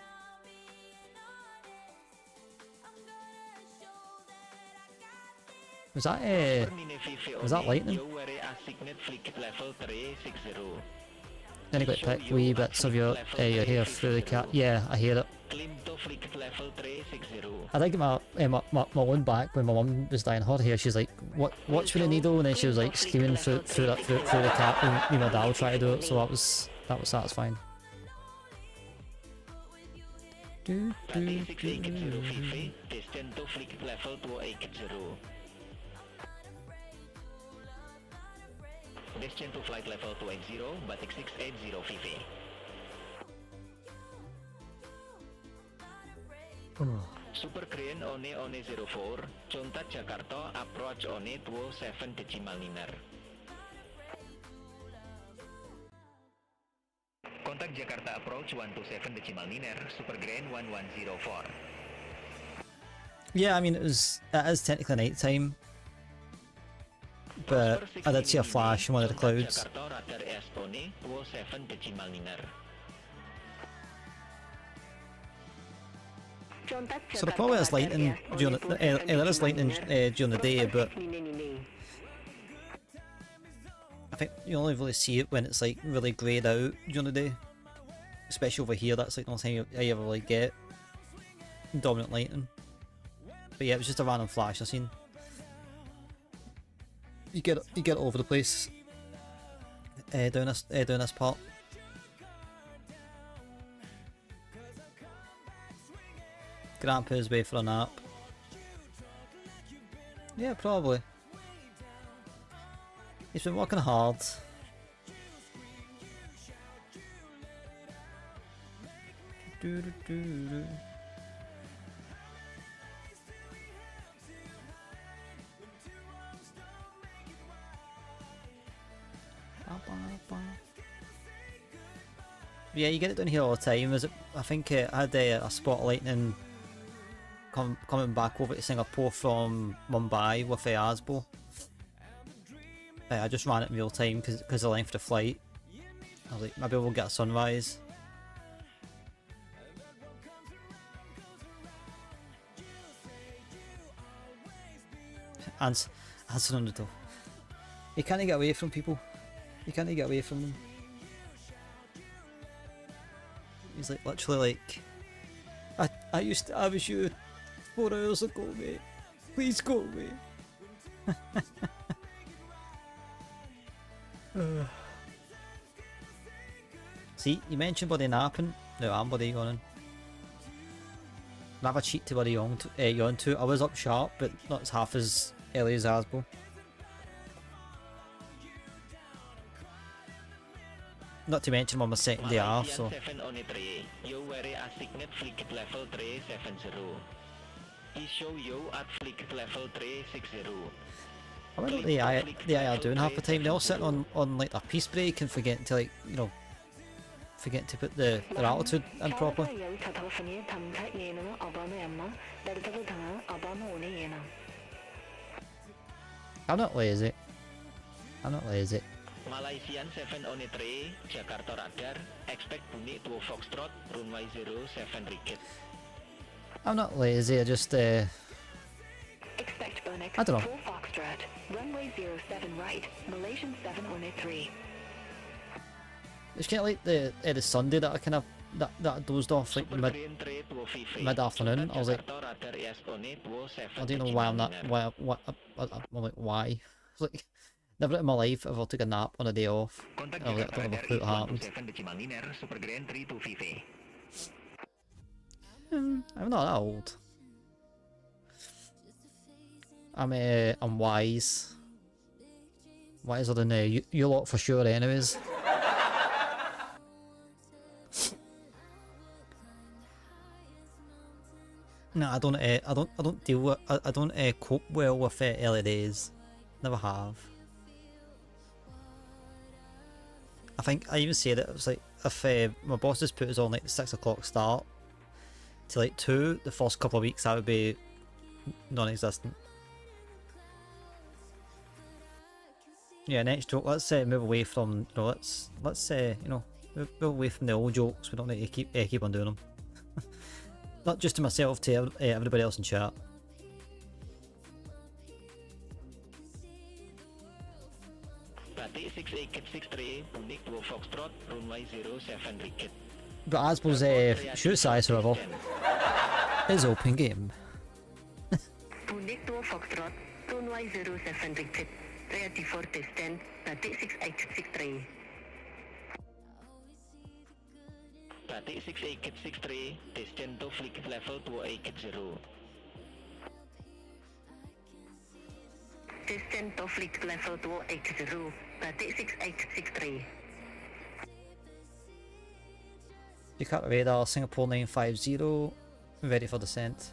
Was that lightning? Then you got to pick wee bits of your hair through the cap. Yeah, I hear it. I think my one back when my mum was dyeing her hair, she's like, watch with the needle, and then she was like screaming through the cap, and me and my dad would try to do it, so that was satisfying. Descend to flight level 280, Batik 680 VV. Super Green One 04, contact Jakarta, approach One 27 decimal niner. Contact Jakarta approach 127 decimal niner, Super Green 1104. Yeah, I mean, it is technically night time, but I did see a flash in one of the clouds. Jakarta radar S One 27 decimal niner. So there probably is lightning during there is lightning during the day, but I think you only really see it when it's like really greyed out during the day. Especially over here, that's like the only time I ever really get dominant lightning. But yeah, it was just a random flash I seen. You get it all over the place down this part. Grandpa's way for a nap. Yeah, probably. He's been working hard. Yeah, you get it down here all the time. I think I had a spot of lightning coming back over to Singapore from Mumbai with Asbo. I just ran it in real time because of the length of the flight. I was like, maybe we'll get a sunrise. Answer on the door. You can't get away from people. You can't get away from them. He's like literally like, I was you 4 hours ago, mate. Please go away. See, you mentioned body napping. No, I'm body yawning. I have a cheat to body yawn to. I was up sharp, but not as half as early as Asbo. Not to mention on my second day off, so. I wonder what the AI are doing half the time. They're all sitting on like a peace break and forgetting to, like, you know, forgetting to put their altitude in properly. I'm not lazy. I'm not lazy. Malaysian 703, Jakarta radar, expect bunyi 2 Foxtrot, runway 07 rigid. I'm not lazy, I just Expect Bonex I don't know. 4 Foxtrot, runway 07 right, Malaysian 703. It's kind of like the Sunday that I kind of that I dozed off like mid afternoon. I was like, I don't know why I'm not I'm like, why? It's like never in my life ever took a nap on a day off. I was like, I don't know if it happened. I'm not that old. I'm wise. Wiser than you lot for sure, anyways. No, I don't deal with. I don't cope well with early days. Never have. I think I even said it was like if my bosses put us on like the 6 o'clock start to like 2, the first couple of weeks that would be non-existent. Yeah, next joke. Let's move away from, you know, let's you know, move away from the old jokes. We don't need to keep on doing them. Not just to myself, to everybody else in chat. But Asbo's shoot size, however, is open game. Bundik 2 Foxtrot, runway 07 rigid, ready for descent, batik 6863. Batik 6863, descent to flight level 2880. Descent to flight level 280, batik 6863. Jakarta radar, Singapore 950, ready for descent.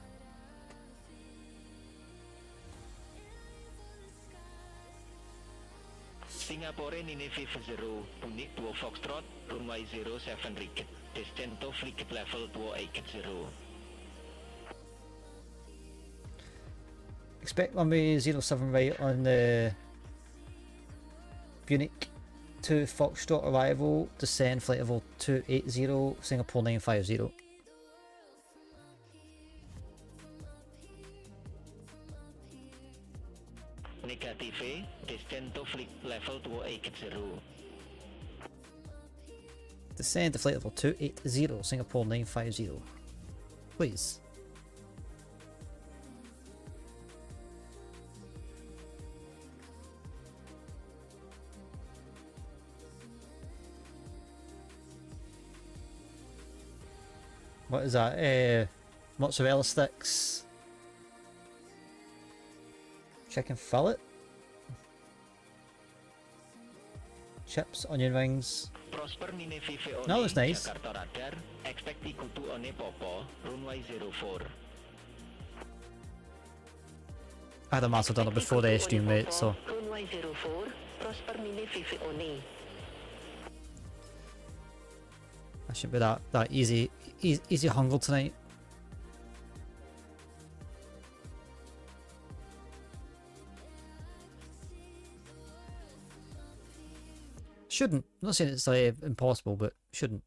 Singapore Nine 50, Punit 2 Foxtrot, runway 07 Ricket, descento flight level 280. Expect runway 07 right on the Munich 2 Foxtrot arrival, descend flight level 280, Singapore 950. Negative, descento flight level 280. Descend to flight level 280, Singapore 950. Please. What is that? Mozzarella sticks. Chicken fillet. Chips, onion rings. That looks nice. Jakarta radar, expect ikutu one popo, runway 04. I had a massive dinner before the stream, mate, so. Runway 04, Prosper Mine Fifi One. I shouldn't be that easy hunger tonight. Shouldn't. I'm not saying it's impossible, but shouldn't.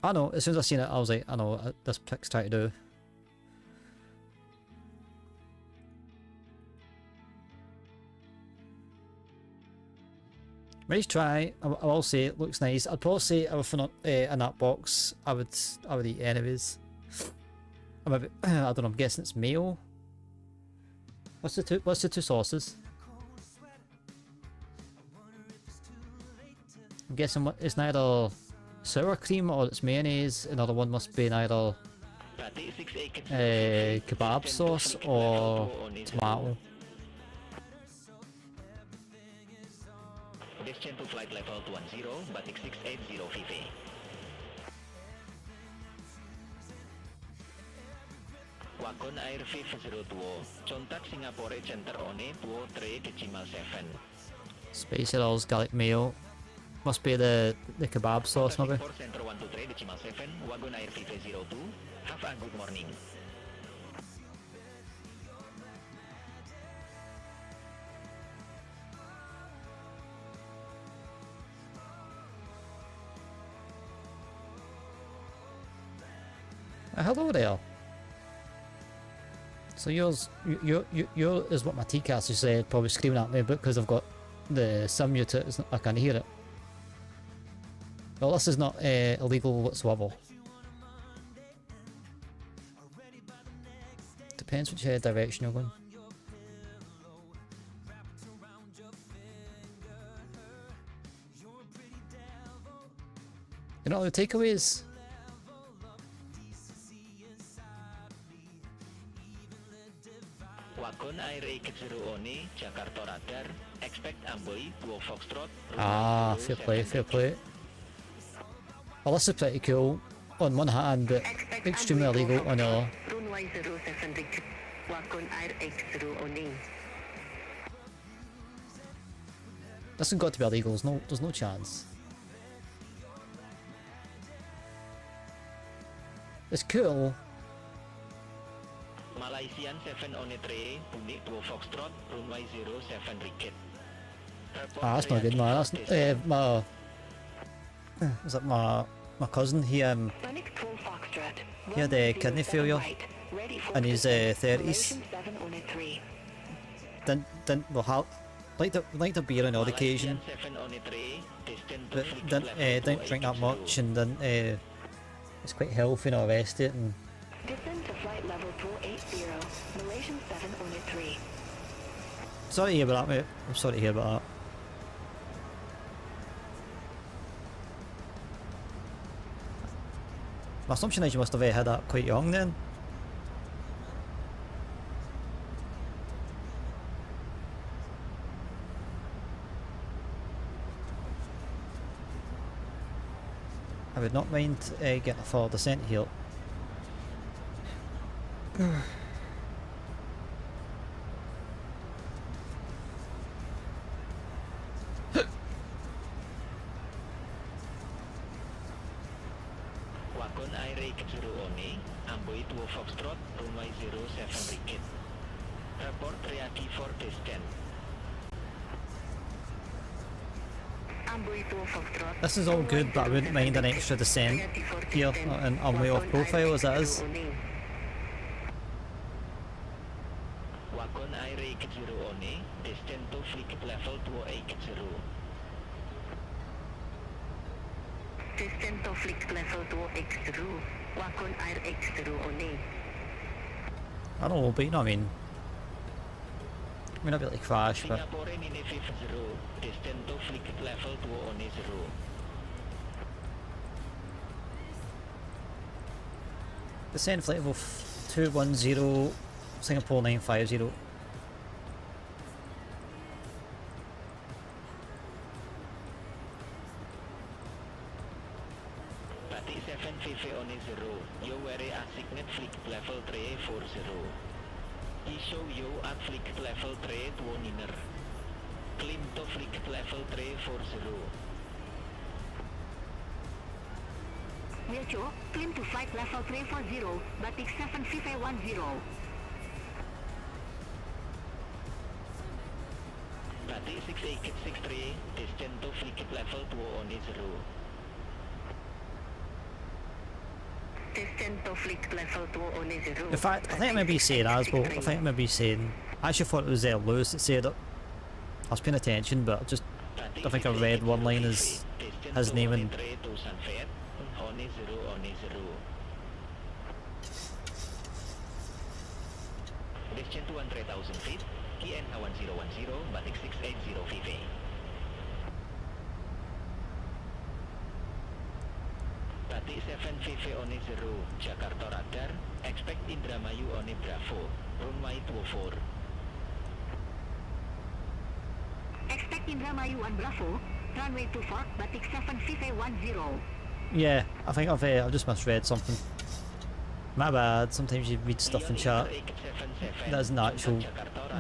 I know, as soon as I seen it, I was like, I know what this pick's trying to do. Nice try. I will say it looks nice. I'd probably say everything in that box I would eat anyways. I don't know, I'm guessing it's mayo. What's the two sauces? I'm guessing it's neither sour cream or it's mayonnaise. Another one must be neither kebab sauce or tomato. Descend to flight level 20, Batik 680 VV. Wagon Air 502, contact Singapore Center on 23.7. Space Rolls garlic mayo. Must be the kebab sauce, maybe. Center 123.7, Wagon Air 502. Have a good morning. Hello there. So your is what my TCast said, probably screaming at me, but because I've got the sim mute, I can't hear it. Well, this is not illegal whatsoever. Depends which direction you're going. You know the takeaways? Wagon Air 80 One, Jakarta radar, expect Amboy 2 Foxtrot. Ah, fair play, fair play. Well, this is pretty cool on one hand, but extremely illegal on the other. Runway 07 Ricket, Wagon Air 80 One. This has got to be illegal, there's no chance. It's cool. Malaysian 703, Punit 2 Foxtrot, runway 07 Ricket. Ah, that's not good, man. That's my. Was that my cousin? He had a kidney failure in his 30s. Well, liked a beer on odd occasion, but didn't drink that much, and then it's quite healthy and all the rest of it. And Descend to flight level 280, Malaysian 703. sorry to hear about that, mate. I'm sorry to hear about that. My assumption is you must have had that quite young then. I would not mind getting a full descent here. Wagon Air 80 One, Amboy 2 Foxtrot, runway 07 Ricket. Report ready for descent. Amboy 2 Foxtrot. This is all good, but I wouldn't mind an extra descent here, and I'm way off profile as it is. Wagon Air 80 One, descent to flight level 280. Descent to flight level 280. Wagon Air 80 One. I don't know, but you know what I mean. I mean, a bit like crash, but Singapore Nine 50, descent to flight level 210. descend flight level 210, Singapore 950. Batik 750 on 0, you very assigned flight level 340. Show you at flight level 320. Climb to flight level 340. Mecho, climb to flight level 340, Batik 75010. Batik 6863, descend to flight level 210. Descent to flight level 210. In fact, I think I maybe saying Asbo. I think I maybe saying. I actually thought it was Lewis that said it. I was paying attention, but I think I read one line as his name and. Descend to 100,000 feet, KN 1010, Batik 680 Batik 750 on 0, Jakarta radar, expect Indramayu on Bravo, runway 24. Expect Indramayu on Bravo, runway 24, Batik 75010. Yeah, I think I've just misread something. My bad. Sometimes you read stuff in chat that isn't actual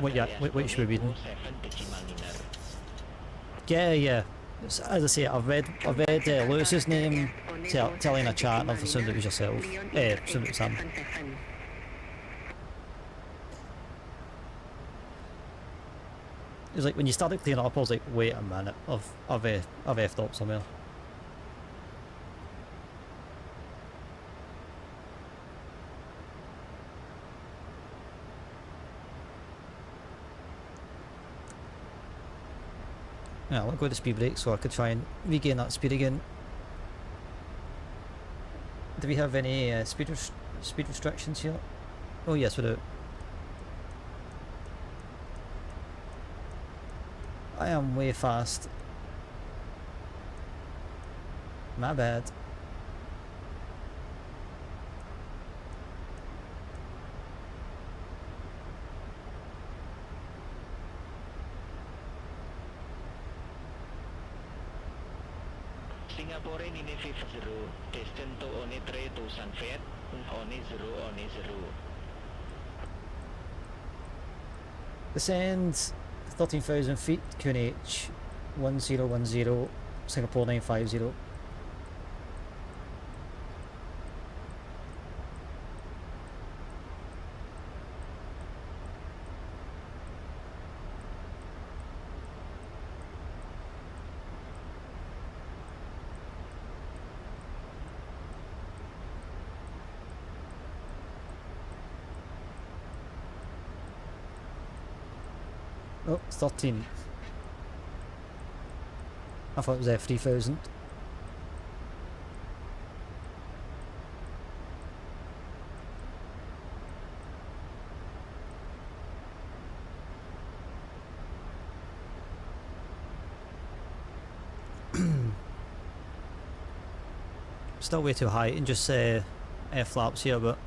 what you should be reading. Yeah. As I say, I've read Lewis's name telling a chat, and I've assumed it was yourself. Assumed it was him. It was like when you started clearing up, I was like, wait a minute, I've effed up somewhere. Yeah, I'll go to speed break so I could try and regain that speed again. Do we have any speed restrictions here? Oh yes, we do. I am way fast. My bad. Singapore Nine 50, descend to on 3,000 feet, on 0. Descend 13,000 feet, QNH 1010, Singapore 950. Oh, it's 13. I thought it was F3000. Still way too high and just air flaps here, but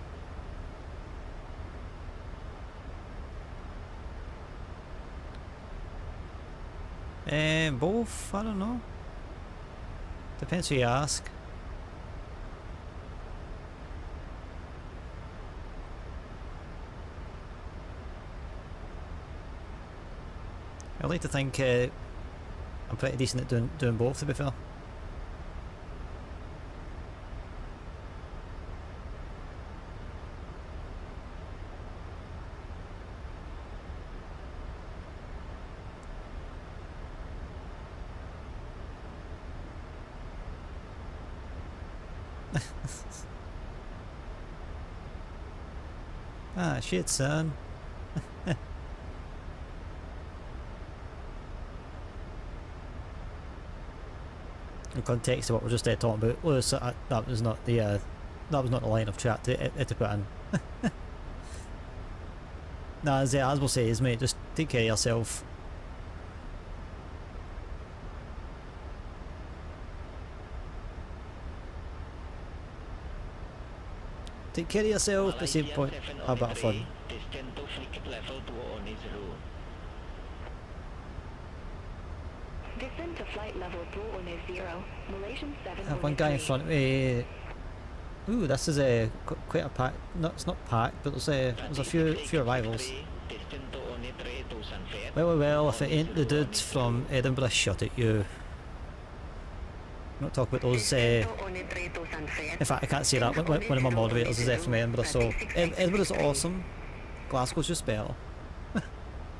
both, I don't know. Depends who you ask. I like to think I'm pretty decent at doing both, to be fair. Ah, shit, son. In context of what we're just talking about, Lewis, that was not the line of chat to put in. Nah, as Asbel says, mate, just take care of yourself. Take care of yourself, at the same point, have a bit of fun. Descend to flight level 210, Malaysian 7. I have one guy in front of me. Ooh, this is quite a pack. No, it's not packed, but there's a few arrivals. Well, if it ain't the dude from Edinburgh, shut at you. I'm not talking about those. In fact, I can't say that. One of my moderators is from Edinburgh, so Edinburgh's awesome. Glasgow's just better. How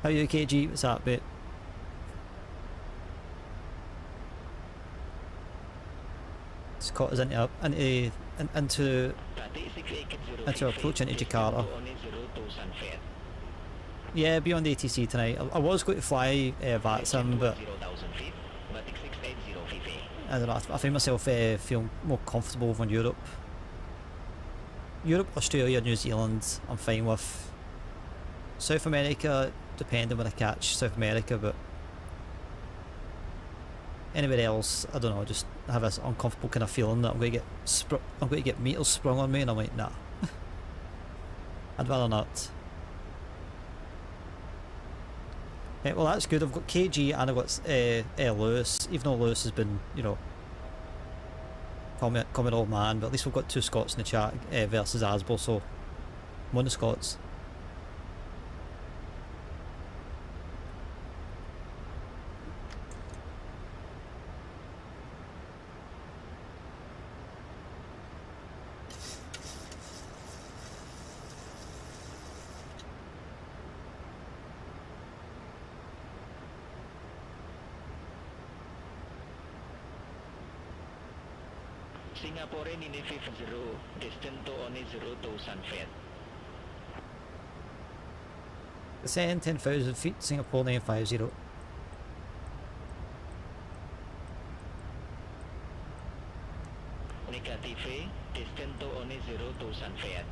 are you, KG? What's that, mate? It's caught us into approach into Jakarta. Yeah, be on the ATC tonight. I was going to fly VATSIM, but I don't know. I find myself feeling more comfortable over in Europe. Europe, Australia, New Zealand, I'm fine with. South America, depending when I catch South America, but anywhere else, I don't know. Just have this uncomfortable kind of feeling that I'm going to get meters sprung on me, and I'm like, nah. I'd rather not. Well, that's good. I've got KG and I've got Lewis, even though Lewis has been, you know, call me old man, but at least we've got two Scots in the chat versus Asbel, so I'm on the Scots. Singapore Nini 50, destined to only 0,000 feet. Descend 10,000 feet, Singapore 950. Negative, destined to only 0,000 feet.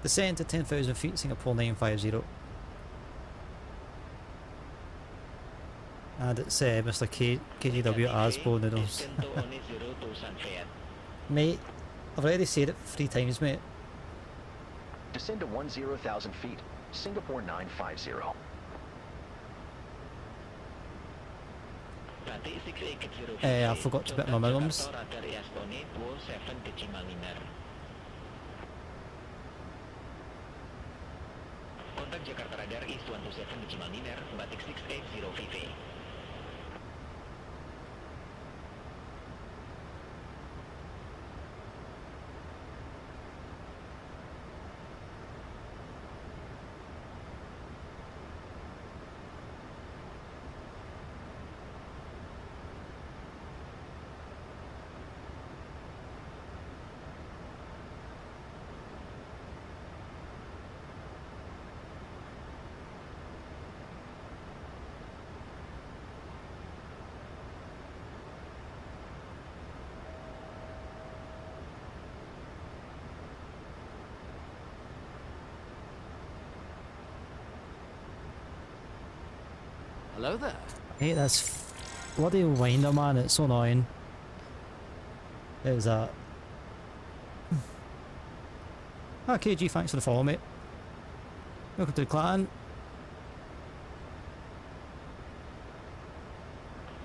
Descend to 10,000 feet, Singapore 950. And it's Mr. KGW Asbo Noodles. Mate, I've already said it 3 times, mate. Descend to 10,000 feet, Singapore 950. I forgot to put my minimums. Contact Jakarta radar East 127 decimal niner, batik 680 VV. Hello there. I hate this bloody winder, man. It's so annoying. It was that. Ah, KG, thanks for the follow, mate. Welcome to the clan.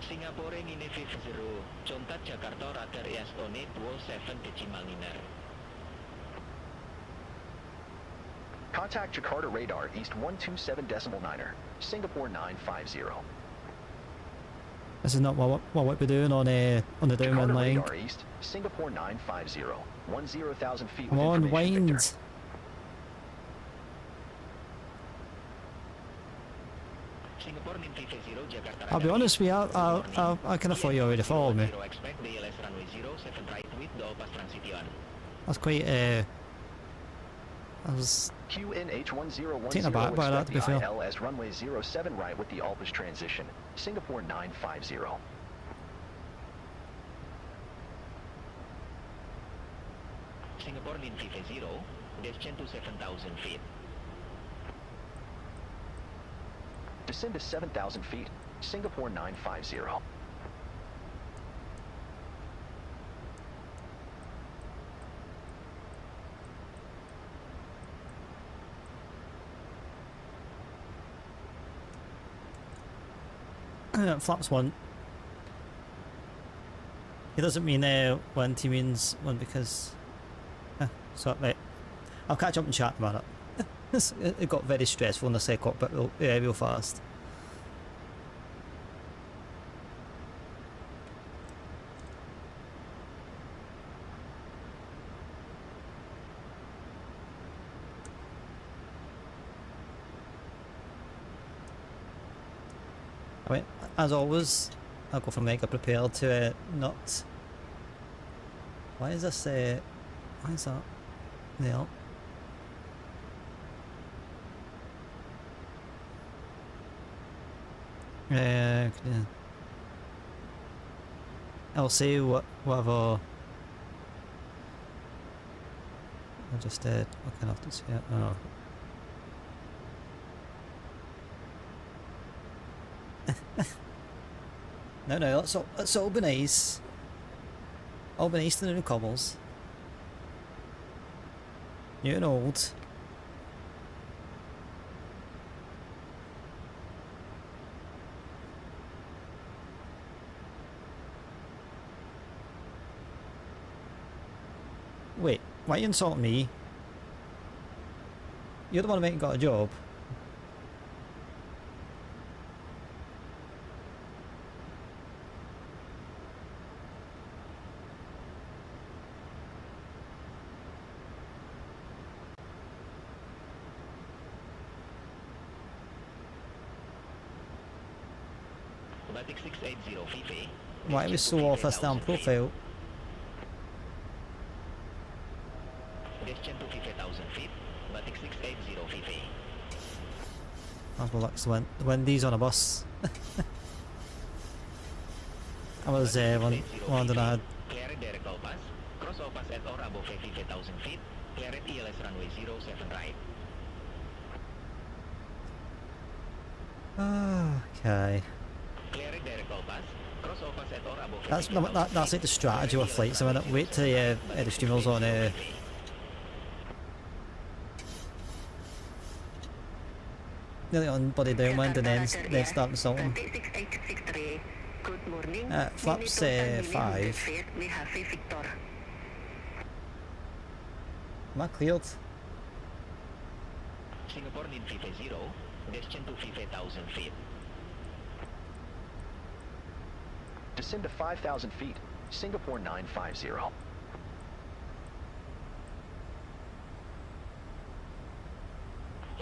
Singapore Nini 50, contact Jakarta radar East 27 decimal niner. Contact Jakarta radar east 127.9er, Singapore 950. This is not what we're doing on the downwind Jakarta line. radar east, Singapore 950, 10,000 feet Come with on, information, wind. Victor. Singapore 950, Jakarta I'll be honest with you, I kind of thought you already followed me. Expect BLS runway 07 right with the Opas Transition. That's quite, I was QNH1010 taken aback by that, to be expect fair. the ILS runway 07 right with the Alpas transition, Singapore 950. Singapore 950, descend to 7,000 feet. Descend to 7,000 feet, Singapore 950. Flaps one. It doesn't mean when Tmie means one because. So right, I'll catch up and chat about it. It got very stressful in the second bit real fast. I mean, as always, I'll go from mega prepared to not. Why is this? Why is that? There. Yeah. I'll see whatever. I just did. Looking after see it. Oh. No, let's all be nice. All be nice to the new cobbles. New and old. Wait, why are you insulting me? You're the one who ain't got a job. Batik 680 VV. Why are we so off us down profile? Descend to 50,000 feet. Batik 680 VV. As well, that's when these on a bus. I was wondering I had. Clear it direct Opas. Cross Opas at or above 50,000 feet. Clear it ELS runway 07 right. Okay. Clear it direct Opas. Cross Opas at or above That's like the strategy with flights. I mean, wait till the streamers on nearly on body downwind and then start insulting. Good morning. Flaps 5. We have a Victor. Am I cleared? Singapore 950. Descend to 50,000 feet. Descend to 5,000 feet, Singapore 950.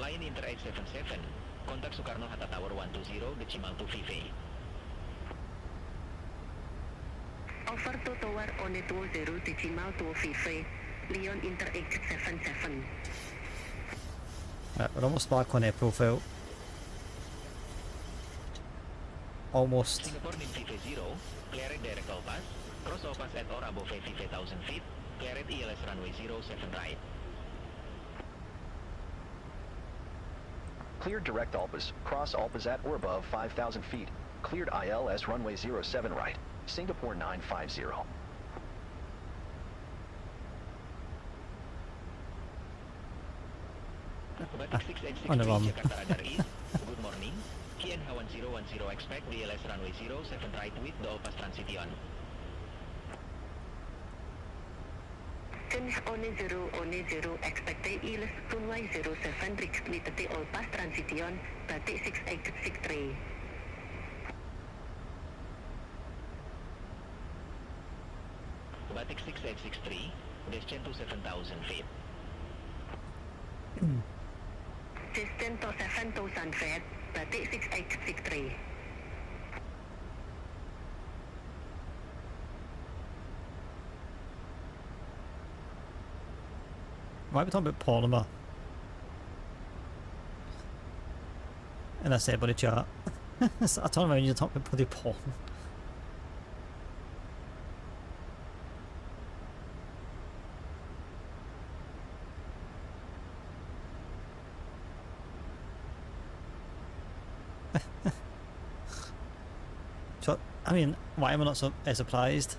Line Inter 877. Contact Soekarno Hatta Tower 120, decimal 2 VV. Over to tower on 20 decimal 2 VV. Leon Inter 877. Right, we're almost back on a profile. Almost. Singapore 950. Clear it direct Opas. Cross Opas at or above 50,000 feet. Clear it ELS runway 07 right. Cleared direct Alpas. Cross Alpas at or above 5,000 feet. Cleared ILS runway 07 right. Singapore 950. Batik 686 on the run. Jakarta Radar East. Good morning. KNH 1010 expect BLS runway 07 right with the Opas Transition. One zero, expected ILS runway 07 reached with the all pass transition, batik 6863. Batik 6863, descend to 7,000 feet. Descend to 7,000 feet, batik 6863. Why are we talking about polymer? And I say about the chat. I don't know when you're talking about bloody polymer. So, I mean, why am I not so surprised?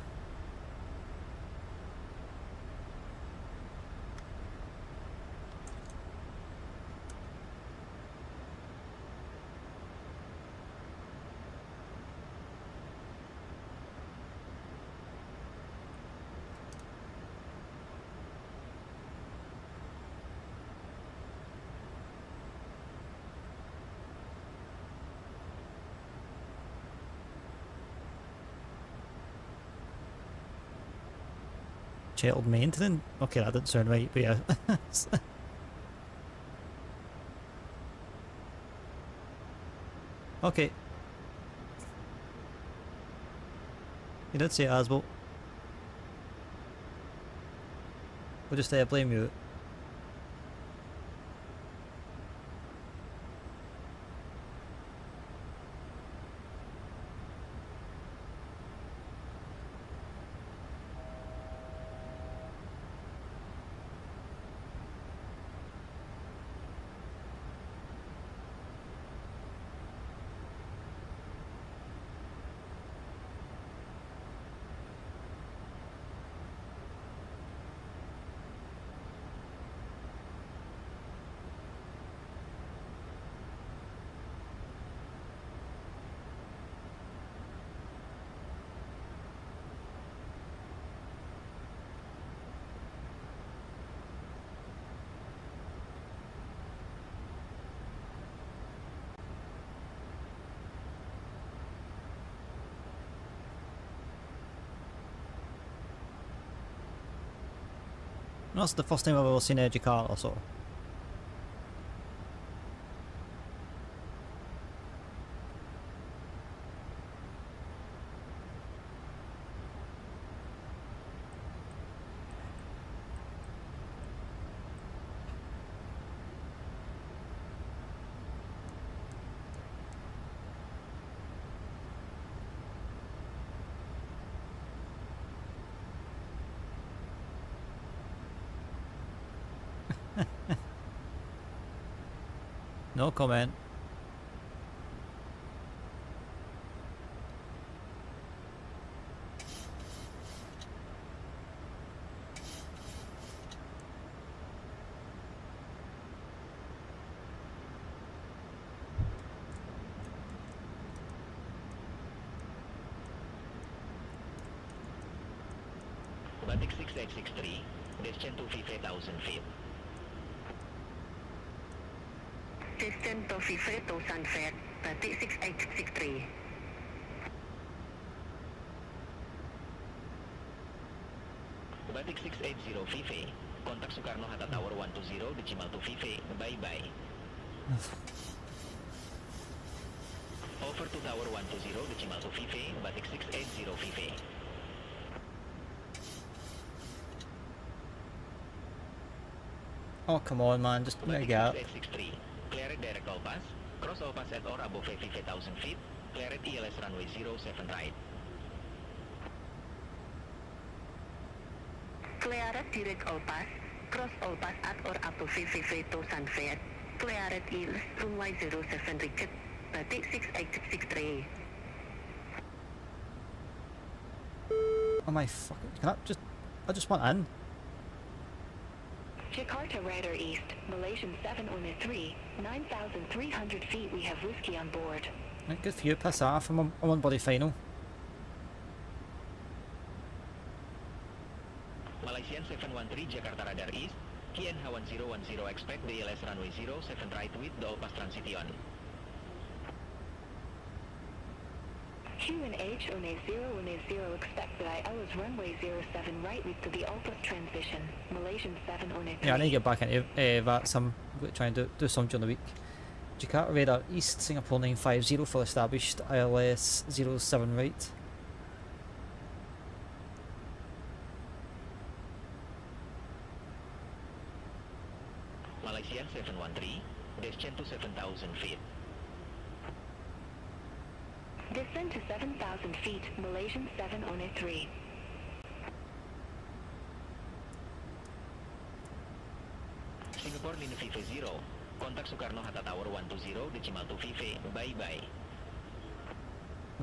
Child maintenance? Okay, that didn't sound right, but yeah. Okay. You did say Asbo. We'll just blame you. That's the first time I've ever seen Jakarta, so. No comment. Batik 6863, descend to 50,000 feet. Descend to 50,000 feet, batik 6863. Batik 680 Vive, kontak Soekarno-Hatta Tower 120, decimal to Vive, bye-bye. Over to Tower 120, decimal to Vive, Batik 680 Vive. Oh, come on, man, just let me get it. 6863, clear it direct all pass, cross all pass at or above 50,000 feet, clear it ELS runway 07 right. Clear it direct all pass, cross all pass at or up to 50,000 feet, clear it ILS runway 07 reached, batik 6863. Oh my fucking, I just want in. Jakarta Radar East, Malaysian 713, 9,300 feet, we have whiskey on board. Right, good for you, piss off, I'm on body final. Malaysian 713 Jakarta radar east. QNH 1010 expect DLS runway 07 right with Dol Pas Transition. QNH 1010 expect the ILS runway 07 right with to the Alpha transition. Malaysian 703. Yeah, I need to get back into that. I'm going to try and do some during the week. Jakarta radar east, Singapore 950 for established ILS 07 right. Malaysian 713, descend to 7,000 feet. Descend to 7,000 feet, Malaysian 703. Singapore Lin Vive 0, contact Soekarno-Hatta Tower 120, decimal 2 Vive, bye-bye.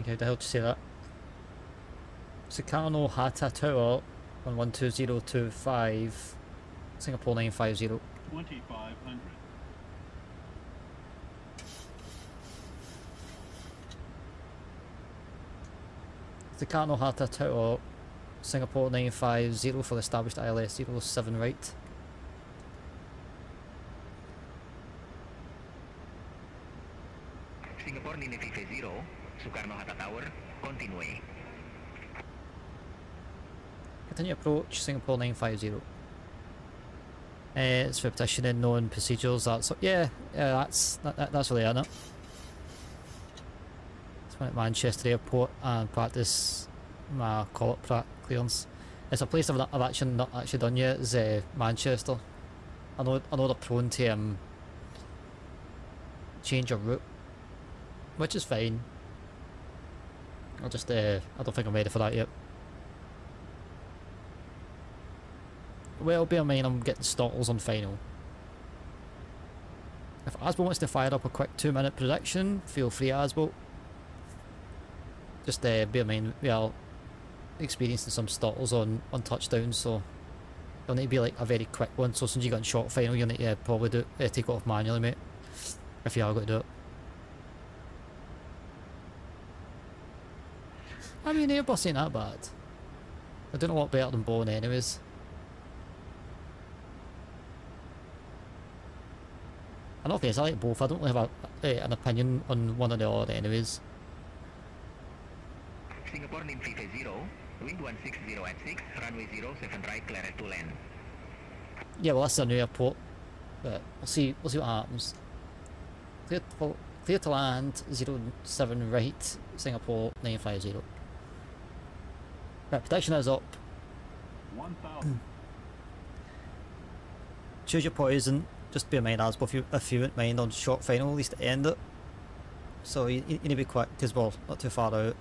Okay, the hell did you say that? Sukarno-Hatta Tower on 12025, Singapore 950. 2500. Sukarno-Hatta Tower, Singapore 950 for established ILS 07 right. Singapore Lin Vive 0, Soekarno-Hatta Tower, continue. Continue approach, Singapore 950. It's for petitioning known procedures. That's that's really it. It's went to Manchester Airport and practice my call-up clearance. It's a place I've actually not actually done yet. Is Manchester. I know they're prone to change your route, which is fine. I don't think I'm ready for that yet. Well, bear in mind I'm getting Stottles on final. If Asbo wants to fire up a quick 2-minute prediction, feel free, Asbo. Just bear in mind we are experiencing some Stottles on touchdowns, so it'll need to be like a very quick one. So since you got in short final, you'll need to probably take it off manually, mate. If you are going to do it. I mean, Airbus ain't that bad. I don't know what better than Boeing anyways. I don't think I like both. I don't really have an opinion on one or the other anyways. Singapore Lin Vive 0, wind 160 at 6, runway 07 right, cleared to land. Yeah, well that's a new airport, but we'll see what happens. Clear to land 07 right, Singapore 950. Right, prediction is up. 1000. Choose your poison. Just be a mind as if you wouldn't mind on short final, at least to end it. So you need to be quick because we're not too far out.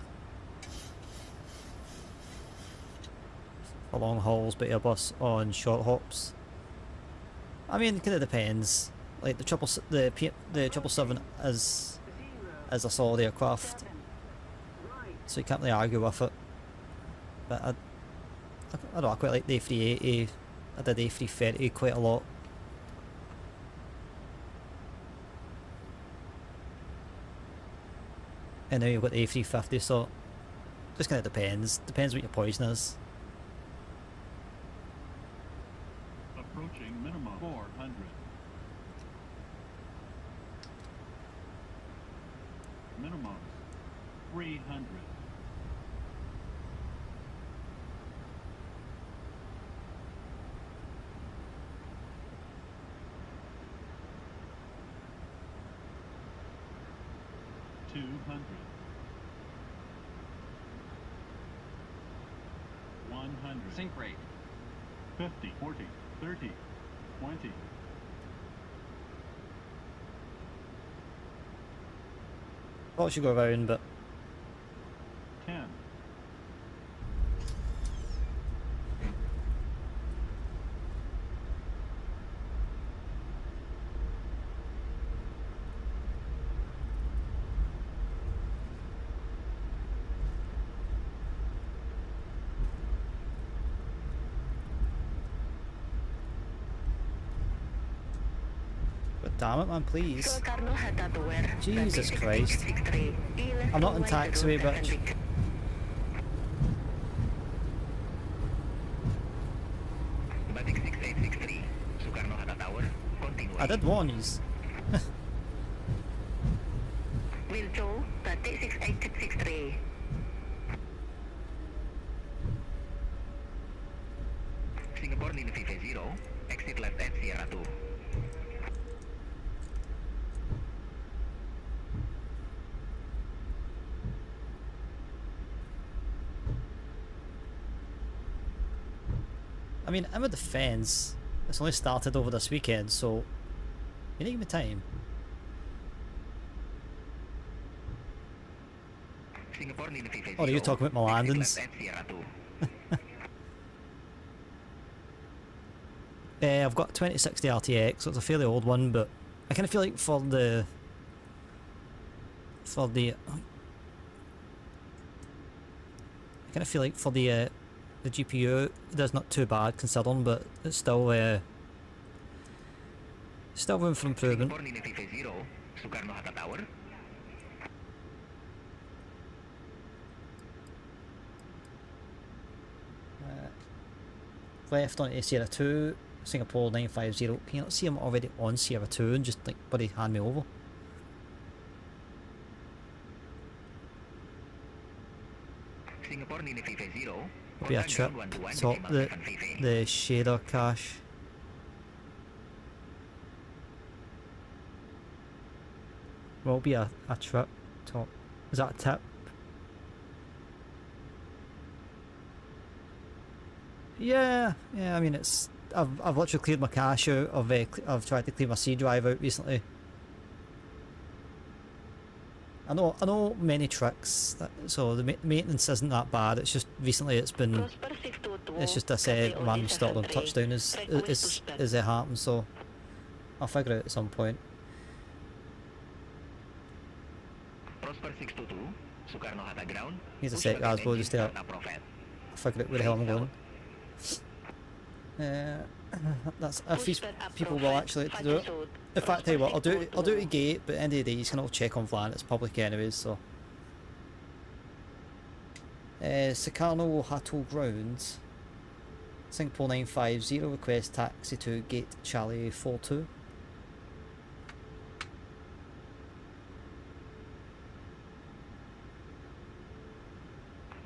For long hauls, but Airbus on short hops. I mean, it kind of depends. Like the 777 is a solid aircraft, so you can't really argue with it. But I don't know, I quite like the A380. I did A330 quite a lot. And now you've got the A350, so just kind of depends. Depends what your poison is. Approaching minimum 400. Minimum 300. Sync rate. 50, 40, 30, 20. Thought I should go around, but 10. damn it, man, please. Jesus Christ. I'm not in taxiway, bitch. I did warn yous. Wiljo, batik 68663. Singapore Nina VV 0, exit left at Sierra 2. I mean, I'm a defence. It's only started over this weekend, so you need to give me time. Singapore Nina VV 0, Or are you talking about my landings? exit left at Sierra 2. I've got a 2060 RTX, so it's a fairly old one, but I kind of feel like for the the GPU, that's not too bad considering, but it's still room for improvement. Singapore Nina VV 0, Soekarno-Hatta Tower. Left on Sierra 2, Singapore 950. Can you not see I'm already on Sierra 2 and just like buddy hand me over? Singapore Nina VV 0, Be a trip. Top the shader cache. Will be a trip. Top. Is that a tip? Yeah, I mean it's I've literally cleared my cache out. I've tried to clear my C drive out recently. I know many tricks, so the maintenance isn't that bad. It's just recently it's just this random start on touchdown is it happened, so I'll figure it out at some point. Prosper 622, Soekarno-Hatta ground. Needs a sec, guys. We'll just I'll figure out where the hell I'm going. That's if these people will actually like to do it. In fact, tell you what, I'll do it at gate, but at the end of the day, you can all check on VLAN. It's public anyways, so. Sukarno Hatto ground. Singapore 950 request taxi to gate Charlie 42.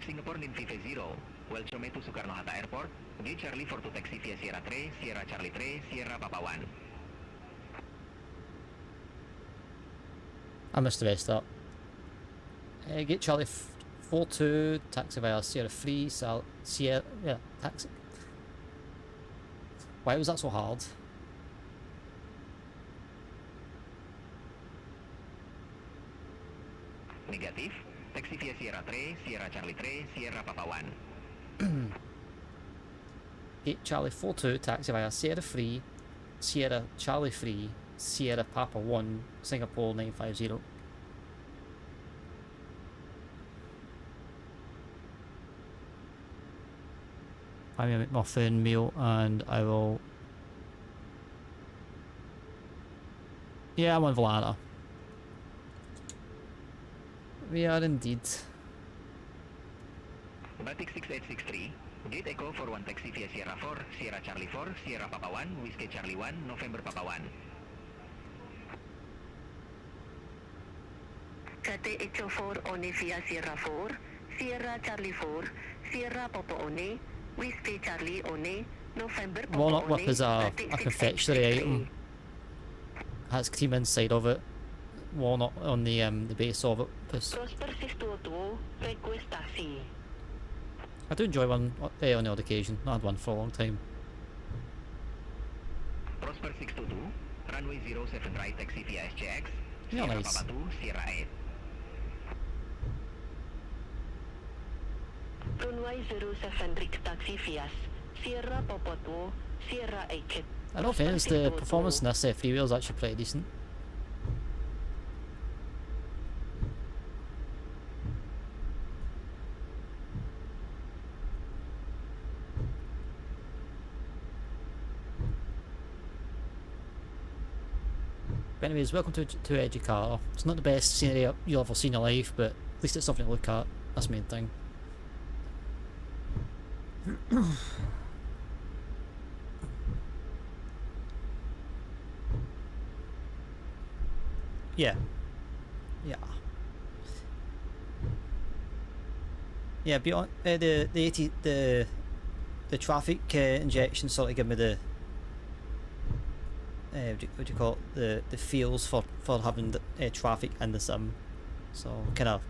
Singapore Nin VV 0, welcome to Soekarno-Hatta Airport. Gate Charlie 42 taxi via Sierra 3, Sierra Charlie 3, Sierra Papa 1. I missed the rest up. Gate Charlie 42, taxi via Sierra 3, Sierra, yeah, taxi. Why was that so hard? Negative. Taxi via Sierra 3, Sierra Charlie 3, Sierra Papa 1. Gate Charlie 42, taxi via Sierra 3, Sierra Charlie 3, Sierra Papa 1, Singapore 950. I'm gonna make muffin meal and I will. Yeah, I'm on Valana. We are indeed. Batik 6863, Gate Echo for 1 taxi via Sierra 4, Sierra Charlie 4, Sierra Papa 1, Whiskey Charlie 1, November Papa 1. Kate Echo 4 One via Sierra 4, Sierra Charlie 4, Sierra Papa One, Whiskey Charlie One, November Papa One. Walnut whip is a confectionery item. Has cream inside of it. Walnut on the base of it. Prosper 622, request taxi. I do enjoy one on the odd occasion. Not had one for a long time. Prosper 622, runway 07 right taxi via SJX, Yeah, Sierra nice. Papa 2, Sierra 8. Runway 07 right taxi via Sierra Papa 2, Sierra 8. I don't think it's the performance in this freewheel is actually pretty decent. But anyways, welcome to Jakarta. It's not the best scenery you'll ever see in your life, but at least it's something to look at. That's the main thing. Yeah. Yeah. Yeah, beyond the traffic injection sort of give me the what do you call it, the feels for having the traffic in the sim. So kind of,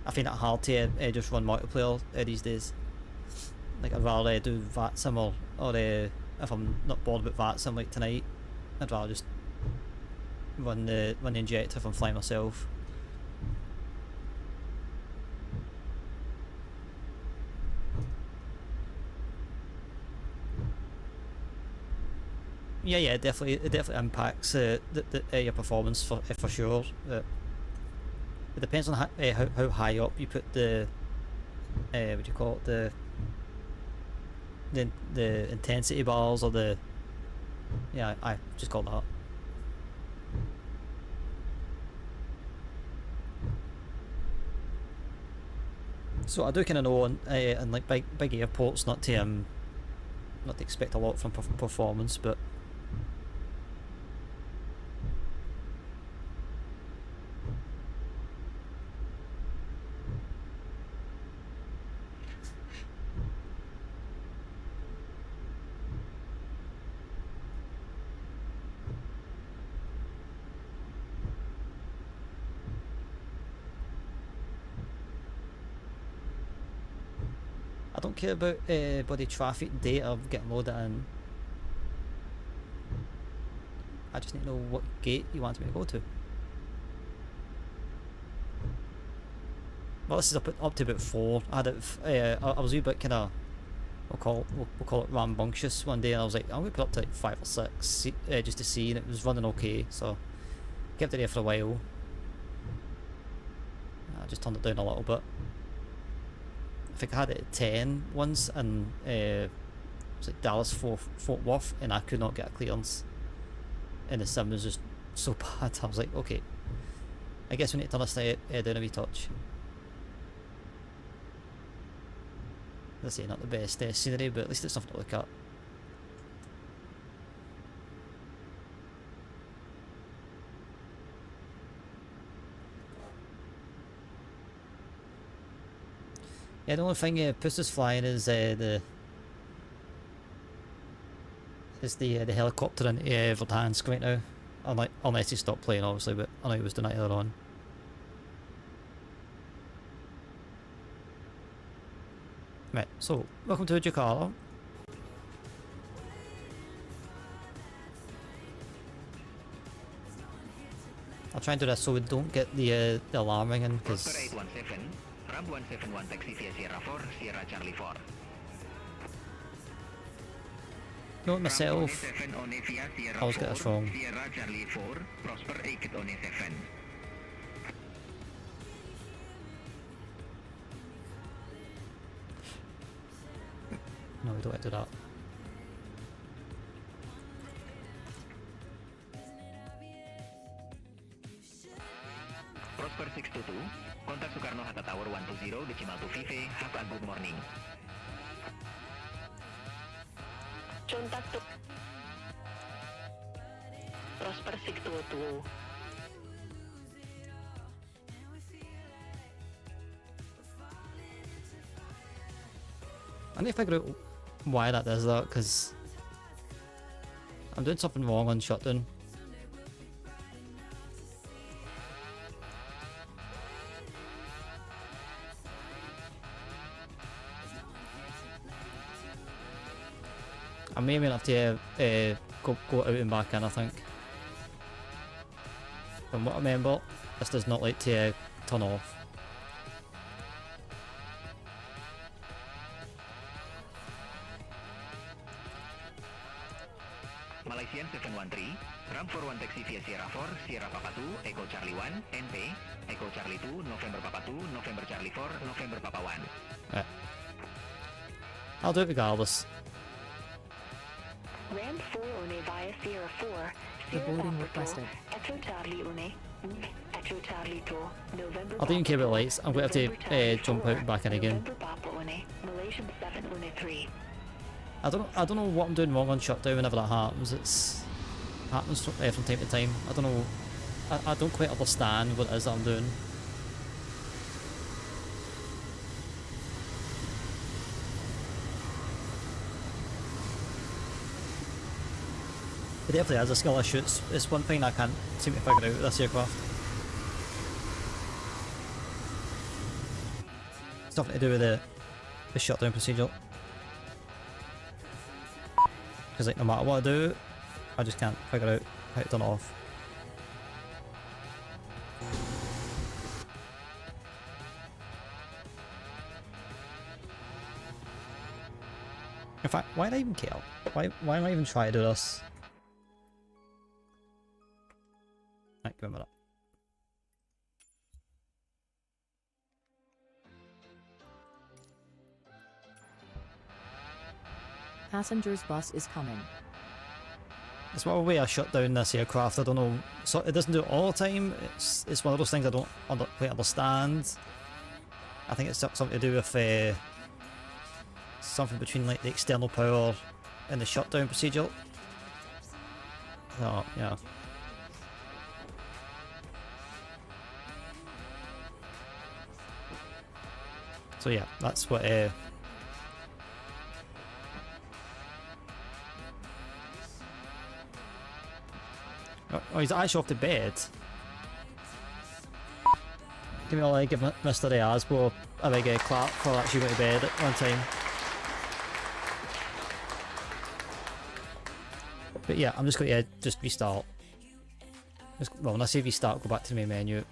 I find it hard to just run multiplayer these days. Like I'd rather do VAT sim or if I'm not bored about VAT sim like tonight, I'd rather just run the injector if I'm flying myself. Yeah, it definitely impacts your performance for sure. It depends on how high up you put the what do you call it, the intensity bars, or the, yeah, I just call that. So I do kind of know on like big airports not to expect a lot from performance, but I don't care about body traffic data getting loaded in. I just need to know what gate you want me to go to. Well, this is up to about 4. I had it. I was a wee bit kind of, we'll call it rambunctious one day, and I was like, I'm gonna put up to like 5 or 6 just to see, and it was running okay. So kept it there for a while. I just turned it down a little bit. I think I had it at 10 once, and it was like Dallas Fort Worth, and I could not get a clearance, and the sim was just so bad. I was like, okay, I guess we need to turn this down a wee touch. As I say, not the best scenery, but at least it's something to look at. Yeah, the only thing Puss is flying is the helicopter in Verdansk right now. Unless he stopped playing, obviously, but I know he was doing it earlier on. Right, so welcome to Jakarta. I'll try and do this so we don't get the alarm ringing, because Ramp 171 taxi via Sierra 4, Sierra Charlie 4. Note myself, I always get this wrong. Sierra Charlie 4, Prosper exit on A7. No, we don't want to do that. Prosper 622, contact Soekarno Hatta Tower 120, decimal 2 Vive, have a good morning. Contact to Prosper 622. I need to figure out why that does that, because I'm doing something wrong on shutdown. I may have to go out and back in, I think. From what I remember, this does not like to turn off. Malaysian 713, ramp 41 taxi via Sierra 4, Sierra Papa 2, Echo Charlie 1, NP, Echo Charlie 2, November Papa 2, November Charlie 4, November Papa 1. Right. I'll do it regardless. Ramp 4 Une via Sierra 4. Boarding requested. Echo Charlie Une. Echo Charlie 2. November. I don't even care about lights. I'm going to have to jump out and back in again. November Papa Une. Malaysian 7 Une 3. I don't know what I'm doing wrong on shutdown whenever that happens. Happens from time to time. I don't know I don't quite understand what it is I'm doing. It definitely is a skill issue. It's one thing I can't seem to figure out with this aircraft. It's nothing to do with the shutdown procedure. Because like no matter what I do, I just can't figure out how to turn it off. In fact, why did I even care? Why am I even trying to do this? Right, give me a minute. Passengers bus is coming. It's whatever way I shut down this aircraft, I don't know. So it doesn't do it all the time. It's one of those things I don't quite understand. I think it's something to do with something between like the external power and the shutdown procedure. Oh, yeah. So yeah, that's what oh, he's actually off to bed. Give me all give Mr. Asbo a big clap for actually going to bed at one time. But yeah, I'm just going to just restart. Well, when I say restart, go back to the main menu,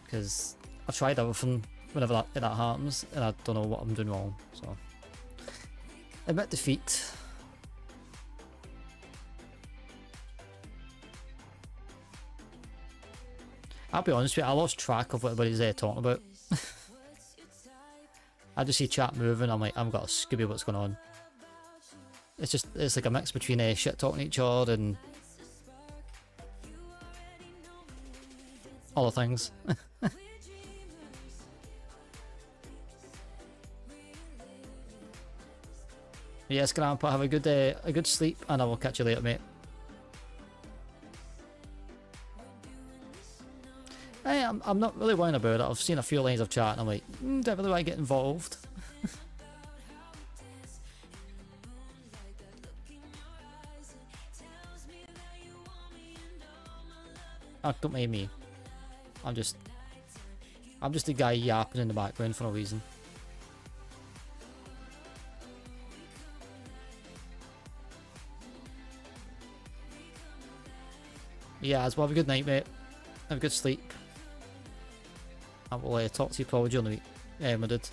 because I've tried everything whenever that happens, and I don't know what I'm doing wrong. So, admit defeat. I'll be honest with you, I lost track of what everybody's talking about. I just see chat moving, I'm like, I've got a Scooby what's going on. It's like a mix between shit talking each other and all the things. Yes, Grandpa, have a good sleep, and I will catch you later, mate. Hey, I'm not really worrying about it. I've seen a few lines of chat and I'm like, do I really want to get involved? Oh, don't mind me. I'm just a guy yapping in the background for no reason. Yeah, as well, have a good night, mate. Have a good sleep. I will talk to you probably during the week. Yeah, I did.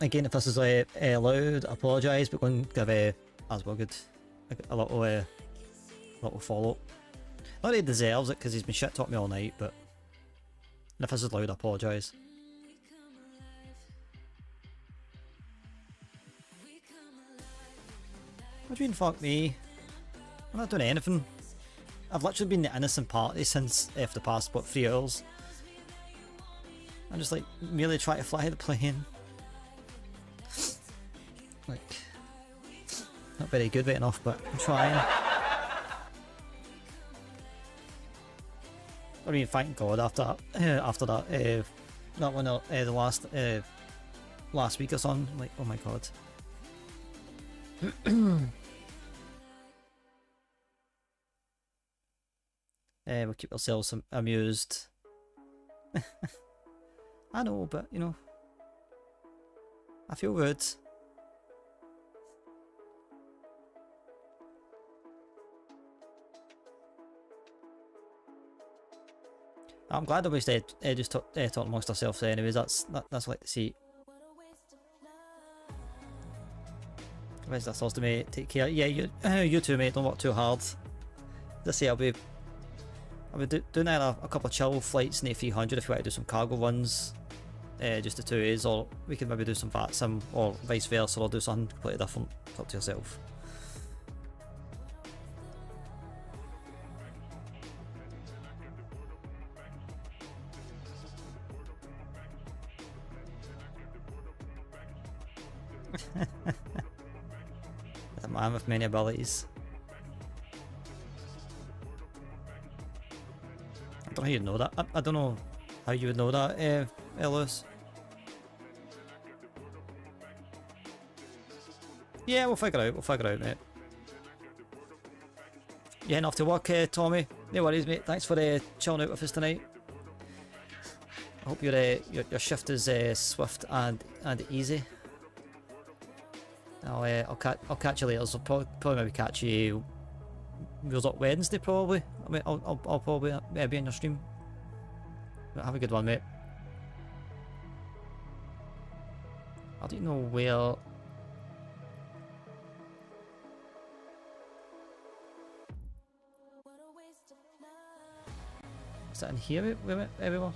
Again, if this is loud, I apologise, but going to give as well a little follow-up. Not that he deserves it because he's been shit talking me all night, but if this is loud, I apologise. What do you mean, fuck me? I'm not doing anything. I've literally been the innocent party since for the past, what, 3 hours? I'm just like, merely trying to fly the plane. Like, not very good right enough, but I'm trying. I mean, thank God after that, that one, the last week or something, like, oh my God. We'll keep ourselves amused. I know, but you know, I feel good. I'm glad that we stayed just talking amongst ourselves. Anyways, that's what I like to see. Where's that sauce to mate? Take care. Yeah, you too, mate. Don't work too hard. Let's say I'll be doing a couple of chill flights in the 300 if you want to do some cargo runs, just the 2As, or we could maybe do some VAT sim, or vice versa, or do something completely different. It's up to yourself. man with many abilities. I don't know how you'd know that. I don't know how you would know that, Ellis. Yeah, we'll figure out. We'll figure out, mate. You heading off to work, Tommy? No worries, mate. Thanks for chilling out with us tonight. I hope your shift is swift and easy. I'll catch you later. So probably maybe catch you. Was it Wednesday? Probably. I mean, I'll probably be in your stream. But have a good one, mate. I don't know where. Is that in here, everyone?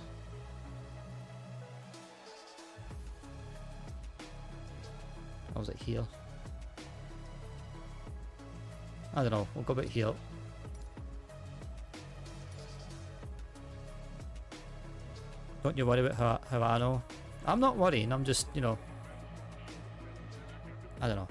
Or was it here? I don't know, we'll go back here. Don't you worry about how I know. I'm not worrying, I'm just, you know, I don't know.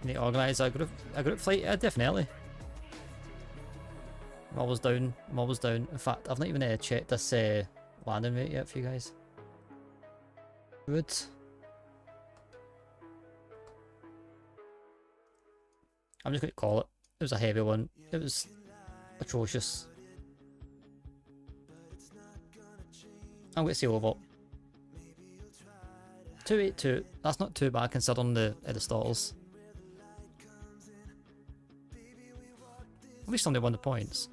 Need to organise a group flight? Yeah, definitely. I'm always down. I'm always down. In fact, I've not even checked this landing rate yet for you guys. Good. I'm just going to call it. It was a heavy one. It was atrocious. I'm going to say over. 282. That's not too bad considering the stalls. At least somebody won the points.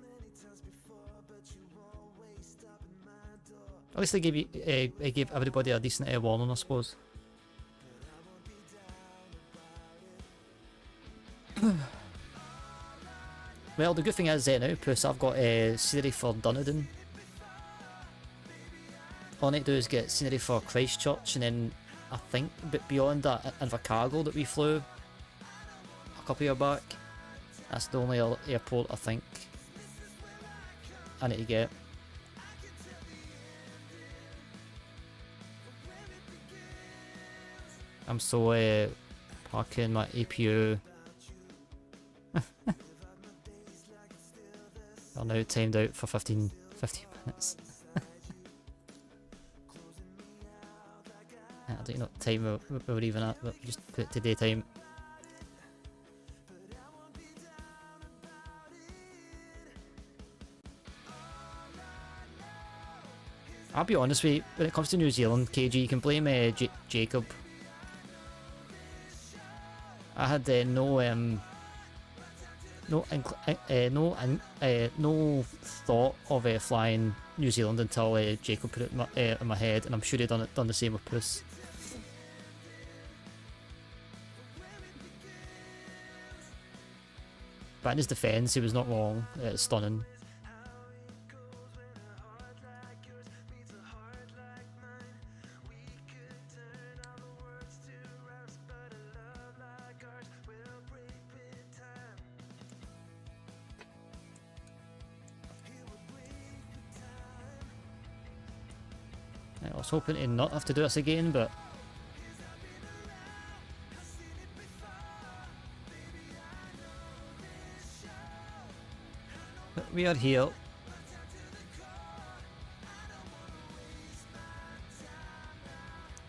At least they gave everybody a decent warning, I suppose. Well, the good thing is now, Puss, I've got scenery for Dunedin. All I need to do is get scenery for Christchurch, and then I think, but beyond that, Invercargill that we flew a couple of years back. That's the only airport I think I need to get. I'm so parking my APU. I'm now timed out for 15 minutes. I don't know what time we were even at, but just put it to daytime. I'll be honest with you, when it comes to New Zealand, KG, you can blame Jacob. I had no thought of flying New Zealand until Jacob put it in my head, and I'm sure he'd done the same with Puss. But in his defence, he was not wrong. It's stunning. I was hoping to not have to do this again, but we are here.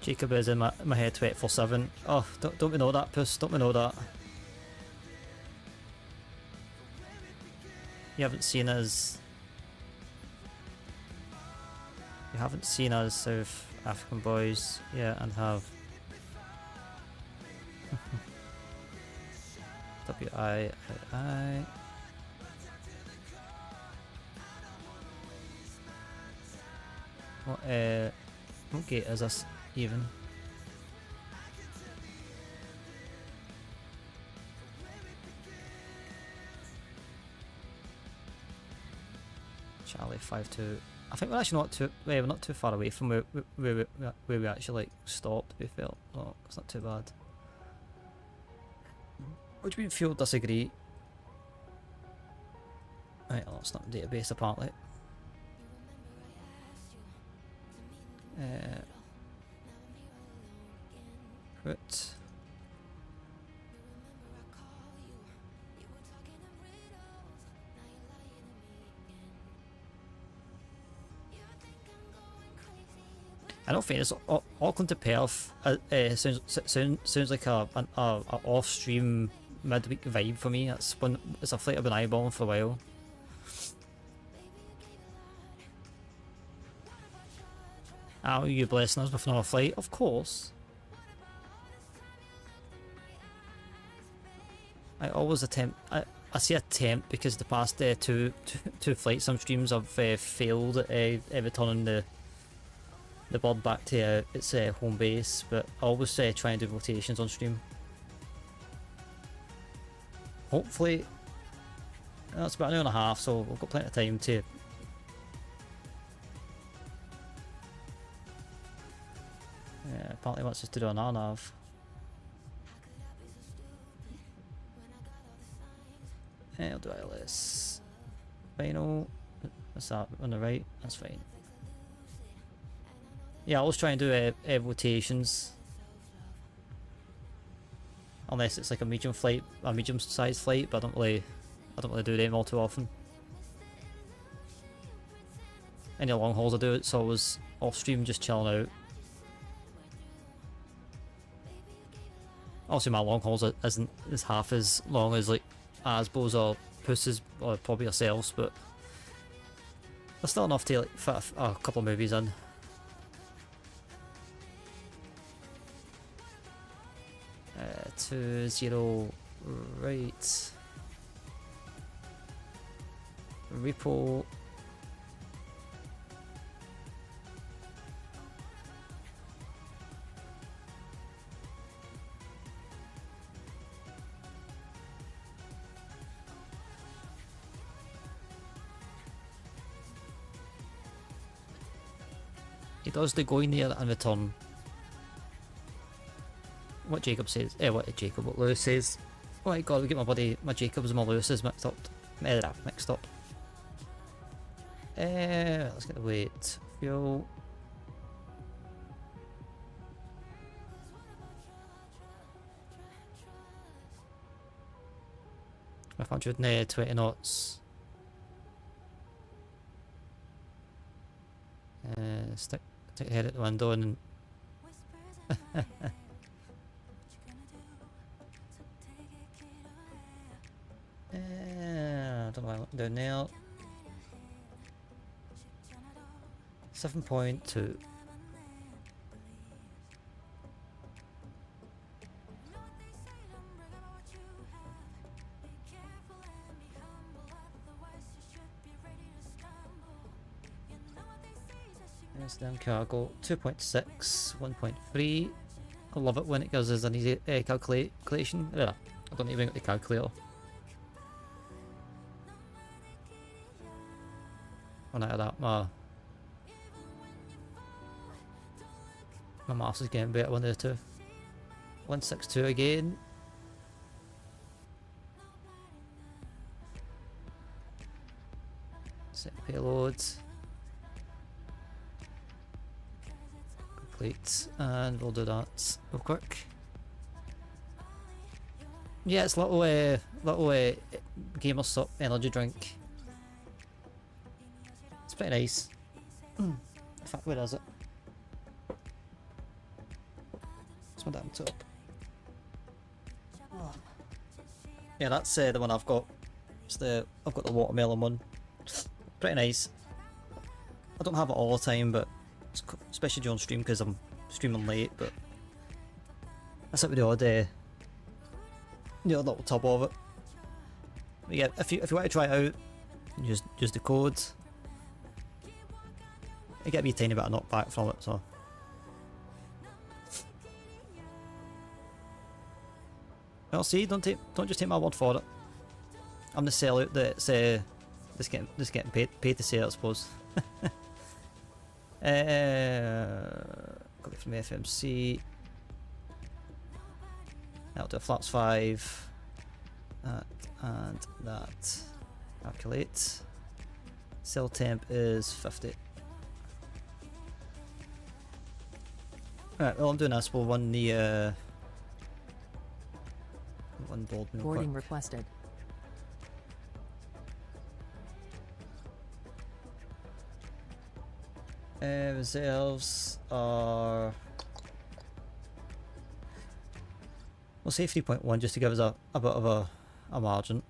Jacob is in my head 24/7. Oh, don't we know that, Puss? Don't we know that? You haven't seen us. You haven't seen us South African boys yet, and have W-I-I-I. What gate is this even? Charlie 5-2. I think we're actually not too. We're not too far away from where we actually like stopped. To be fair, no, it's not too bad. What do you mean? Fuel disagree? Right, well, that's not the database apparently. Root. I don't think it's Auckland to Perth. Sounds like a off-stream midweek vibe for me. It's a flight I've been eyeballing for a while. Are you blessing us with another flight? Of course. I always attempt. I say attempt because the past two flight sim streams I've failed at returning the bird back to its home base, but I always try and do rotations on stream. Hopefully, it's about an hour and a half, so we've got plenty of time to. Apparently wants us to do an RNAV. I'll do ILS. Final. What's that on the right? That's fine. Yeah, I'll always try and do rotations. Unless it's like a medium flight, a medium-sized flight, but I don't really do them all too often. Any long hauls I do, it's always off stream, just chilling out. Also, my long hauls isn't as half as long as like Asbo's or Puss's or probably yourselves, but there's still enough to like fit a couple of movies in. 2-0 right. Repo. He does the going there and return. What Jacob says, what Lewis says. Oh my god, we get my Jacobs and my Lewis's mixed up. Let's get the weight. Fuel. With 120 knots. Stick the head at the window and I don't know what I'm doing now. 7.2. There's down cargo. 2.6, 1.3. I love it when it gives us an easy calculation. Yeah, I don't even get the calculator. When I had that, my maths is getting better, one of the two. 162 again. Set payloads. Complete, and we'll do that real quick. Yeah, it's little gamer sup energy drink. It's pretty nice. In fact, where is it? It's my damn top. Yeah, that's the one I've got. I've got the watermelon one. Pretty nice. I don't have it all the time, but especially during stream because I'm streaming late. But that's it with the odd little tub of it. But yeah, if you want to try it out, use the code. You get me a tiny bit of knockback from it, so. Well, see, don't just take my word for it. I'm the sellout that's just getting paid to say it, I suppose. Got it from FMC. That'll do a flaps 5. That and that. Calculate. Cell temp is 50. Alright, well I'm doing this, we'll run the one board real Boarding quick. requested. Reserves are... We'll say 3.1 just to give us a bit of a margin.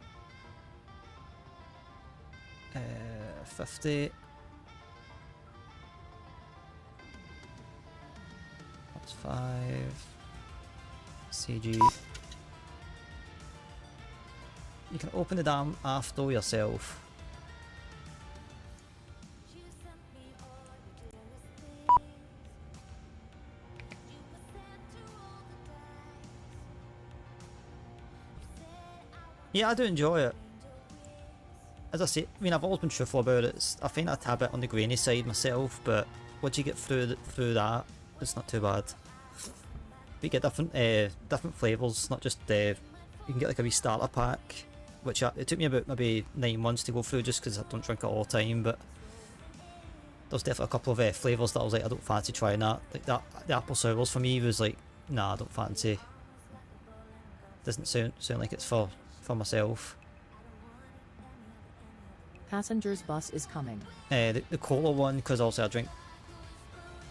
50. That's 5. CG. You can open the damn aft door yourself. Yeah, I do enjoy it. As I say, I mean, I've always been truthful about it. I find it a tad bit on the grainy side myself, but once you get through that, it's not too bad. But you get different flavours, not just you can get like a wee starter pack, which it took me about maybe 9 months to go through just because I don't drink it all the time. But there's definitely a couple of flavours that I was like, I don't fancy trying that. Like that, the apple sours for me was like, nah, I don't fancy. Doesn't sound like it's for myself. Passenger's bus is coming. The cola one, because also I drink,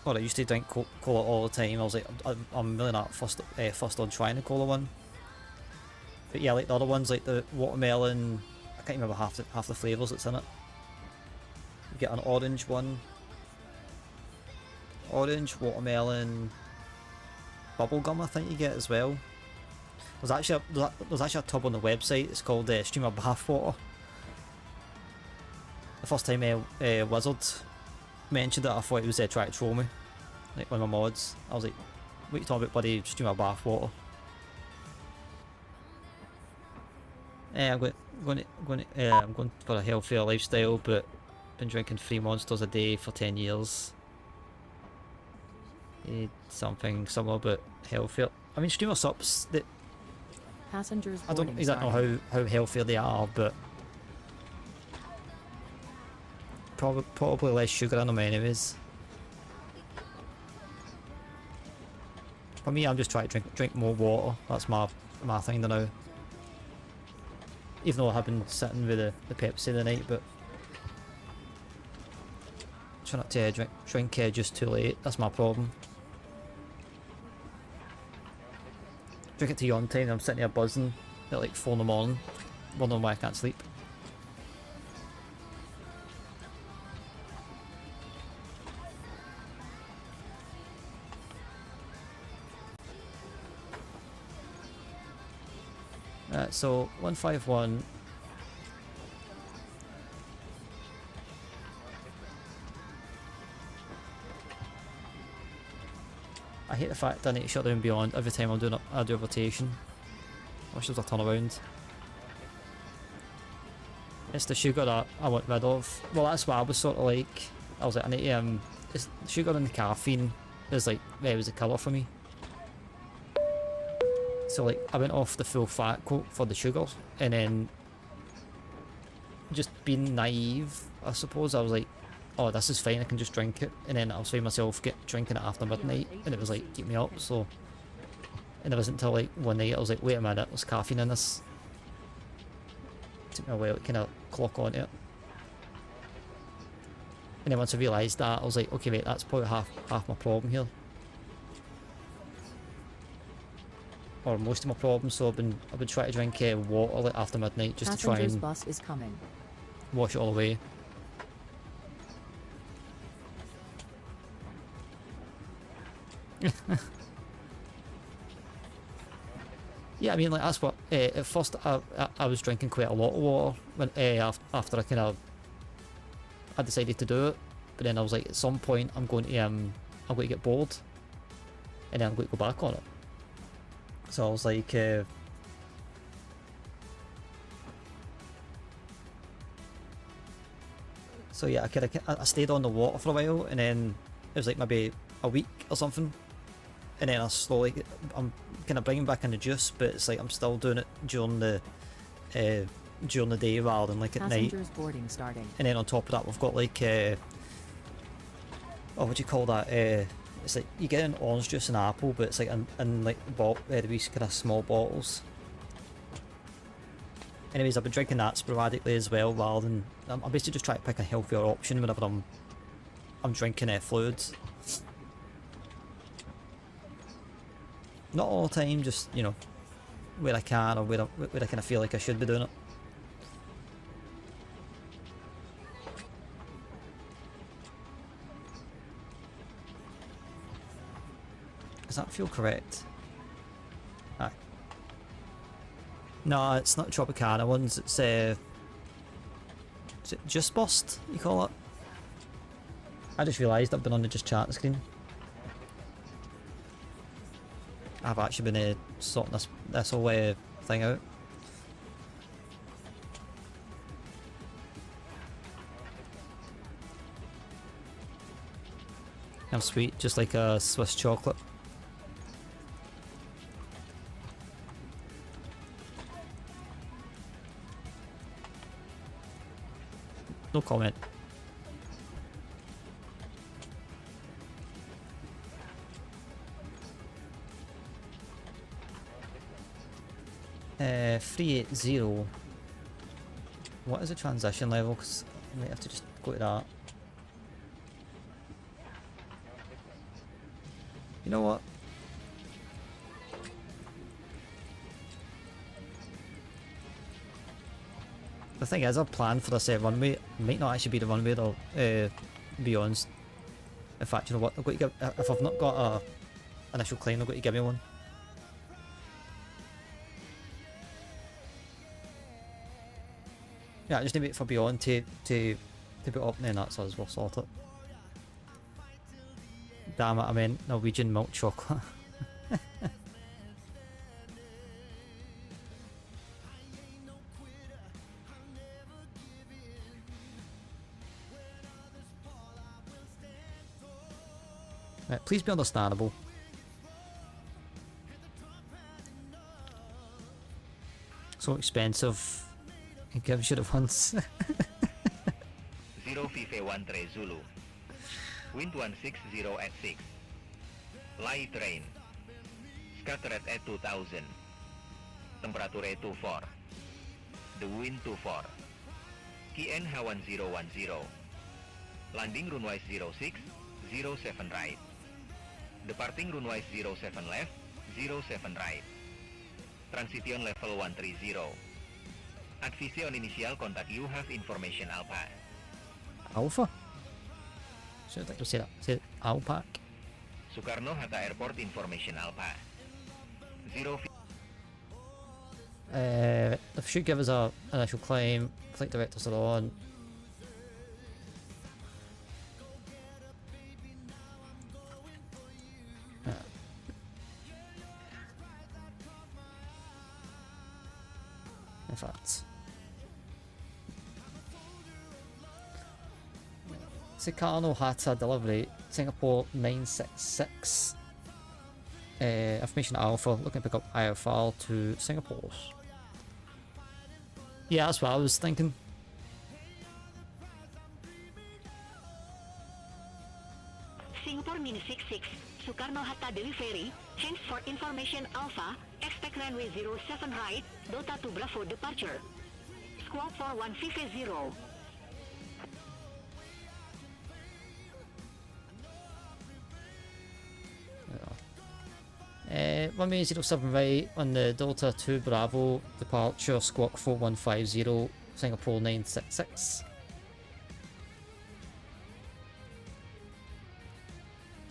well I used to drink cola all the time. I was like, I'm really not first on trying the cola one. But yeah, like the other ones, like the watermelon, I can't remember half the flavours that's in it. You get an orange one, orange, watermelon, bubblegum I think you get as well. There's actually a tub on the website. It's called Streamer Bathwater. The first time Wizard mentioned it, I thought it was trying to troll me, like one of my mods. I was like, "What are you talking about, buddy? Streamer Bathwater." I'm going for a healthier lifestyle, but been drinking 3 monsters a day for 10 years. Something similar but healthier. I mean, streamer subs, Passengers I don't exactly know how healthy they are, but probably less sugar in them anyways. For me, I'm just trying to drink more water. That's my thing now. Even though I have been sitting with the Pepsi tonight, but try not to drink just too late. That's my problem. Drink it to yawn time and I'm sitting here buzzing at like 4 in the morning, wondering why I can't sleep. So 151. I hate the fact that I need to shut down beyond every time I do a rotation. I wish there was a turnaround. It's the sugar that I want rid of. Well, that's what I was sort of like. I was like, I need to, it's the sugar and the caffeine is like, it was a killer for me. So like, I went off the full fat quote for the sugar, and then just being naive, I suppose, I was like, oh, this is fine, I can just drink it. And then I was finding myself drinking it after midnight, and it was like, keep me up, so. And it wasn't until like one night I was like, wait a minute, there's caffeine in this. It took me a while to kind of clock onto it. And then once I realised that, I was like, okay mate, that's probably half my problem here. Or most of my problems, so I've been trying to drink water like after midnight just to try and bus is coming. Wash it all away. Yeah, I mean, like that's what. At first, I was drinking quite a lot of water when after I decided to do it, but then I was like, at some point, I'm going to get bored, and then I'm going to go back on it. So I was like, so yeah, I stayed on the water for a while, and then it was like maybe a week or something, and then I slowly, I'm kind of bringing back in the juice, but it's like I'm still doing it during the during the day rather than like at night. Passengers boarding starting. And then on top of that, we've got like oh, what do you call that? It's like you get an orange juice and apple, but it's like in like these kind of small bottles. Anyways, I've been drinking that sporadically as well, rather than I'm basically just trying to pick a healthier option whenever I'm drinking fluids. Not all the time, just, you know, where I can or where I kind of feel like I should be doing it. Does that feel correct? Aye. No, it's not Tropicana ones, it's is it Just Bust, you call it? I just realised I've been on the Just Chat screen. I've actually been sorting this whole thing out. I'm sweet, just like a Swiss chocolate. No comment. Uh, 380. What is the transition level? Because I might have to just go to that. You know what? The thing is, I've planned for this runway. It might not actually be the runway they'll be on. In fact, you know what? I've got to give, if I've not got a initial claim, I've got to give me one. Yeah, I just need to wait for Beyond to put up, and then that's us. We'll sort it. Damn it! I meant Norwegian milk chocolate. Right, please be understandable. So expensive. It gives you the ones. 051 Zulu. Wind 160 at 6. Light rain. Scatter rate at 2000. Temperature 24. The wind 24. KN H1010. Landing runway 06, 07 right. Departing runway 07 left, 07 right. Transition level 130. Advise on initial contact, you have information Alpha. Alpha? Should I say that? Say Alpac? Soekarno-Hatta Airport information Alpha. 0. They should give us an initial claim. Flight directors are on. In fact, Soekarno-Hatta delivery, Singapore 966. Information Alpha, looking to pick up IFR to Singapore. Yeah, that's what I was thinking. Singapore 966, Soekarno-Hatta delivery. Thanks for information Alpha. Expect runway 07 right, Delta to Bravo departure. Squawk for 150. Runway 07 right on the Delta to Bravo departure, squawk 4150, Singapore 966.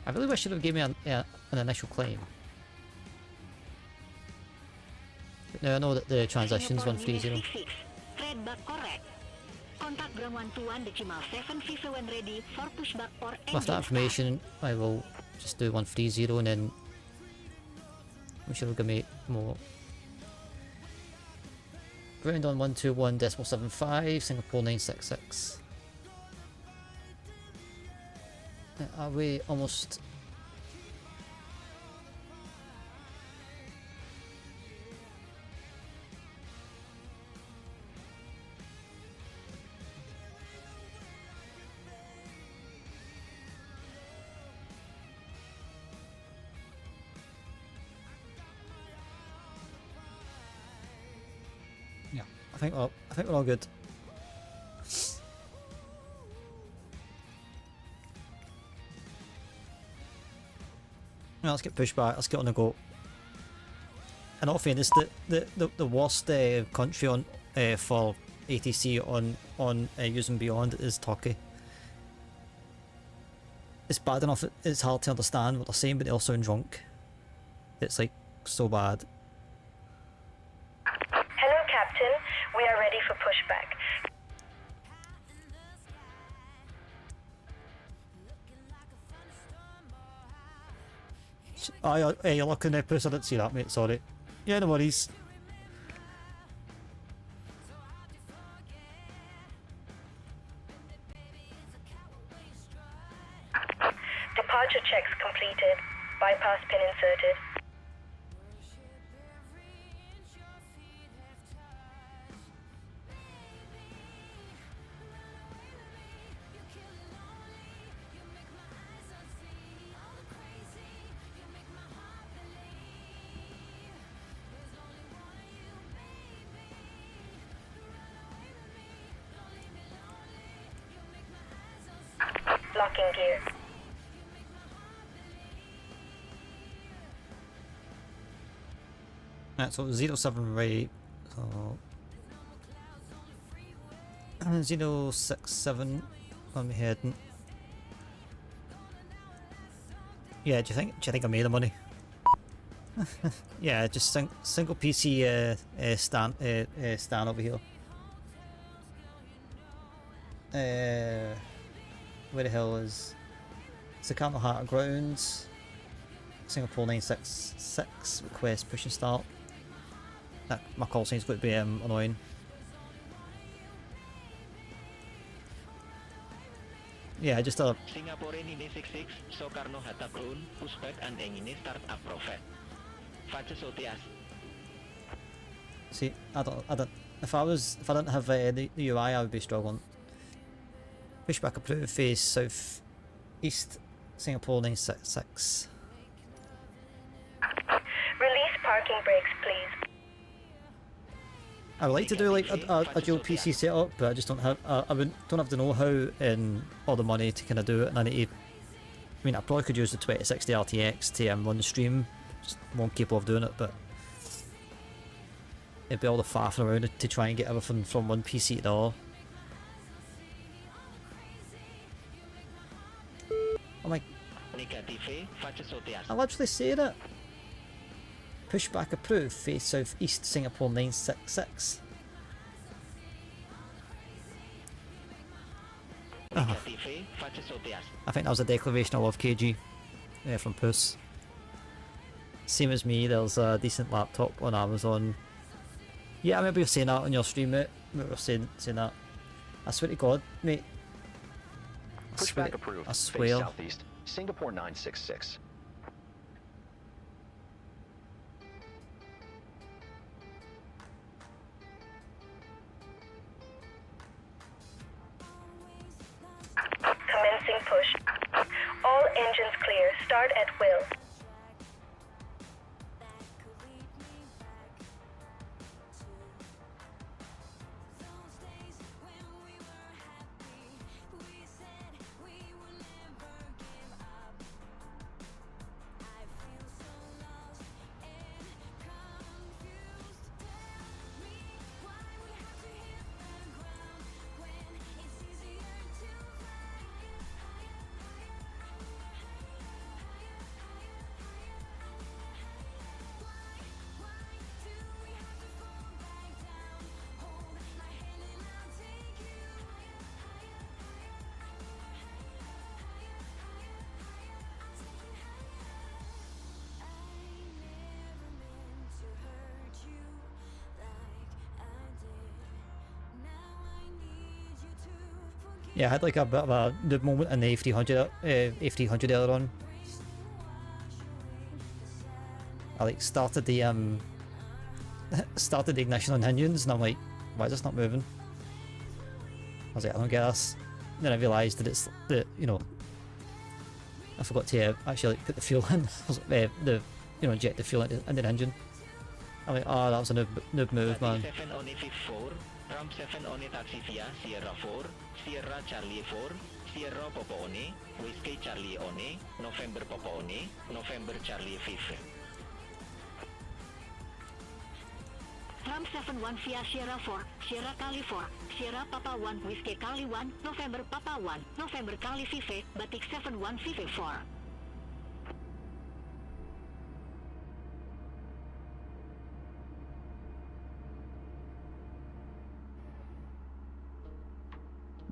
I really wish you'd have given me an initial claim. But now I know that the transaction's 130. Red back correct. Contact ground 121 decimal 750 when ready for pushback or engine. With that information, I will just do 130 and then I'm sure it'll give me more. Ground on 121.75, Singapore 966. Are we almost? I think we're all good. Right, let's get pushed back. Let's get on the go. In all fairness, the worst country on for ATC on using Beyond is Turkey. It's bad enough it's hard to understand what they're saying, but they all sound drunk. It's like so bad. Hello, Captain. We are ready for pushback. Hey, you're looking at Puss. I didn't see that, mate. Sorry. Yeah, no worries. Departure checks completed. Bypass pin inserted. Locking gear. Right, so 07 right. So 067. I'm heading. Yeah, do you think I made the money? Yeah, just single PC stand over here. Where the hell is Jakarta grounds? Singapore 966 request push and start. That my call sign's going to be annoying. Yeah, just a. Singapore Nini 66 Soekarno Hatta Groen pushback and engine start approve. Face sotias. See, I don't. If I didn't have the UI, I would be struggling. Pushback approved, face south east Singapore 966. Release parking brakes, please. I would like to do like a dual PC setup, but I just don't have don't have the know-how and all the money to kind of do it. And I need to, I mean, I probably could use the 2060 RTX to run the stream. Just won't capable of doing it, but it'd be all the faffing around to try and get everything from one PC to the other. Oh my! I literally said it. Pushback approved, face south east Singapore 966. Oh. I think that was a declaration of love, KG, from Puss. Same as me, there's a decent laptop on Amazon. Yeah, I remember you saying that on your stream, mate. I remember saying that. I swear to God, mate. Pushback approved. I swear. Face southeast, Singapore 966. Commencing push. All engines clear. Start at will. Yeah, I had like a bit of a noob moment in the F300 earlier on. I like started the ignition on engines and I'm like, why is this not moving? I was like, I don't get this. And then I realised that it's the, you know, I forgot to actually like put the fuel in. I was like, inject the fuel into the engine. I'm like, oh, that was a noob move, man. 7 on 54, ramp 7 on taxi via Sierra 4, Sierra Charlie 4, Sierra Popo One, Whiskey Charlie One, November Popo One, November Charlie 5. Ram 71 via Sierra 4, Sierra Cali 4, Sierra Papa 1, Whiskey Cali 1, November Papa 1, November Cali 5, Batik 71 4.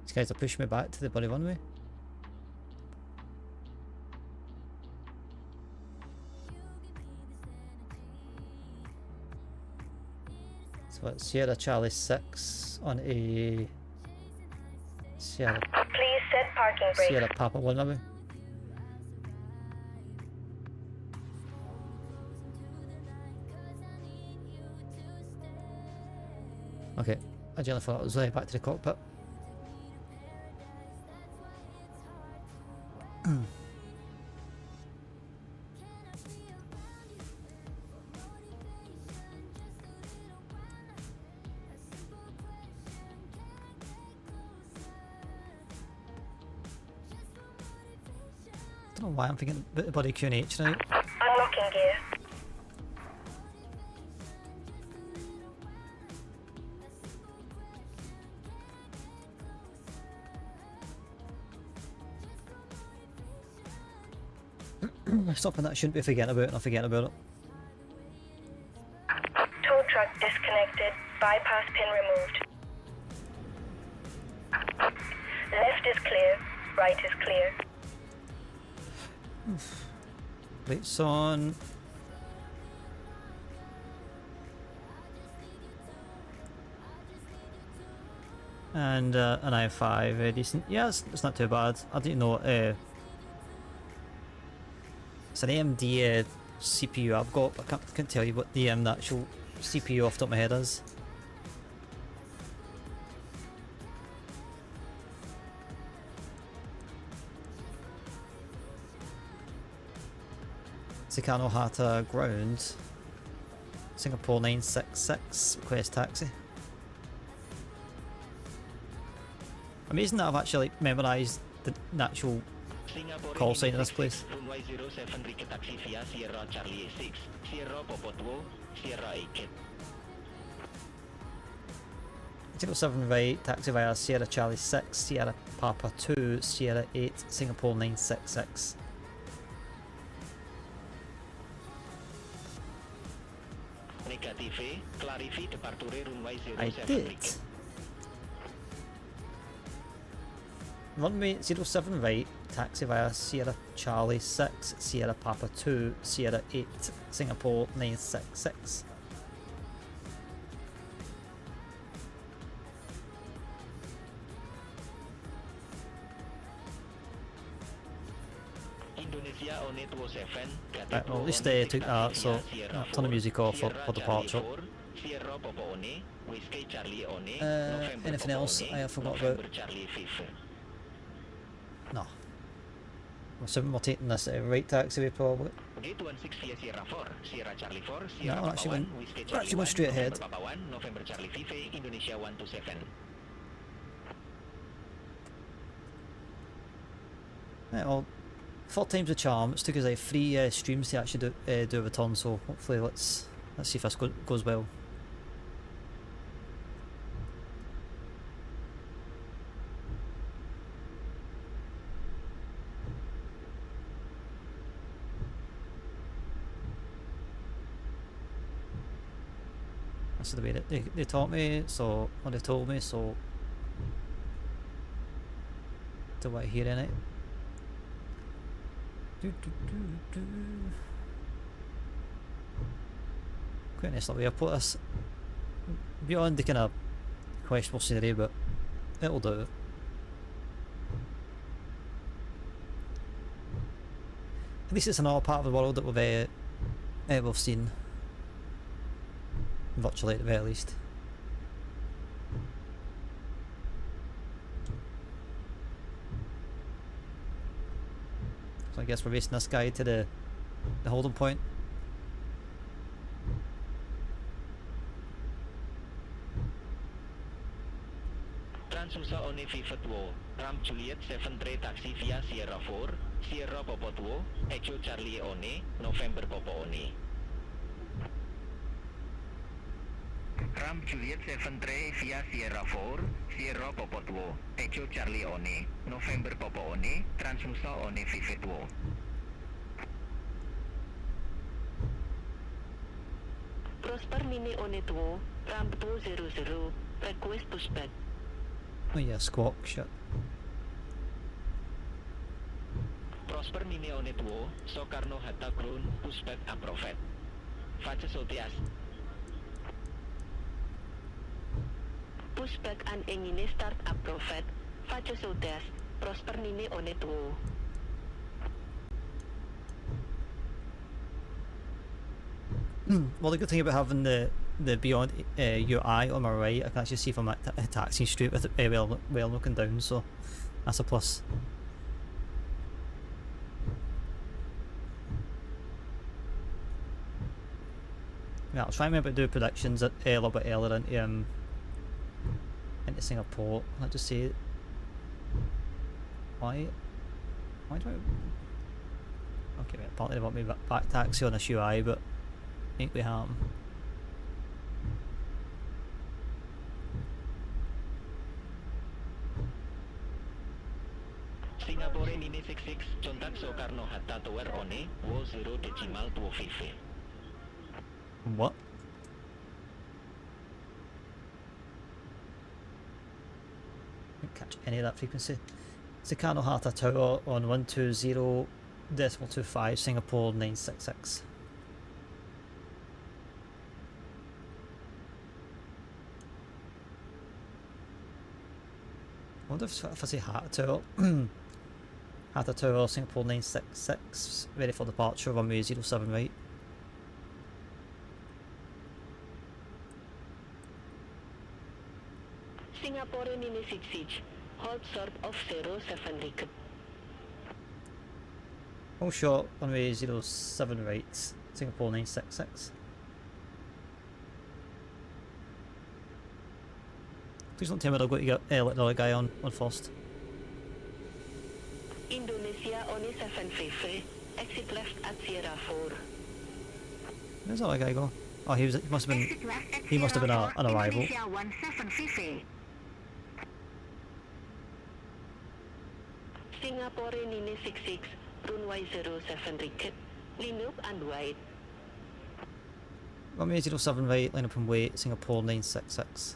These guys are pushing me back to the bloody runway. So it's Sierra Charlie 6 on a Sierra. Please set parking brakes. Sierra Papa 1 maybe. Okay, I generally thought it was back to the cockpit. I don't know why I'm thinking about the bloody Q&H now. Unlocking gear. Something that I shouldn't be forgetting about, and I forget about it. Tow truck disconnected. Bypass pin removed. Left is clear. Right is clear. Lights on. And an i5, very decent. Yeah, it's not too bad. I didn't know it's an AMD CPU I've got, but I can't tell you what the actual CPU off the top of my head is. Sikano Hata ground. Singapore 966 request taxi. Amazing that I've actually memorised the actual call sign of this place. Runway 07 Ricket taxi via Sierra Charlie 6, Sierra Popo 2, Sierra 8. 07 right, taxi via Sierra Charlie 6, Sierra Papa 2, Sierra 8, Singapore 966. Negative, clarify departure runway 07 I did. Ricket. Runway 07 right, taxi via Sierra Charlie 6, Sierra Papa 2, Sierra 8, Singapore 966. Indonesia on 207. Right, well, at least they took that, so turn the music off for departure. Anything else I have forgot about? No. I'm assuming we're taking this right taxiway probably. No, we're actually going straight ahead. Right, well, third time's a charm. It's took us 3 streams to actually do a return, so hopefully let's see if this goes well. That's the way that they taught me, so, or they told me, so do what I hear in it. Quite nice little airport this. Beyond the kind of questionable scenery, but it'll do. At least it's another part of the world that we've seen. Virtually at the very least. So I guess we're racing this guy to the holding point. Transusa one Vivet Wo, Ram Juliet 7-3 taxi via Sierra 4, Sierra Popo 2, Echo Charlie One, November Popo One. Ram Juliet 7-3 via Sierra 4, Sierra Popo 2, Echo Charlie One, November Popo One, Transmusa One Vivet Wo. Prosper Mini One 2, Ram 200, request pushback. Oh yeah, squawk, shit. Prosper Mini One 2, Soekarno Hatta Groen, pushback approved. Face Sotias. Pushback an engine start approved. Face Sotias, Prosper Mini One 2. Well, the good thing about having the Beyond UI on my right, I can actually see if I'm taxiing straight with well looking down, so that's a plus. Yeah, I'll try and remember to do predictions a little bit earlier into Singapore. I'll just say why do I okay, wait, apparently they want me back taxi on this UI, but ain't we harm. Singapore Mini 66, contact Soekarno Hatta Tower One, Wo 0.25. What? Didn't catch any of that frequency. Sukarno Hatta Tower on 120.25 Singapore 966. I wonder if I say Hatta Tower. Hatta Tower Singapore 966, ready for departure, runway 07 right. Singapore Mini 66, hold short of 07 right. All short, runway 07 right, Singapore 966. Please don't tell me I've got to get let the other guy on first. Indonesia on 750, exit left at Sierra 4. Where's that other guy go? Oh, he must have been an arrival. Indonesia 1750. Singapore Nini 66, runway 07 right, line up and wait. Runway 07 right, line up and wait, Singapore 966.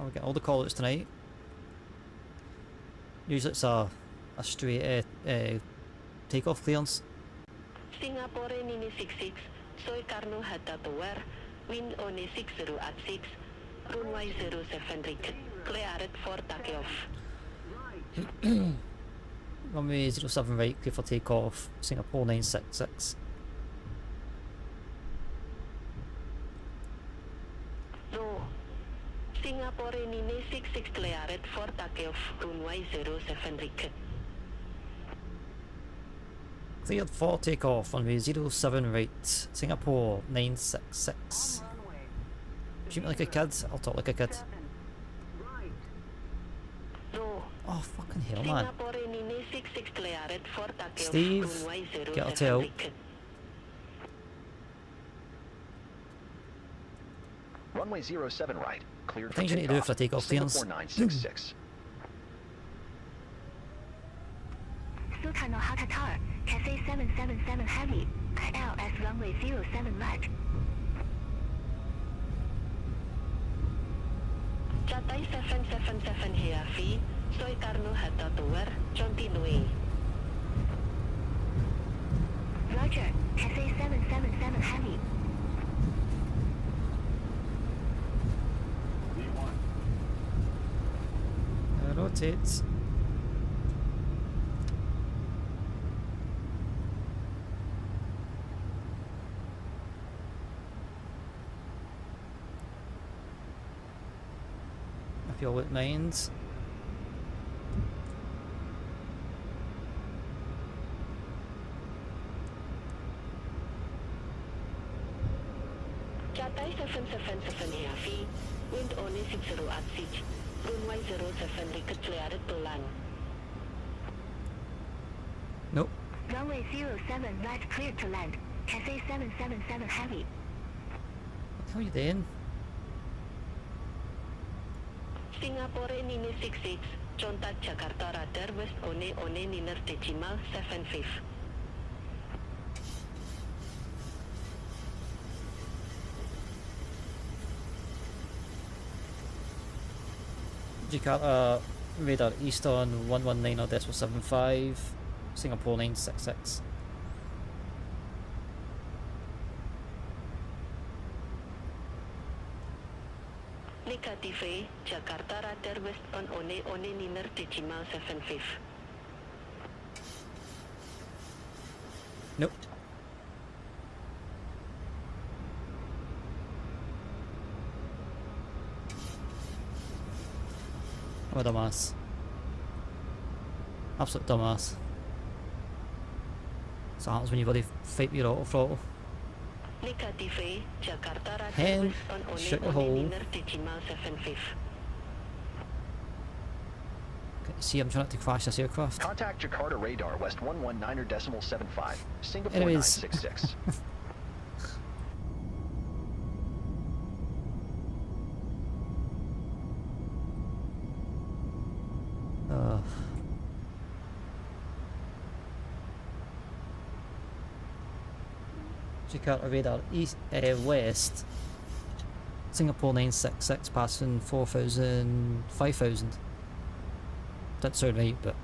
I'll get all the call outs tonight. Usually it's a straight takeoff clearance. Singapore Nini 66, Soekarno Hatta Tower, wind on 60 at 6, runway 07 right, cleared for takeoff. Runway 07 right, clear for takeoff, Singapore 966. No. Singapore Nini 66 cleared for takeoff, runway 07 right. Cleared for takeoff, runway 07 right, Singapore 966. Treat me like a kid, I'll talk like a kid. No. Oh, fucking hell, man. Singapore Nini 66 cleared for takeoff, Steve, runway 07 get a tail. right. Runway 07 right, cleared for Things you need to do takeoff. for takeoff clearance. Singapore 966. Sukarno Hatta Tower, Cathay 777 Heavy, ILS runway 07 right. Cathay 777 Heavy, Soekarno Hatta Tower, continue. Roger, Cathay 777 Heavy. Rotate. If you all wouldn't mind. Cathay 777 Heavy, Wind only 60 at siege. Runway 07 record cleared to land. Nope. Runway 07 right clear to land. Cathay 777 heavy. What the hell are you doing? Singapore Nini 66, contact Jakarta radar west one niner decimal 75. Jakarta radar east on 119.75, Singapore 966. Negative, Jakarta radar west on one niner decimal 75. Nope. I'm a dumbass. Absolute dumbass. So happens when you bloody fight with your auto throttle. Negative, Jakarta radar Hen, west on shut your one hole. niner decimal 75. See, I'm trying not to crash this aircraft. Contact Jakarta radar west 119.75. Singapore Anyways. 966. Jakarta radar east, west, Singapore 966 passing 4,000, 5,000. That's sound right, but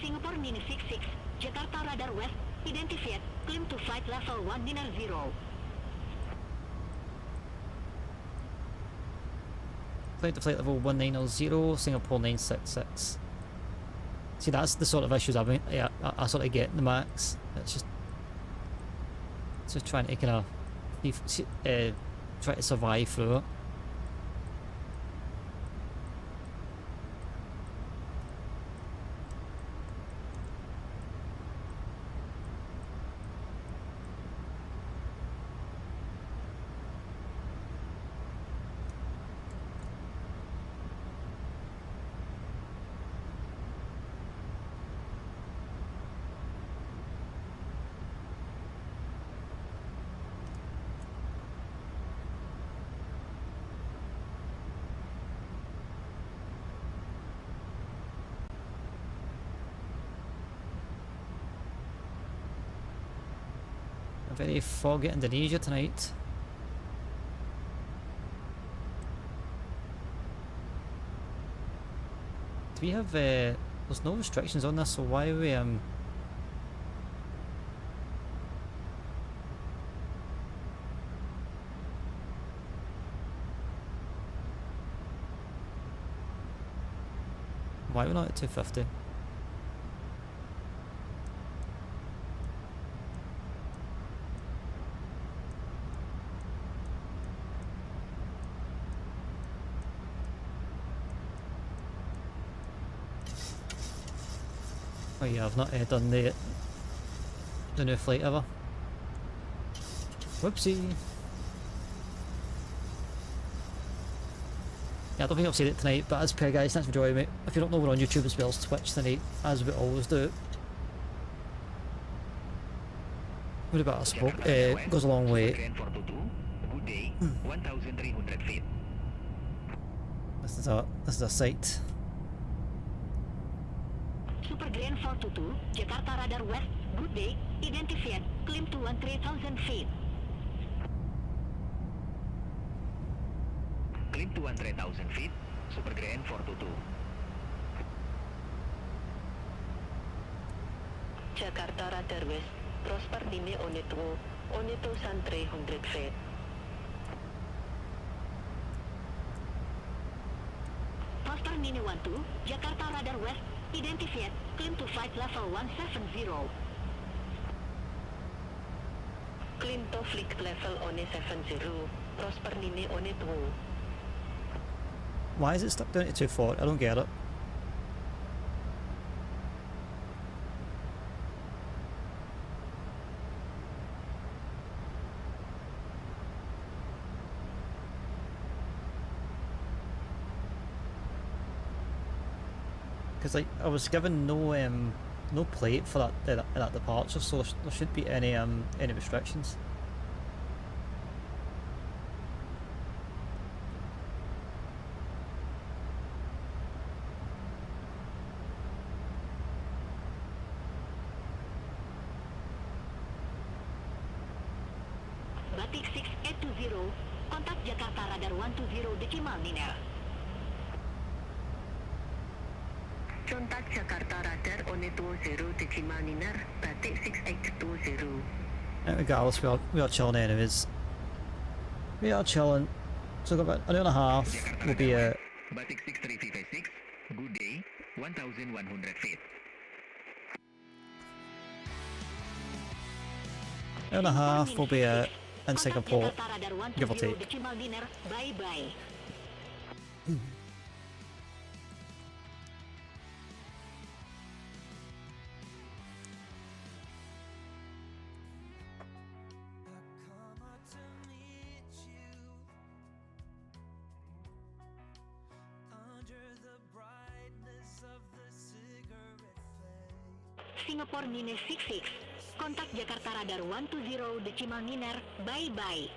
Singapore Nini 66, Jakarta radar west, identified, climb to flight level 1 niner 0. climb to flight level 190, Singapore 966. See, that's the sort of issues I sort of get in the Max. It's just trying to kind of try to survive through it. Very foggy Indonesia tonight. Do we have there's no restrictions on this, so why are we why are we not at 250? Oh yeah, I've not done the new flight ever. Whoopsie. Yeah, I don't think I've said it tonight, but as per guys, thanks for joining me. If you don't know, we're on YouTube as well as Twitch tonight, as we always do. What about a spoke? Goes a long way. Good day, 1,300 feet. This is a sight. Super Grand 422, Jakarta radar west, good day, identified, climb to 13,000 feet. Climb to 1,000 feet, Super Grand 422. Jakarta radar west, Prosper Dine Oneto 300 feet. Prosper Nini 12, Jakarta radar west, identified, climb to flight level 170. Climb to flight level 170, Prosper Nini Oneto. Why is it stuck down to 240? I don't get it. because like I was given no plate for that departure, so there shouldn't be any restrictions. Batik 6820, kontak Jakarta Radar 120 Decimal Niner. Contact Jakarta Radar 120 Decimal Niner, Batik 6820. Regardless, we are chilling anyways. We are chilling. So about an hour and a half will be a... Batik 6356, good day, 1100 feet. Hour and a half will be a... in Singapore, give or take. Bye bye. Singapore Niner 66. Kontak Jakarta Radar 120 Decimal Niner. Bye bye.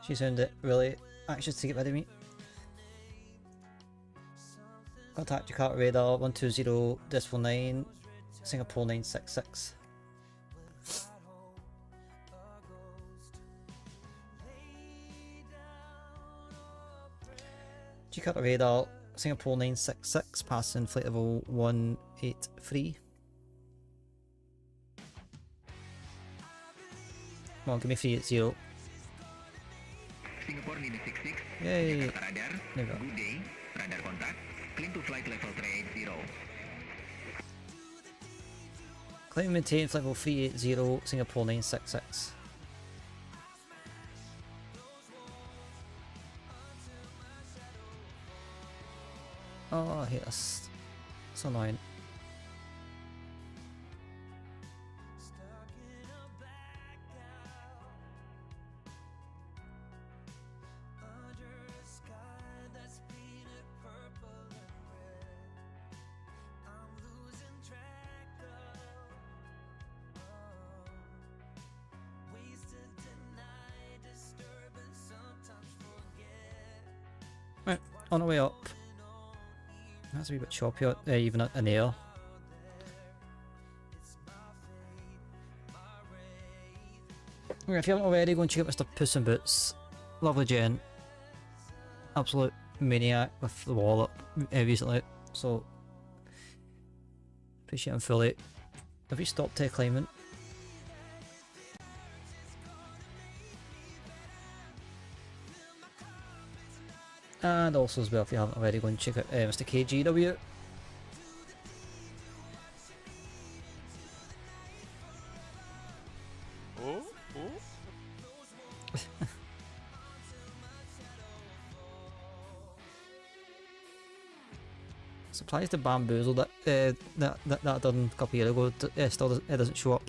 She sounded really anxious to get rid of me. Contact Jakarta Radar 120 Decimal 9, Singapore 966. Jakarta Radar Singapore 966, passing flight level 183. Come on, give me 380. Singapore Niner 66. Yay! Jakarta Radar. Good day. Radar contact. Clean to flight level 380. Climb and maintain flight level 380, Singapore 966. Oh, I hate this. It's annoying. Right, on our way up. That's a wee bit choppy, even in air. Okay, if you haven't already, go and check out Mr. Puss in Boots. Lovely gent. Absolute maniac with the wallet recently, so appreciate him fully. Have you stopped climbing? And also as well, if you haven't already, go and check out Mr. KGW. Surprised the bamboozle that I done a couple of years ago still doesn't show up.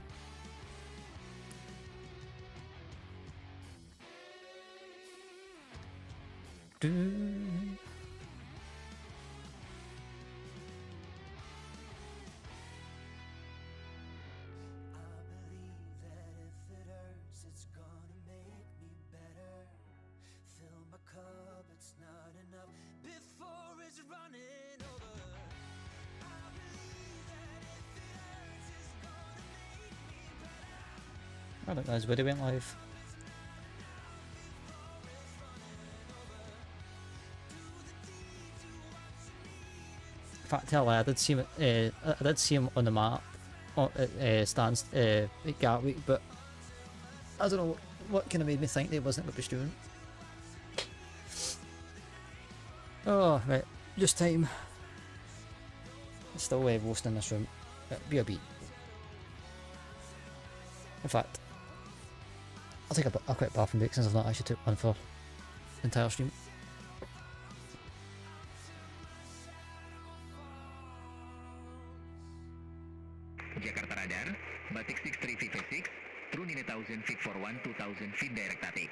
I don't know his video went live. In fact, I did see him. I did see him on the map, at stands at Gatwick, but I don't know what kind of made me think that he wasn't going to be streaming. Oh right, just time. Still roasting in this room. Be a beat. In fact, I'll take a quick bathroom break since I've not actually took one for the entire stream. Jakarta Radar, Batik 6356, through 9,000 feet for 2,000 feet direct traffic.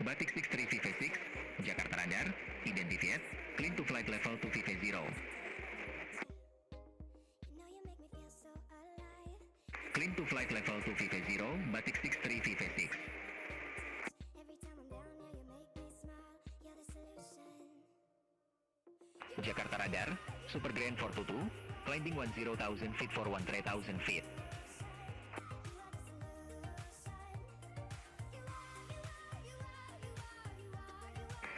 Batik 63 VV6, Jakarta Radar, identified, clean to flight level to VV0. Clean to flight level to VV0, Batik 63 VV6. Jakarta Radar, Super Grand 422, climbing 10,000 feet for 1,000 feet.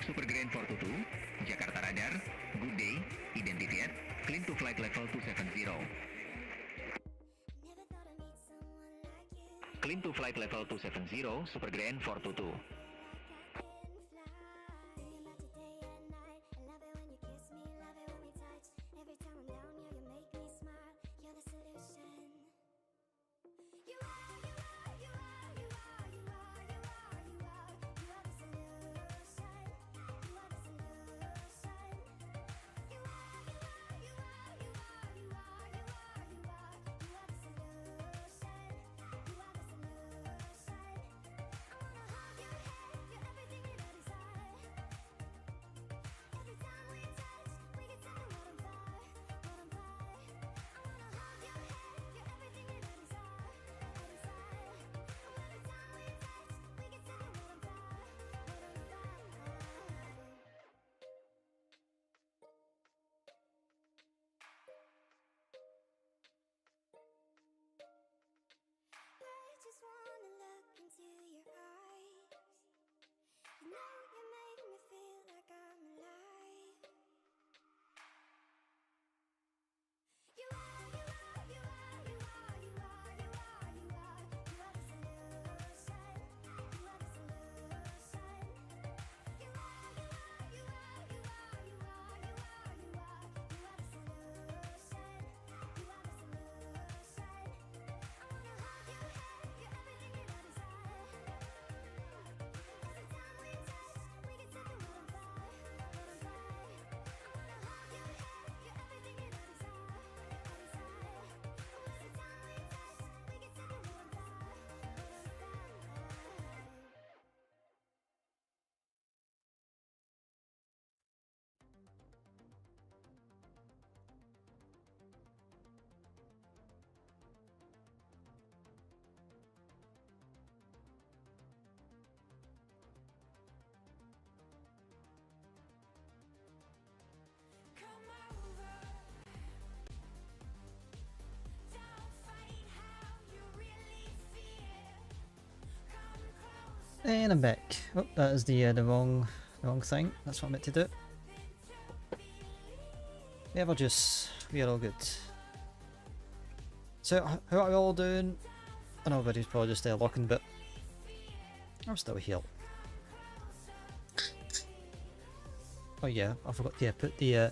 Super Grand 422, Jakarta Radar, good day, identified, clean to flight level 270. Clean to flight level 270, Super Grand 422. And I'm back. Oh, that is the wrong thing. That's what I meant to do. Yeah, we're all good. So, how are we all doing? I know everybody's probably just looking, but I'm still here. Oh yeah, I forgot to put the yeah,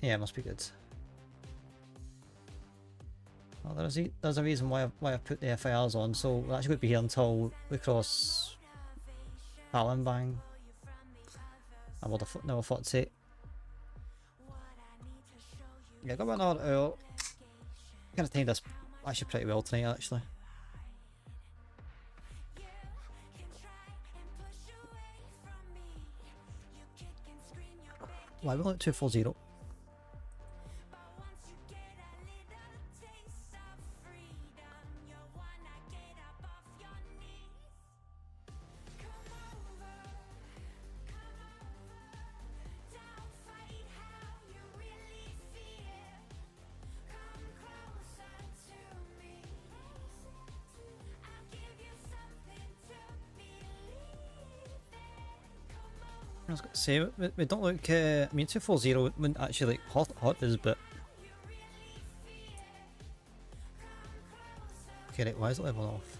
it must be good. Well, there's a reason why I've put the FIRs on, so we're actually going to be here until we cross Palembang. I would have never thought to. Yeah, got about another hour. Kind of timed this actually pretty well tonight, actually. Why we only at 240? I was going to say, we don't look, I mean 240 wouldn't actually look hot is, but... Okay, right, why is it level off?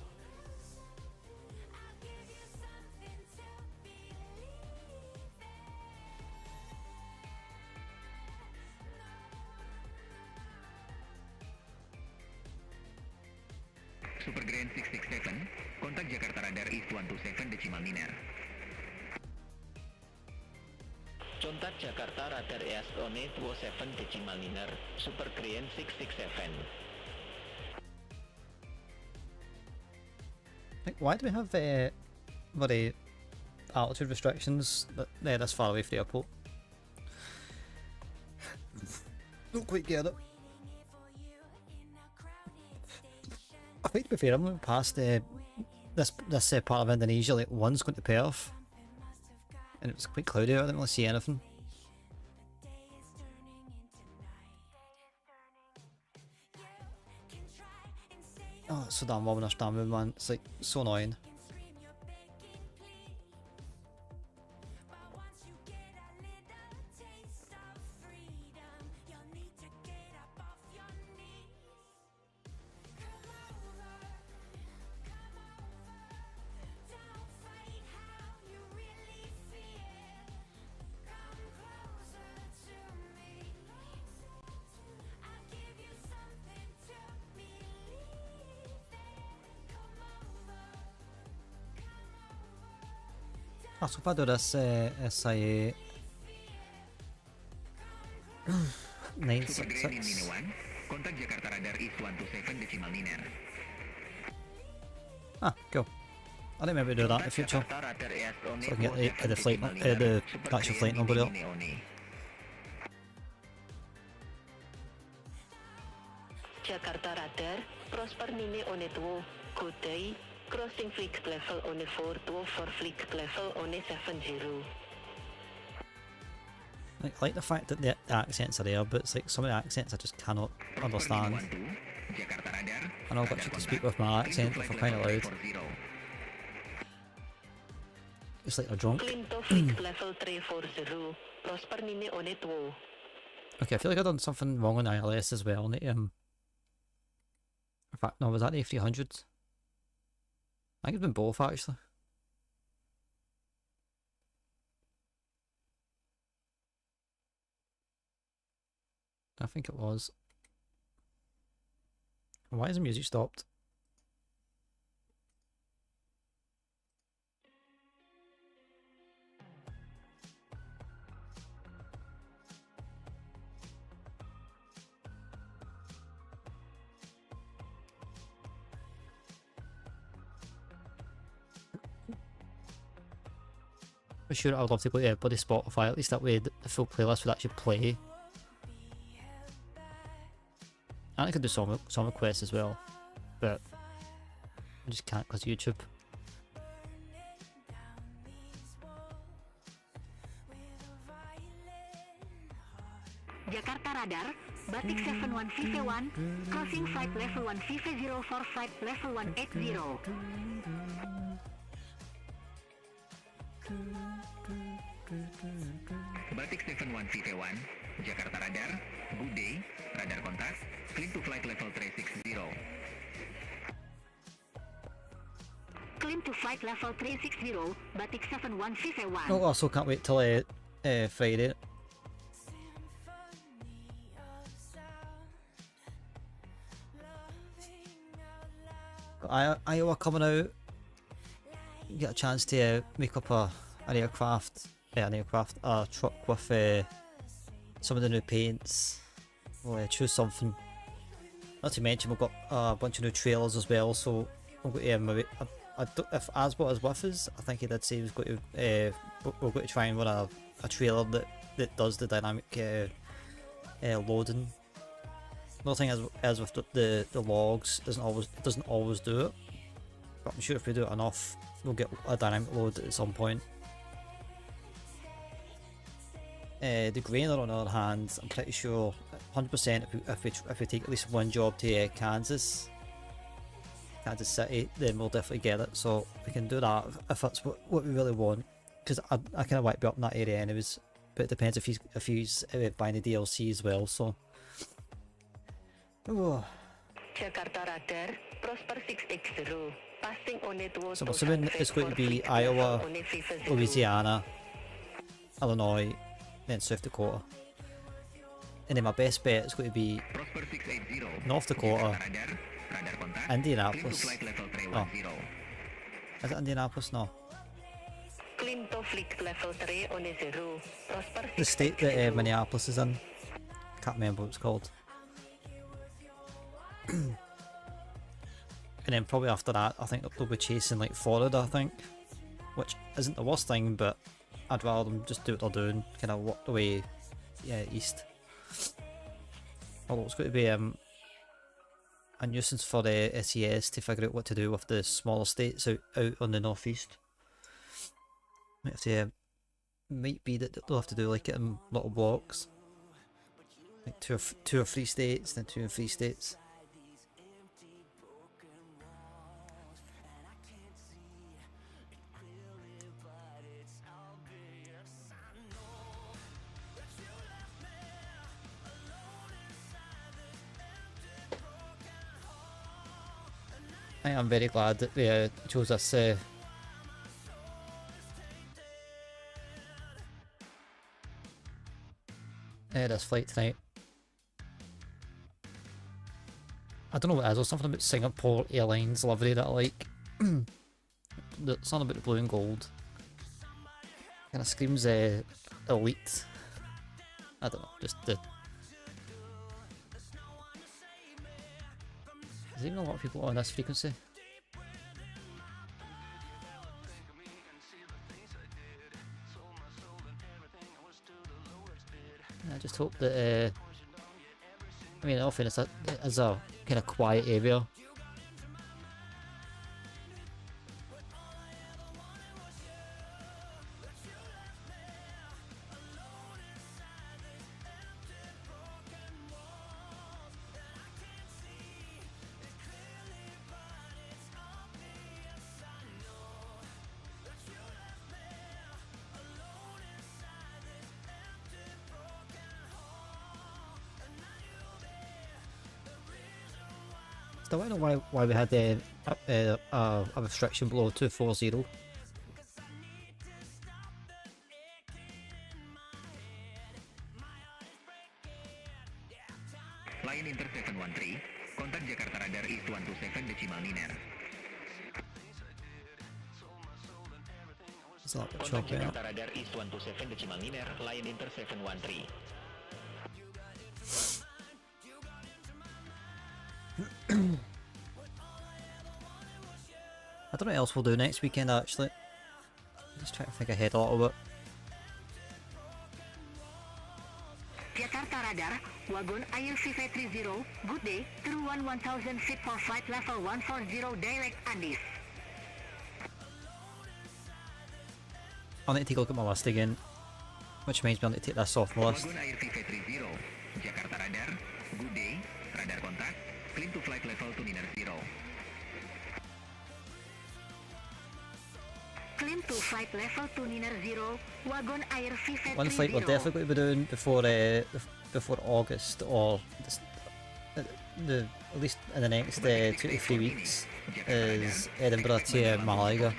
Super Grand 667, contact Jakarta Radar East 127 decimal Niner. Contact Jakarta Radar East 127 decimal Niner, Super Grand 667. Like, why do we have bloody altitude restrictions that they're this far away from the airport? Don't quite get it. I think to be fair, I'm going past this part of Indonesia, like one's going to Perth, and it was quite cloudy out, I didn't really see anything. Oh, it's so damn well when I stand with, man. It's like so annoying. So if I do this SIA 966. Contact Jakarta Radar East 127.9er. Ah, cool. I didn't remember to do that in the future. So I can get the flight, the actual flight number up. Jakarta Radar, Prosper Mini Onetwo, good day. Crossing flight level on a 424 for flight level on a 70. I like the fact that the accents are there, but it's like some of the accents I just cannot understand. And I've got you to speak with my accent if I'm kind of loud. It's like a drunk. level 340, Prosper Mini Onetwo. Okay, I feel like I've done something wrong on ILS as well. In fact, no, was that the A300? I think it's been both actually. I think it was. Why has the music stopped? For sure, I would love to go to bloody Spotify, at least that way the full playlist would actually play. And I could do song requests as well, but I just can't because of YouTube. Jakarta Radar, Batik 71 VV1, crossing flight level 1 VV0 for flight level 180. Batik 71 VV1, Jakarta Radar, good day, radar kontak, clean to flight level 360. Clean to flight level 360, Batik 71 VV1. Oh, also can't wait till Friday. Iowa coming out. You get a chance to make up a truck with some of the new paints. We'll choose something. Not to mention we've got a bunch of new trailers as well, so we'll go to maybe, if Asbot is with us, I think he did say he was going to we're going to try and run a trailer that does the dynamic loading. Another thing is with the logs, it doesn't always do it, but I'm sure if we do it enough we'll get a dynamic load at some point. The grainer on the other hand, I'm pretty sure 100% if we take at least one job to Kansas City, then we'll definitely get it, so we can do that if that's what we really want, because I kind of want to be up in that area anyways, but it depends if he's buying the DLC as well, so. Oh. Jakarta Radar, Prosper 680, passing on it. So I'm assuming it's going to be Iowa, Louisiana, Illinois, then South Dakota. And then my best bet is going to be North Dakota, Indianapolis. Oh. Is it Indianapolis? No. The state that Minneapolis is in. Can't remember what it's called. and then probably after that, I think they'll be chasing like Florida, I think, which isn't the worst thing, but I'd rather them just do what they're doing, kind of work their way, east. Although it's going to be a nuisance for the SES to figure out what to do with the smaller states out on the northeast. Might have to, might be that they'll have to do like it in little blocks, like two or three states, then 2 and 3 states. I am very glad that they chose us this flight tonight. I don't know what it is, there's something about Singapore Airlines livery that I like. There's something about the blue and gold. Kind of screams elite. I don't know, just the... There's even a lot of people on this frequency. I just hope that, I mean, in all fairness, it is a kind of quiet area. I don't know why we had a restriction below 240. Lion Inter 713, contact Jakarta Radar East 127 decimal niner. Contact Jakarta Radar East 127 decimal niner, Lion Inter 713. I don't know what else we'll do next weekend actually. Just trying to think ahead a little bit. Jakarta Radar, Wagon Air VV30, good day, through 1000 feet for flight level 140 direct Andis. I'll need to take a look at my list again, which means I'll need to take this off my list. Wagon Air VV30, Jakarta Radar, good day, radar contact, clean to flight level to niner 0. Clean to flight level to niner 0, Wagon Air VV30. One flight we're definitely going to be doing before August, or at least in the next 2 to 3 weeks, is Edinburgh to Malaga.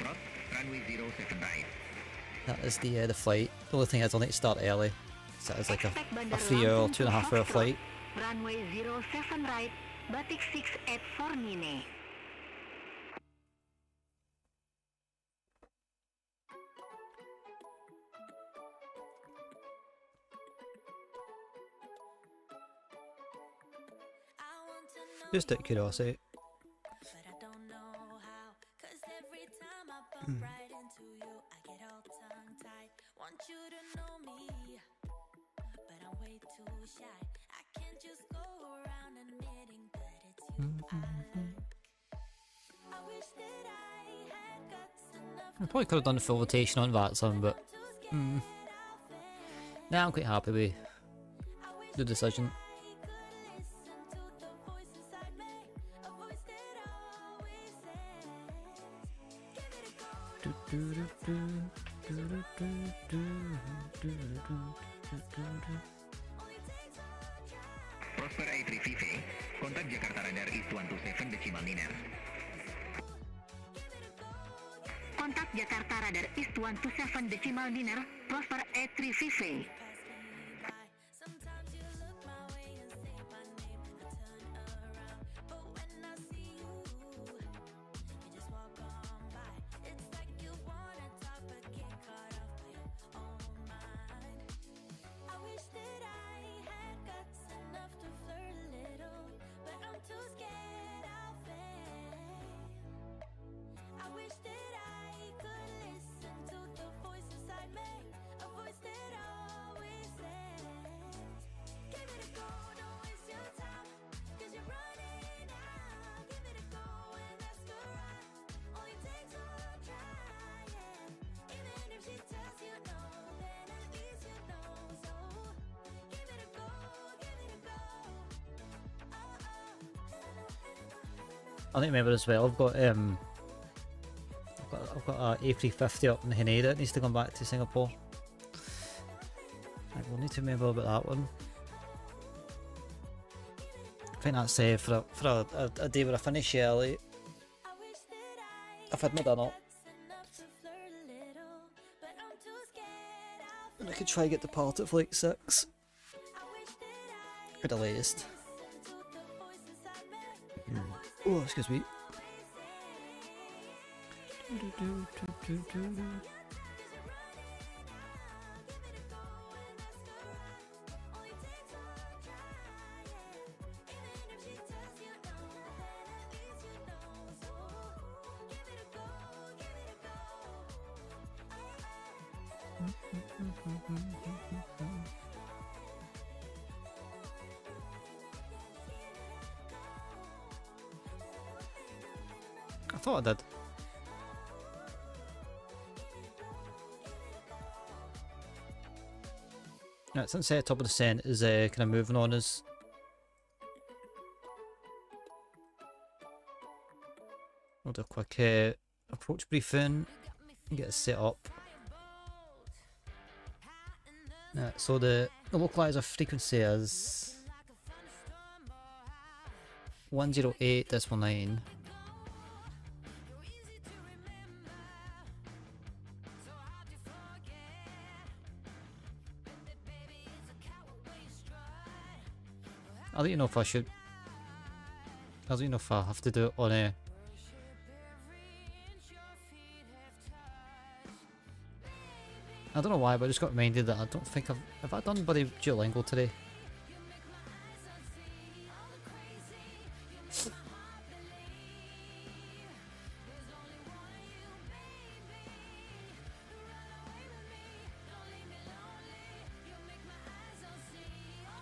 That is the flight. The only thing is I'll need to start early, so it's like a 3 hour, 2.5 hour flight. Runway 07 right, Batik 68 for Nine. Just out of curiosity. I probably could have done a full rotation on that song, but nah, I'm quite happy with the decision. Prosper A3VV, contact Jakarta Radar East 127 decimal niner. Contact Jakarta Radar East 127 decimal niner, Prosper A3VV. I need to remember as well. I've got a A350 up in Haneda that needs to come back to Singapore. Right, we'll need to remember about that one. I think that's for a day where I finish early. I've had my dinner. And I could try to get departed for like 6. At the latest. Oh, excuse me. I thought I did. Right, since top of the scent is kind of moving on us. We'll do a quick approach briefing and get it set up. Right, so the localizer frequency is 108.9. I'll let you know if I should. I'll let you know if I have to do it on a. I don't know why, but I just got reminded that I don't think have I done bloody Duolingo today?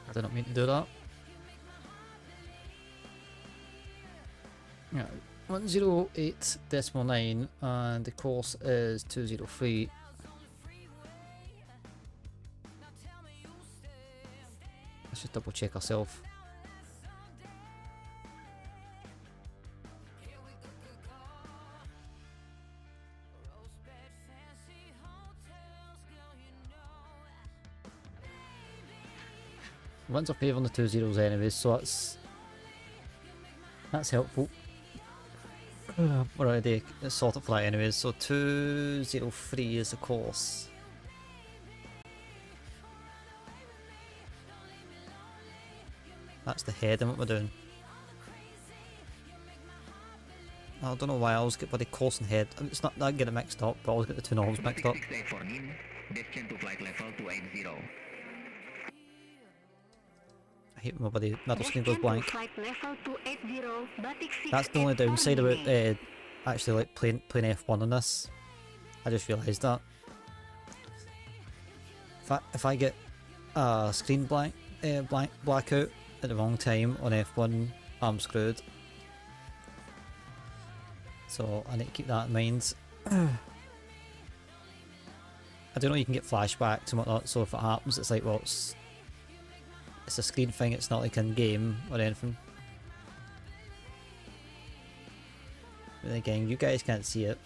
I did not mean to do that. Yeah, 108.9 and the course is 203. Let's just double check ourselves. One's a favour on the 2 zeros anyways, so that's helpful. We're already sorted for that anyways, so 203 is the course. That's the head and what we're doing. I don't know why I always get bloody course and head. I mean, it's not that I get it mixed up, but I always get the two knobs mixed up. I hate when my bloody middle screen goes blank. That's the only downside about actually like playing F1 on this. I just realised that. If I get a screen blackout at the wrong time on F1, I'm screwed. So I need to keep that in mind. I don't know, you can get flashbacks and whatnot, so if it happens it's like, well, it's a screen thing, it's not like in game or anything. But then again, you guys can't see it.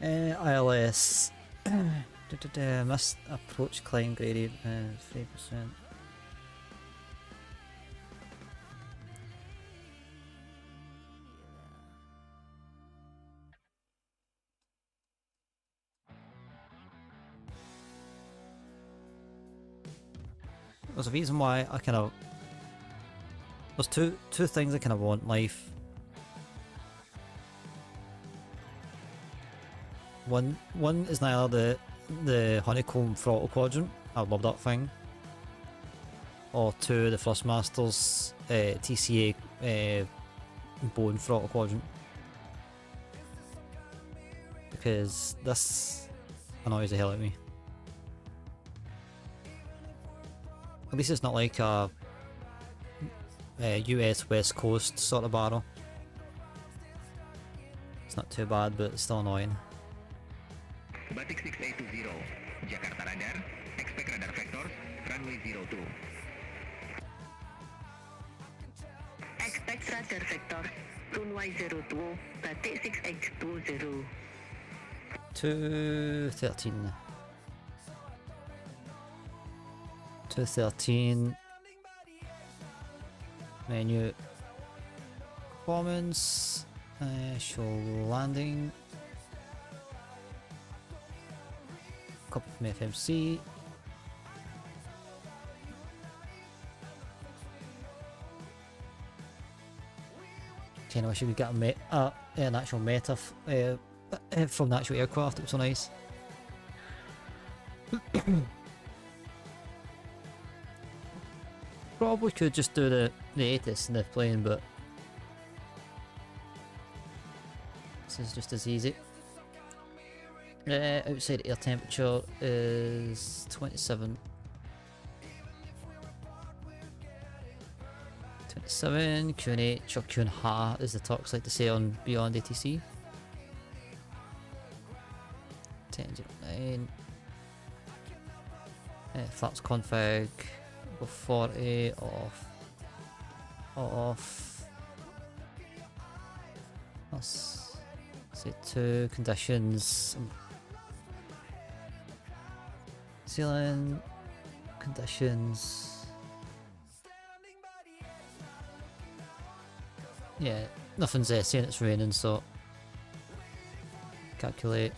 ILS. Missed approach climb gradient 3%. There's a reason why I kind of. There's two things I kind of want in life. One is neither the honeycomb throttle quadrant, I love that thing, or two, the Thrustmaster's TCA bone throttle quadrant, because this annoys the hell out of me. At least it's not like a US West Coast sort of barrel. It's not too bad, but it's still annoying. runway 02. Expect radar vector. Runway 02, batik 6820. 213. 213. Menu. Performance. Show landing. Copy from FMC. I wish we could get an actual meta from the actual aircraft. It was so nice. Probably could just do the ATIS in the plane, but this is just as easy. Outside air temperature is 27. 27, Q&H or Q&Ha as the Turks like to say on Beyond ATC. 1009. Flaps config. Go 40 off. Off. Let's say 2 conditions. Ceiling conditions. Yeah, nothing's saying it's raining, so calculate.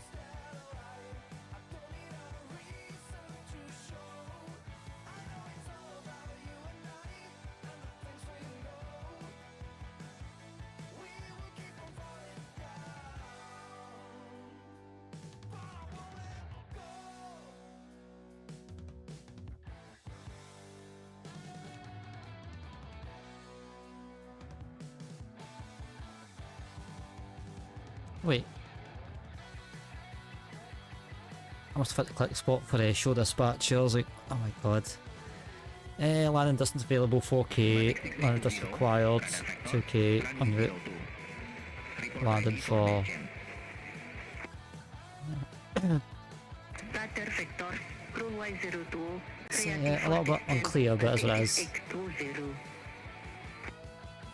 Wait. I must have hit the click spot for a show dispatch. I was like, oh my god. Landing distance available 4K, landing distance required 2K, en route. Landing for... So, yeah, a little bit unclear, but as it is.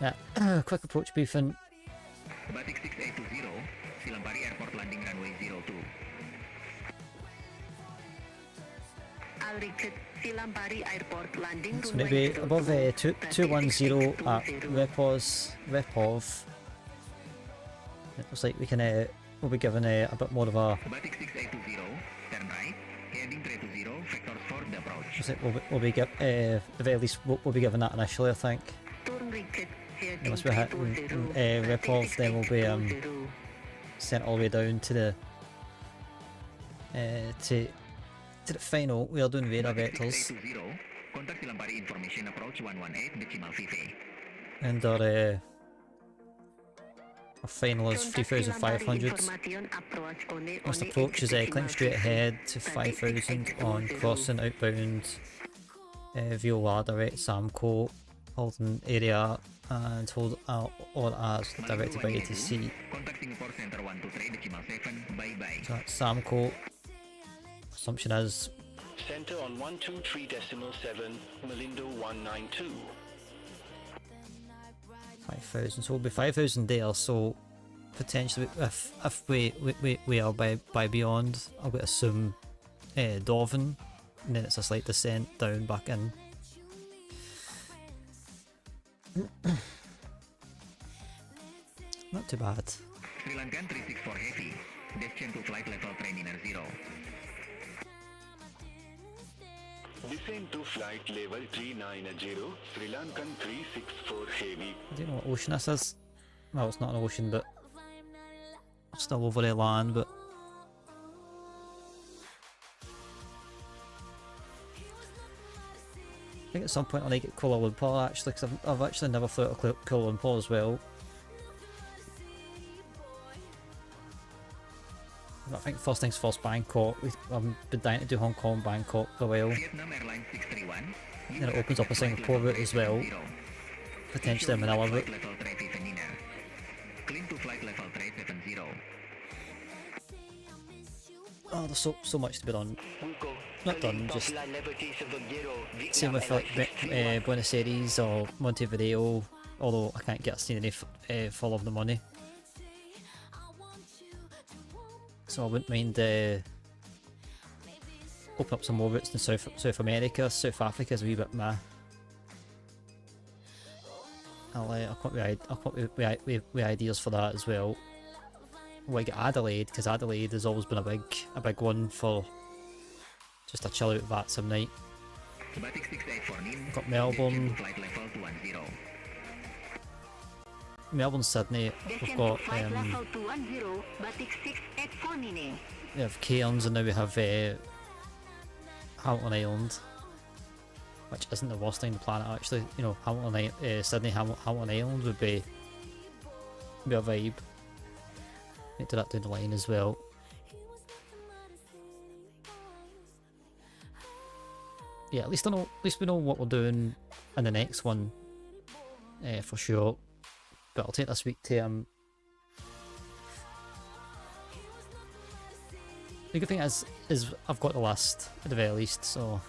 Yeah, quick approach briefing. Batik 6820, Silampari Airport landing runway 02. Silampari Airport landing So maybe above 210 at Repov. It looks like we can we'll be given a bit more of a. Batik 6820, turn right, heading 320, vector for the approach. Looks like we'll be at the very least we'll be given that initially, I think. Once we're hitting Repov, then we'll be sent all the way down to the to the final. We are doing radar vectors, Contact Silampari information approach 118 decimal VV. and our final is 3,500. Must approach is climb straight ahead to 5,000 on crossing outbound via ladder at Samco, holding area and hold out all as directed by ATC. Contact Singapore Center 123.7, bye bye. So that's Samco. Assumption is Center on 123.7, Malindo 192. 5,000, so we'll be 5,000 there, so potentially if we are by beyond, I would assume Doven, and then it's a slight descent down back in. Not too bad. Sri Lankan 364 Heavy, descend to flight level trainer 0. Descend to flight level 390, Sri Lankan 364 Heavy. I don't know what ocean this is. Well, it's not an ocean, but still over the land, but I think at some point I need to get Kuala Lumpur actually, because I've actually never thought of Kuala Lumpur as well. I think first things first, Bangkok. I've been dying to do Hong Kong, Bangkok for a while. Then it opens up a Singapore route as well. Potentially a Manila route. Oh, there's so much to be done. not done, just same with like Buenos Aires or Montevideo, although I can't get any full of the money. So I wouldn't mind open up some more routes in South America. South Africa is a wee bit meh. I'll come up with ideas for that as well. We'll get Adelaide, because Adelaide has always been a big one for just a chill out VAT some night. Got Melbourne. Melbourne, Sydney. We've got we have Cairns, and now we have Hamilton Island, which isn't the worst thing on the planet actually. You know, Sydney, Hamilton Island would be a vibe. Need to do that down the line as well. Yeah, at least we know what we're doing in the next one, for sure. But I'll take this week to the good thing is I've got the list at the very least, so.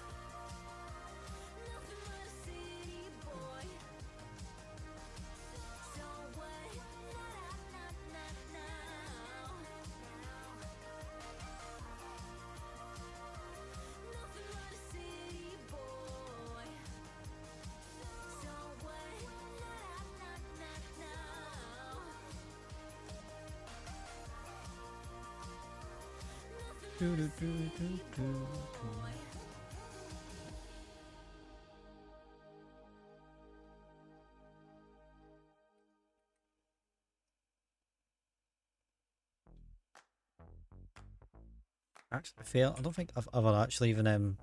Actually, fair. I don't think I've ever actually even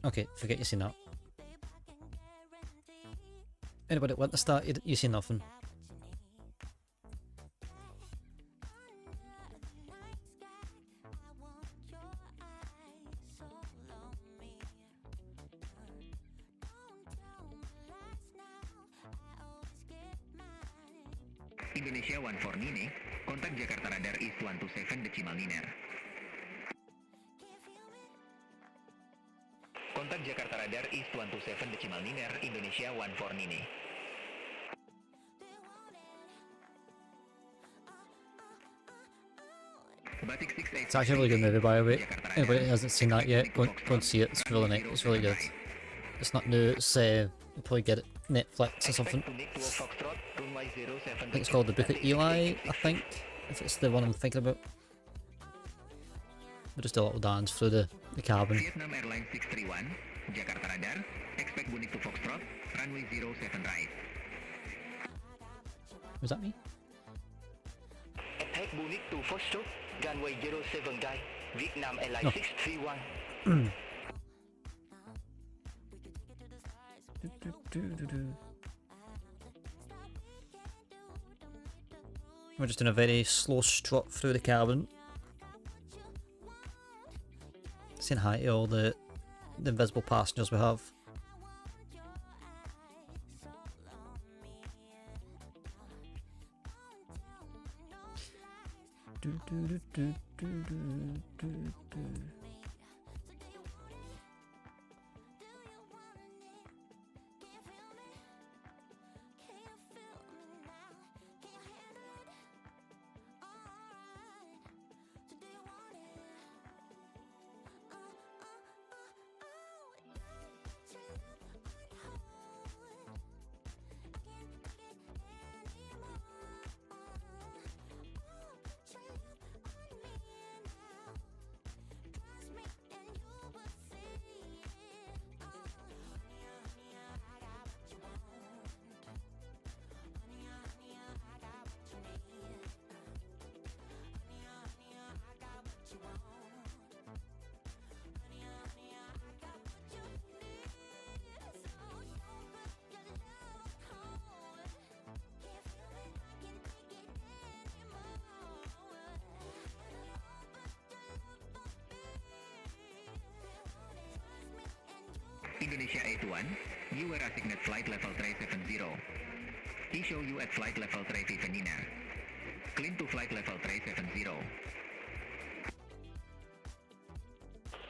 Okay, forget you seen that. Anybody want to start? You see nothing. Indonesia 14 Nine, kontak Jakarta Radar East 127 Decimal Niner. Kontak Jakarta Radar East 127 Decimal Niner, Indonesia 14 Nine. It's actually a really good movie, by the way. Anybody that hasn't seen that yet, go and see it. It's really nice. It's really good. It's not new. It's you'll probably get it Netflix or something. I think it's called The Book of Eli. I think if it's the one I'm thinking about. We just do a little dance through the cabin. Vietnam Airlines 631, Jakarta Radar, expect Bunik to Foxtrot, runway 07 right. Was that me? Attack Bunik to Foxtrot, runway 07 right, Vietnam Airlines 631. We're just in a very slow strut through the cabin. Saying hi to all the invisible passengers we have. Indonesia 81, you were assigned flight level 370. He show you at flight level 359. Clean to flight level 370.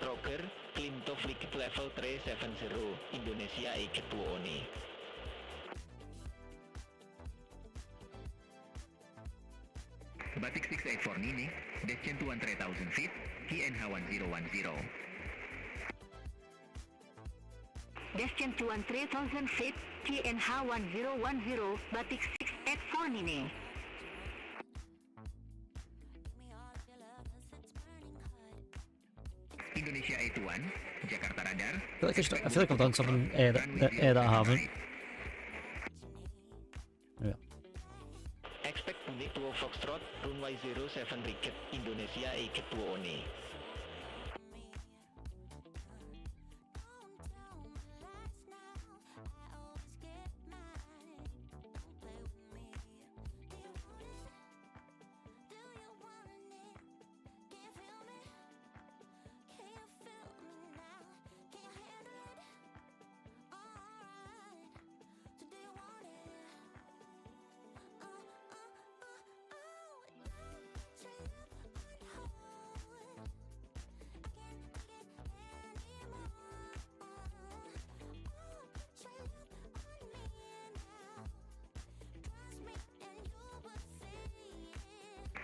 Roger, clean to flight level 370, Indonesia Iketwoni. Batik 684 Nini, descent to 1,000 feet, TNH 1010. Descent to 3,000 feet, TNH 1010, Batik 684 Nini. Indonesia 81, Jakarta radar. I feel like I've done something that I haven't. Yeah. Expect Pune to Foxtrot, runway 07 Riket, Indonesia Iketwoni.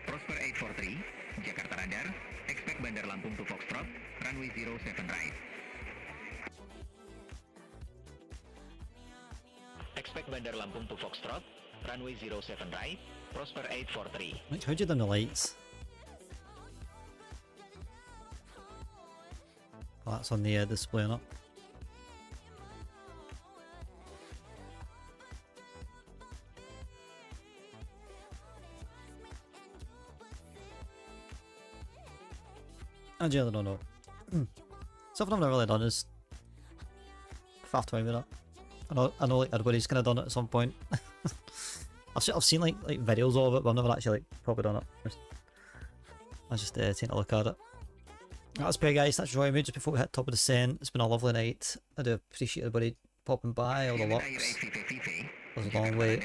Prosper 843, Jakarta radar. Expect Bandar Lampung to Foxtrot, runway 07 right. Expect Bandar Lampung to Foxtrot, runway 07 right. Prosper 843. Like, how'd you done the lights? Oh, that's on the display, not. I generally don't know. Something I've never really done is faff away with that. I know like everybody's kind of done it at some point. I've seen like videos of it, but I've never actually like probably done it. I just taking a look at it. That's great, guys. That's joining me just before we hit top of the descent. It's been a lovely night. I do appreciate everybody popping by, all the locks. Goes a long way.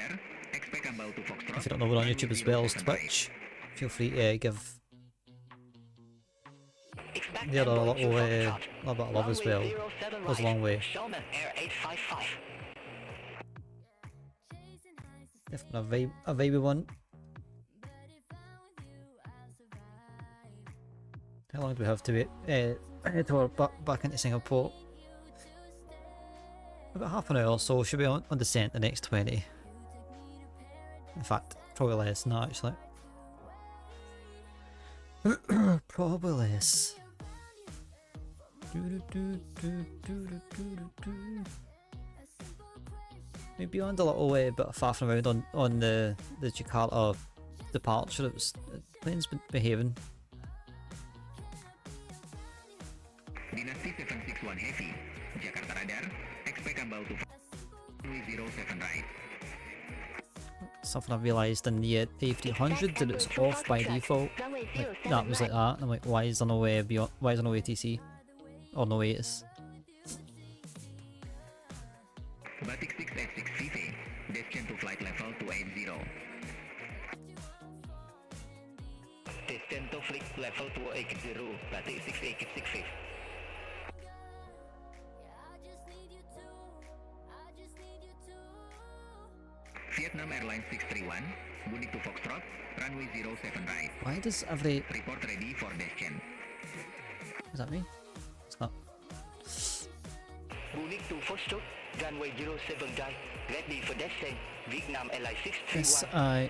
If you don't know, we're on YouTube as well as Twitch. Feel free to give the other a little bit of love as well. Goes a long way. Definitely a vibey one. How long do we have to wait to our back into Singapore? About half an hour or so. Should be on descent the next 20. In fact, probably less than that actually. Probably less. Maybe on a little way, but faffing around on the Jakarta departure. It was the plane's been behaving. Dynasty 761 Heavy, Jakarta radar. Expect about to 07 right. Something I realised in the A300 that it's off by default. Like, that was like that. And I'm like, why is there no way beyond? Why is there no ATC? Or no ATIS? Batik 686 VV, descent to flight level 280. Descent to flight level 280, Batik 686 VV. Vietnam Airlines 631, Bunik to Foxtrot, runway 07 right. Why does every... Report ready for descent. Is that me? It's not. Bunik to Foxtrot, runway 07 right, ready for descent. Vietnam Airlines 631. SIA...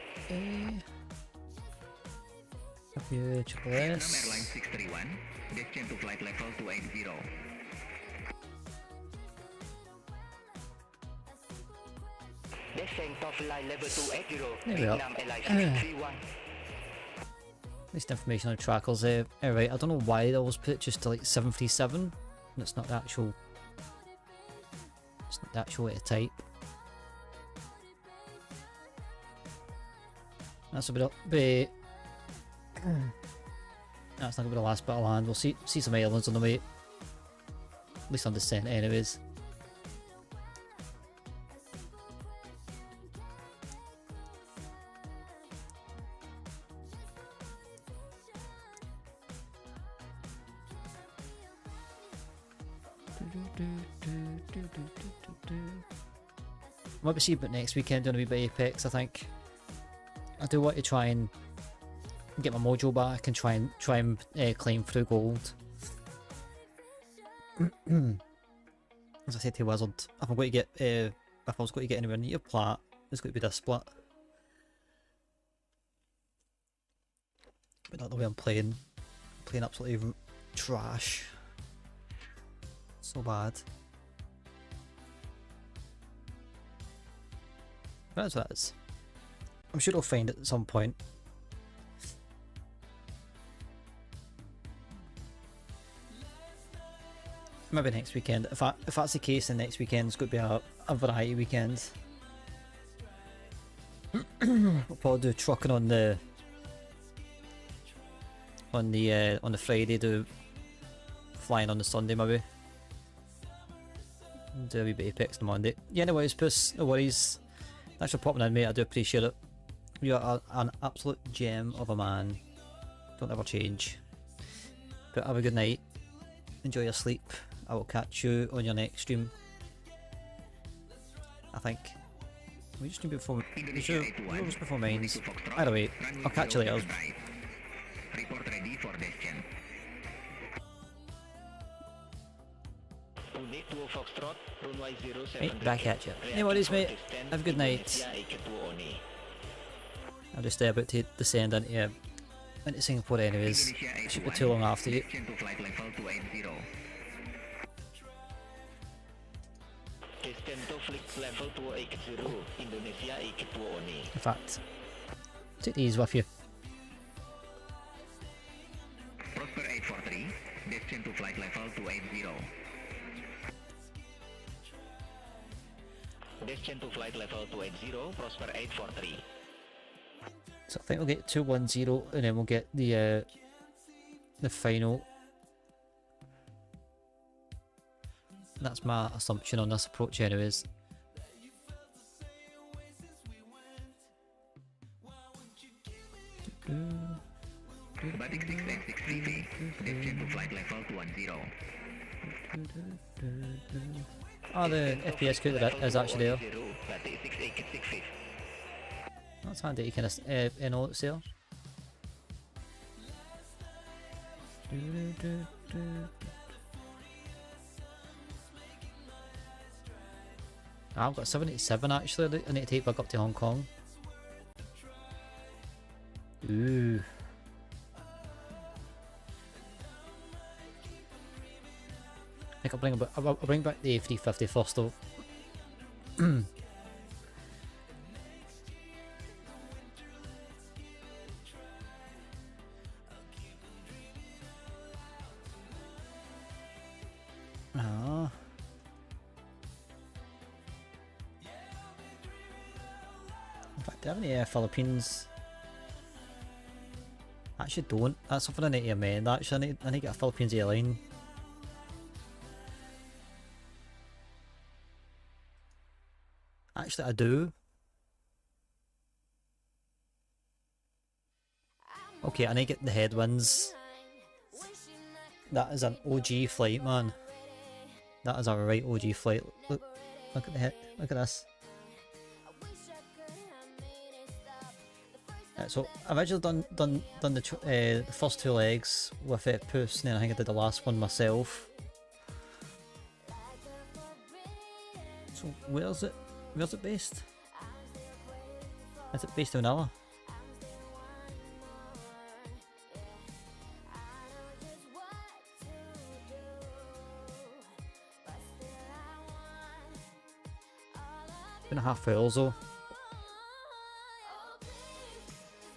Vietnam Airlines 631, descent to flight level 280. Descent to flight level 280, There we are. Vietnam Airlines 631. Least information on trackers there. Alright, I don't know why they always put it just to like 737. That's not the actual... It's not the actual way to type. That's a bit... That's not gonna be the last bit of land. We'll see some islands on the way. At least on descent anyways. Might be see about next weekend doing a wee bit of Apex. I think I do want to try and get my mojo back and try and climb through gold. As I said to Wizard, if I'm going to get if I was going to get anywhere near plat, it's going to be this split. But not the way I'm playing. Playing absolutely trash. So bad. That's what it is. I'm sure I'll find it at some point. Maybe next weekend. If that's the case, then next weekend's going to be a variety weekend. We'll probably do trucking on the Friday, do flying on the Sunday maybe. Do a wee bit of Apex on Monday. Yeah, anyways, Puss, no worries. Thanks for popping in, mate. I do appreciate it. You are an absolute gem of a man. Don't ever change. But have a good night. Enjoy your sleep. I will catch you on your next stream. I think. We just stream before. Just before mine. Either way, I'll catch you later. Report ready for descent. Unit 2 Foxtrot, runway 07. Right, back at you. No worries, mate. Have a good night. I'm just about to descend into Singapore anyways. Should be too long after you. In fact, take these with you. Prosper 843, descend to flight level 280. Descend to flight level 280, Prosper 843. So I think we'll get 210 and then we'll get the final. That's my assumption on this approach anyways. Batik 6X6CV, descend to flight level 210. Oh, the FPS counter is actually there. That's handy, you can know it's there. I've got 787 actually, I need to take back up to Hong Kong. Ooh. I think I'll bring back the A350 first though. Ah. In fact, do I have any Philippines? I actually don't. That's something I need to amend. Actually, I need to get a Philippines airline. Actually, I do. Okay, I need to get the headwinds. That is an OG flight, man. That is a right OG flight. Look at the head. Look at this. So I've actually done the first two legs with Puss, and then I think I did the last one myself. So where's it? Where's it based? Is it based in Manila? Been a half hours though.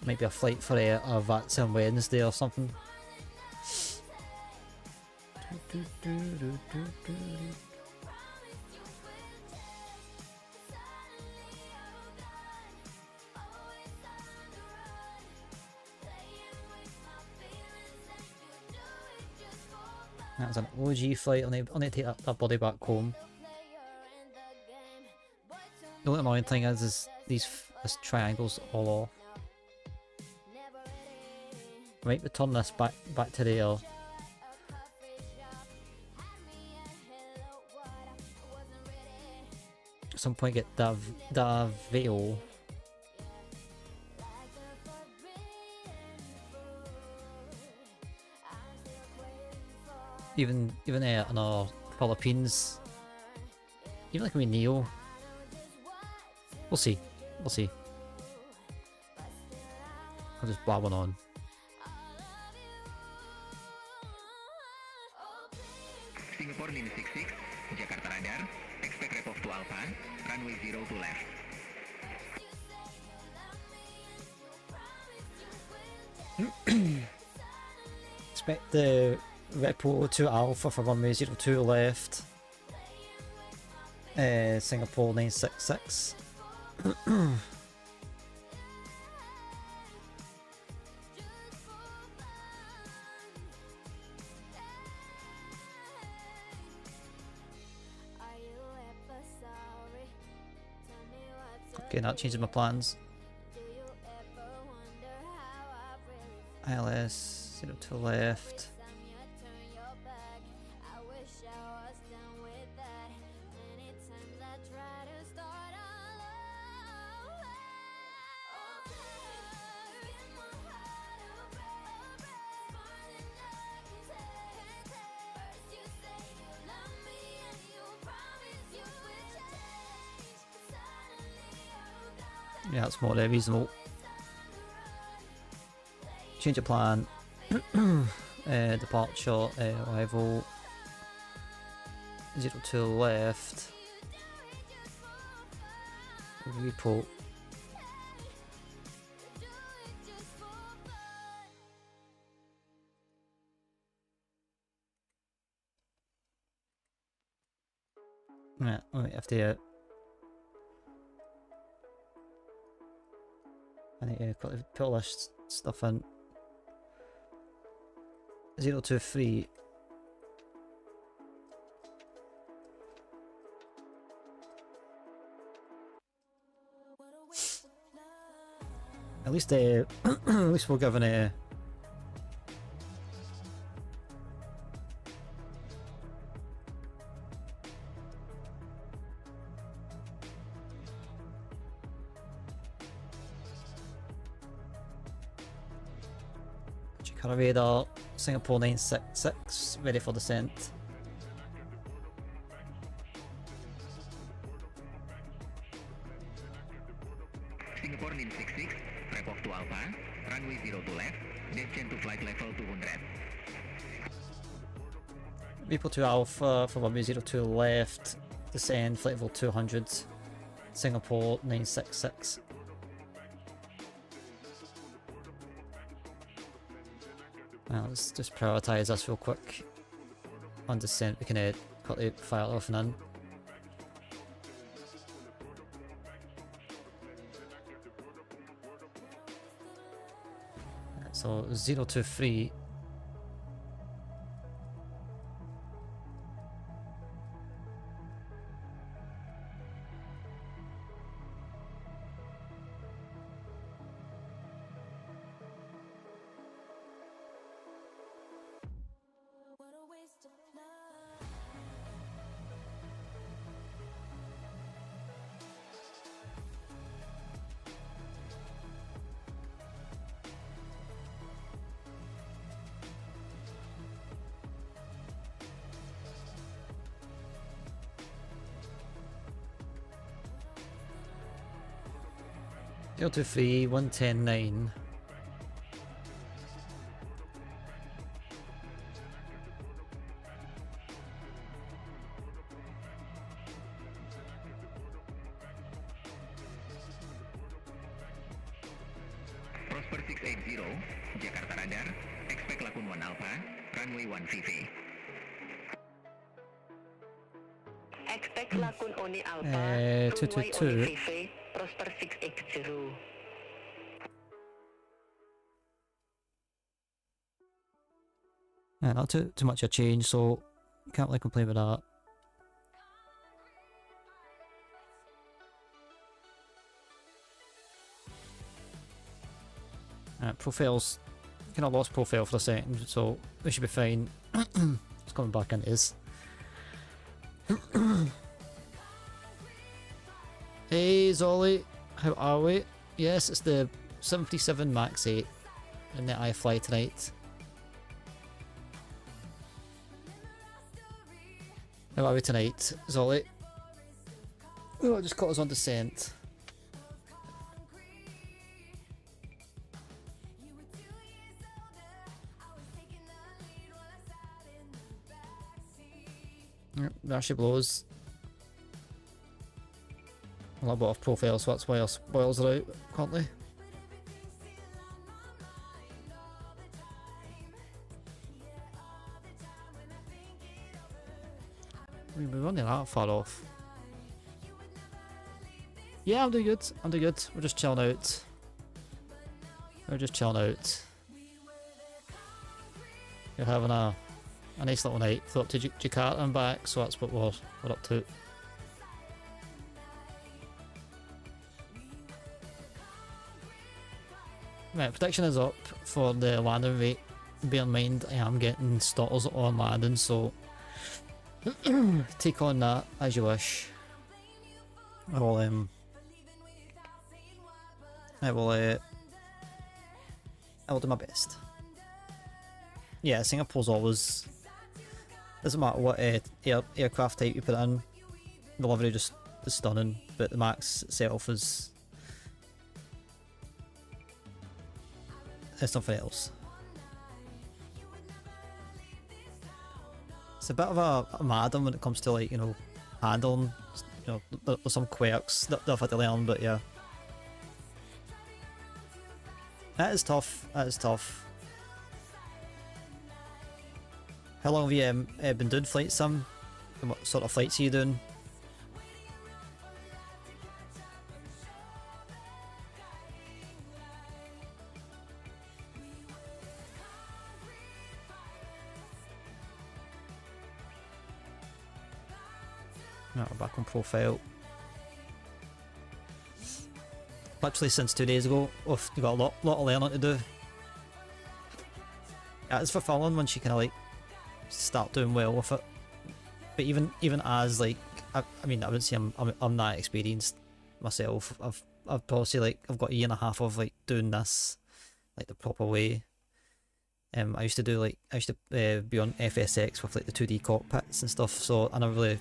Might be a flight for a VATS on Wednesday or something. That's an OG flight. I'll need to take that body back home. The only annoying thing is these triangles all off. I might turn this back to the at some point get the veil. Even on our Philippines, even like with Neo, we'll see. We'll see. I'll just blabbing on. Singapore -66, Jakarta radar, expect rep of 2 Alpha, runway 0 to left. Expect the repo to Alpha for runway 02 left. Singapore 966. Okay, that changes my plans. ILS 02 left. Yeah, that's more reasonable. Change of plan. Departure, arrival 02 left. Report. Yeah, I have to I need to quickly put all this stuff in. 023. At least at least we're given a Jakarta radar, Singapore 966, ready for descent. Singapore 966, rep of 2 Alpha, runway 0 to left, descend to flight level 200. Repo 2 Alpha for runway 02 left, descend flight level 200, Singapore 966. Well, let's just prioritise this real quick. On descent, we can quickly fire it off and in. So 023. Go to 3, 110.9. Prosper 680, Jakarta radar, expect Lakun 1 Alpha, runway 1 VV. Expect Lakun Oni Alpha, runway 222. Oni VV, Prosper 680. Yeah, not too much a change, so can't really complain with that. Profiles, kind of lost profile for a second, so we should be fine. It's coming back into this. Hey Zolly, how are we? Yes, it's the 77 Max 8 in the iFly tonight. How are we tonight, Zolly? Oh, I just caught us on descent. Yep, there she blows. A little bit off profile, so that's why our spoils are out currently. I mean, we're only that far off. Yeah, I'm doing good. I'm doing good. We're just chilling out. We're just chilling out. We're having a nice little night. Flew up to Jakarta and back, so that's what we're up to. Right, prediction is up for the landing rate. Bear in mind, I am getting starters on landing, so take on that as you wish. I will do my best. Yeah, Singapore's always, doesn't matter what aircraft type you put in, the livery just is stunning, but the Max itself is something else. It's a bit of a madam when it comes to, like, you know, handling. You know, there's some quirks that I've had to learn, but yeah. That is tough. That is tough. How long have you been doing flight sim? And what sort of flights are you doing? Right, we're back on profile. Literally since 2 days ago, we've got a lot of learning to do. Yeah, it's fulfilling once you kind of like start doing well with it. But even as like, I mean, I wouldn't say I'm that experienced myself. I've probably say like I've got a year and a half of like doing this like the proper way. I used to be on FSX with like the 2D cockpits and stuff, so I never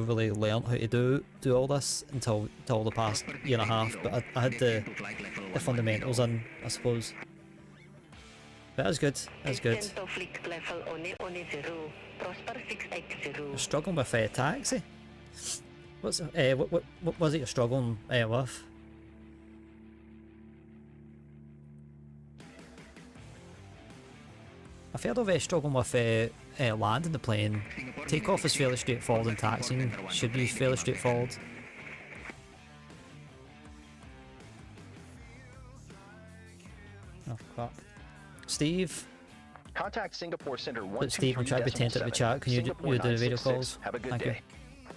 really learned how to do all this until the past year and a half. But I had the fundamentals in, I suppose. But that's good. That's good. You're struggling with taxi. What was it you're struggling with? I've heard of struggling with landing the plane. Takeoff is fairly straightforward and taxiing should be fairly straightforward. Oh crap. Steve? Contact Singapore Center 123.7. But Steve, I'm trying to pretend at the chat. Can you do the video calls? Have a good Thank day. you.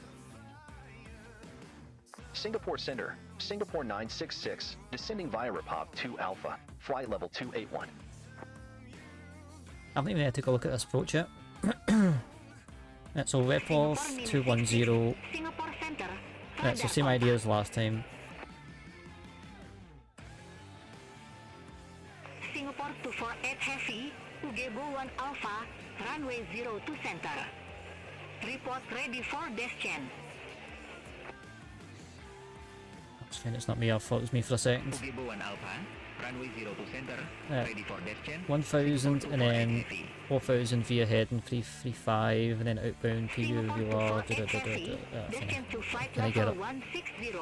Singapore Center, Singapore 966, descending via Repop 2 Alpha, flight level 281. I haven't even had to take a look at this approach yet. Right, so Repov 210. Right, so same idea as last time. Singapore 248 Heavy, Ugebo 1 Alpha, runway 02 center. Report ready for descent. That's fine, it's not me, I thought it was me for a second. Ugebo 1 Alpha, runway 02 center, ready for descent. 1000 and then 4000 via heading 335 and then outbound PU VR. Descent to flight Can I get level it? 160.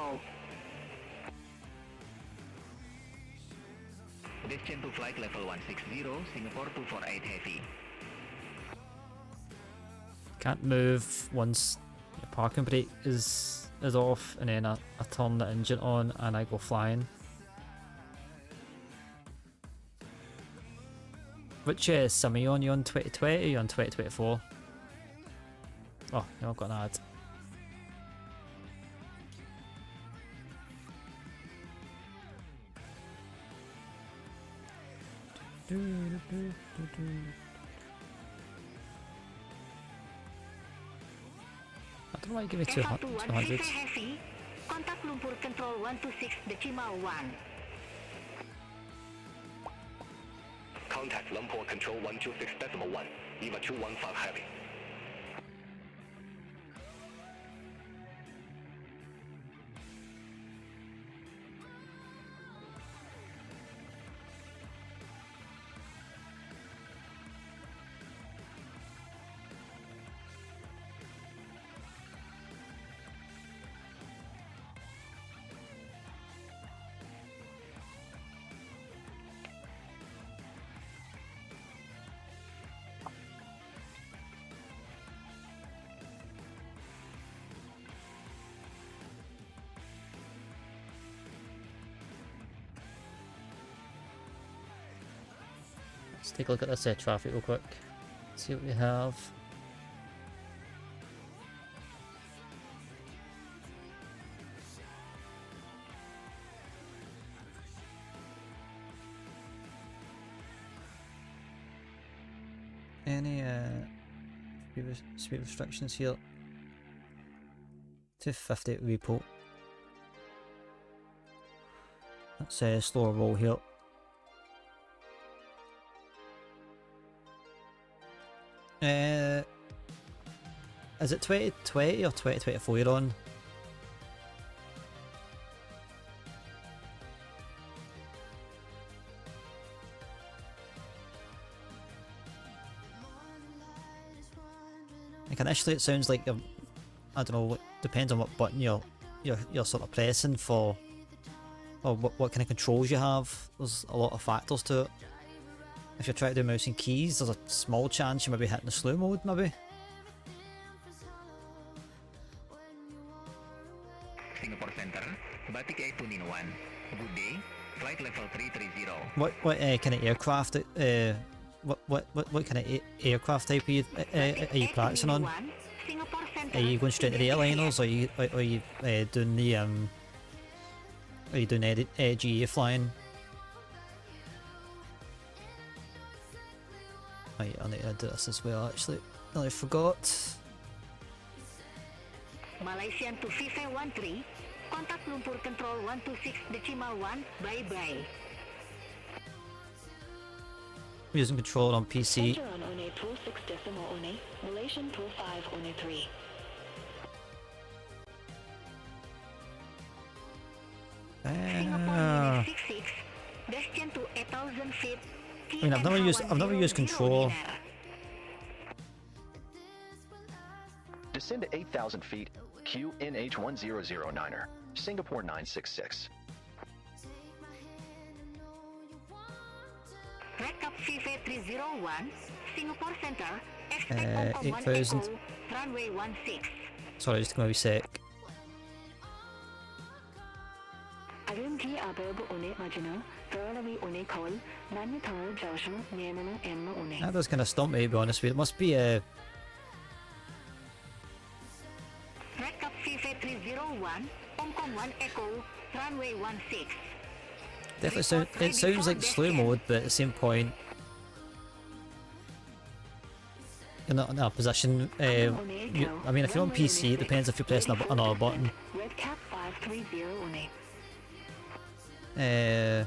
Descent to flight level 160, Singapore 248 Heavy. Can't move once the parking brake is off, and then I turn the engine on and I go flying. Which sim are you on? You on 2020 or you on 2024? Oh, no, I've got an ad. I don't know why you give me 200. Heavy, Contact Lumpur Control 126.1. Contact Lumpur Control 126.1. Eva 215 Heavy. Let's take a look at this traffic real quick. See what we have. Any speed restrictions here? 250 repo. Let's slower roll here. Is it 2020 or 2024 you're on? Like initially it sounds like you're, I don't know, depends on what button you're sort of pressing for, or what kind of controls you have. There's a lot of factors to it. If you're trying to do mouse and keys, there's a small chance you might be hitting the slow mode, maybe. Singapore Center, Batik 8291. Good day, flight level 330. What kind of aircraft? What kind of aircraft type are you practicing on? Are you going straight to the airliners, or are you doing the Are you doing GA flying? Oh yeah, I need to do this as well actually. No, I forgot. Malaysian to FIFA 13, contact Lumpur Control 126.1, bye-bye. I'm using controller on PC. Center on ONE 26.1, Malaysian 25 ONE 3. Singapore 66, destined to 8,000 feet. I mean, I've never used controller. Descend to 8,000 feet, QNH1009er, Singapore 966. Recap FIFA 301, Singapore Center, expect 8,000. Echo, runway 16. Sorry, just give me a sec. RMG Abab One Marginal, Verlawi One Call, Nanyatara Joshua, Niemana Emma One. That does kind of stump me, to be honest with you. It must be a. Recap FIFA 301, Hong Kong 1 Echo, runway 16. Definitely it sounds like slow mode, but at the same point, you're not in a position. I mean, if you're on PC, it depends if you're pressing another button. Red Cap 530 One. Uh,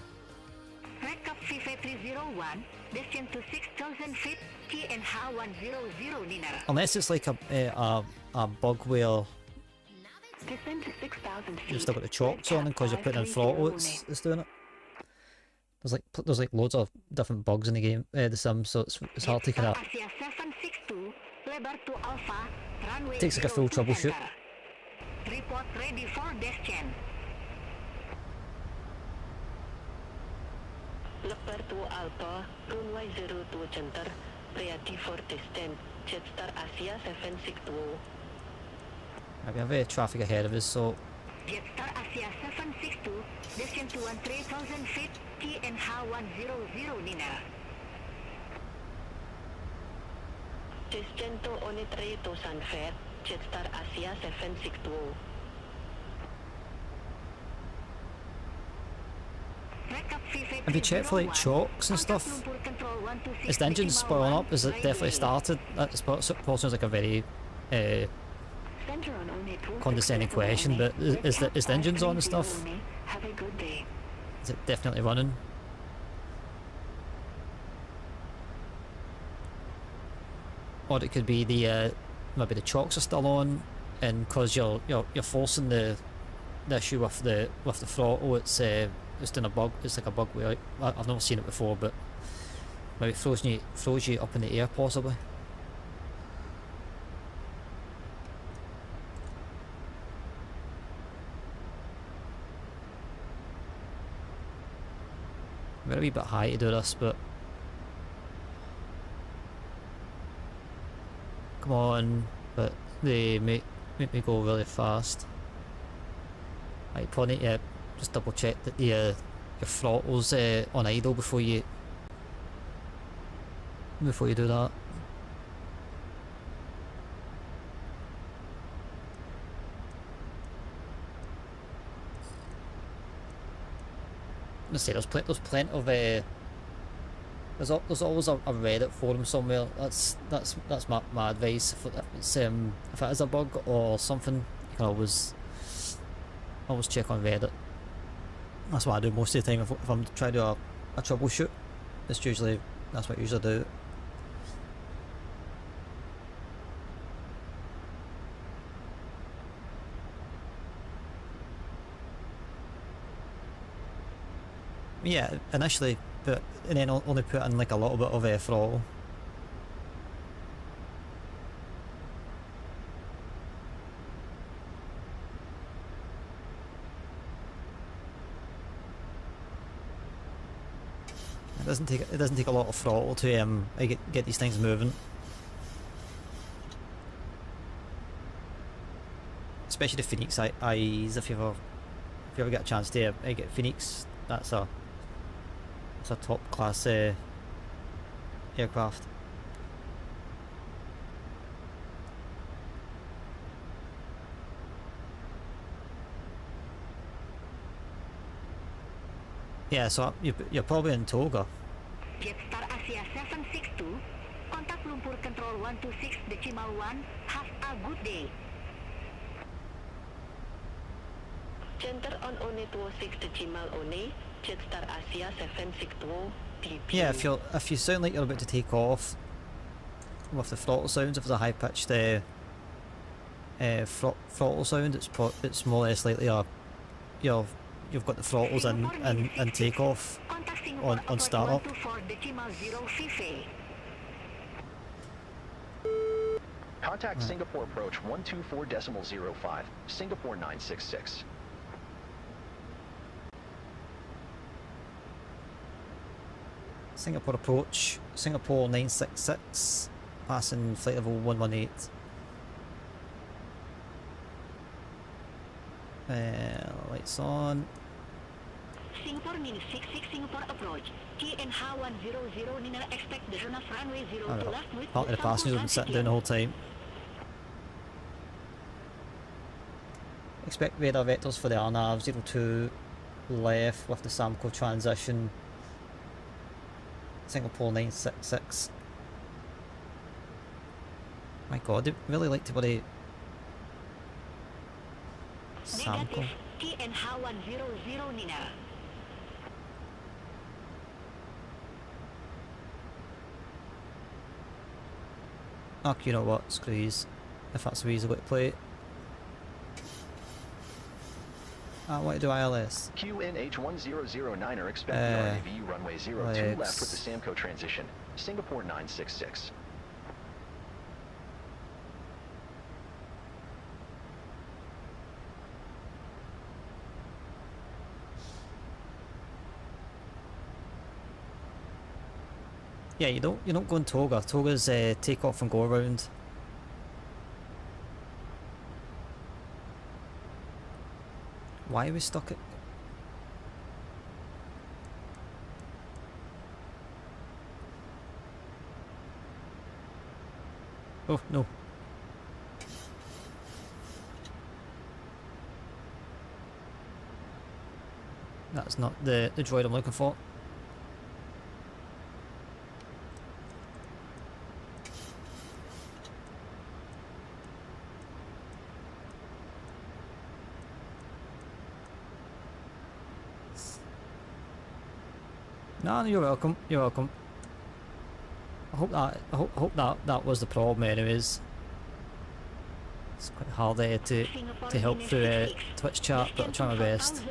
Recap FIFA 301, destined to 6,000 feet, TNH 100 Niner. unless it's like a bug where Descend to 6,000 feet. you've still got the chocks on, and because you're putting in throttle, it's doing it. There's like loads of different bugs in the game, the Sims, so it's hard to kind of. Asia 762, lebar to Alpha, runway Takes like a full 02 troubleshoot. center. Report ready for descent. Lebar to Alpha, runway 02 center, ready for descent. Jetstar Asia 762. We have traffic ahead of us, so Jetstar Asia 762, descend to 13,000 feet, TNH 100 Niner. Descend to One3 to Sanford, Jetstar Asia 762. have you checked for like chocks and stuff? Is the engine spawning up? Is it definitely started? That sounds like a very condescending question, but is the engines on and stuff? Have a good day. Is it definitely running? Or it could be the maybe the chocks are still on, and because you're forcing the issue with the throttle, it's doing a bug. It's like a bug where I've never seen it before, but maybe it throws you up in the air possibly. We're a wee bit high to do this, but come on, but they make me go really fast. I probably need to just double check that your throttle's on idle before you do that. I say there's plenty of there's always a Reddit forum somewhere. That's my advice. If it is a bug or something, you can always check on Reddit. That's what I do most of the time if I'm trying to do a troubleshoot. That's what I usually do. Yeah, initially, and then only put in like a little bit of throttle. It doesn't take a lot of throttle to get these things moving. Especially the Phoenix IEs. If you ever get a chance to get Phoenix, that's a top class aircraft. Yeah, so you're probably in Toga. Jetstar Asia 762, contact Lumpur Control 126.1, have a good day. Center on One 206 One, Jetstar Asia 762, DP. Yeah, if you sound like you're about to take off with the throttle sounds, if it's a high pitched throttle sound, it's more or less likely you've got the throttles and takeoff on startup. Contact Singapore approach 124.05, Singapore 966. Singapore approach, Singapore 966, passing flight level 118. Lights on. Singapore -66 Singapore approach. TNH 100 Nina expect the zone of runway 02 left with Part of the passengers have been sitting down the whole time. Expect radar vectors for the RNAV 02 left with the Samco transition. Singapore 966. My god, they really like to bloody Samco. TNH 100 Nina. Oh, you know what, screw these, if that's the easy way to play it. I want to do ILS. QNH 1009er expect the RAV runway 02 left with the Samco transition, Singapore 966. Yeah, you don't go in Toga. Toga's take off and go around. Why are we stuck at... Oh, no. That's not the droid I'm looking for. No, you're welcome. You're welcome. I hope that was the problem, anyways. It's quite hard to help through Twitch chat, but I'll try my best.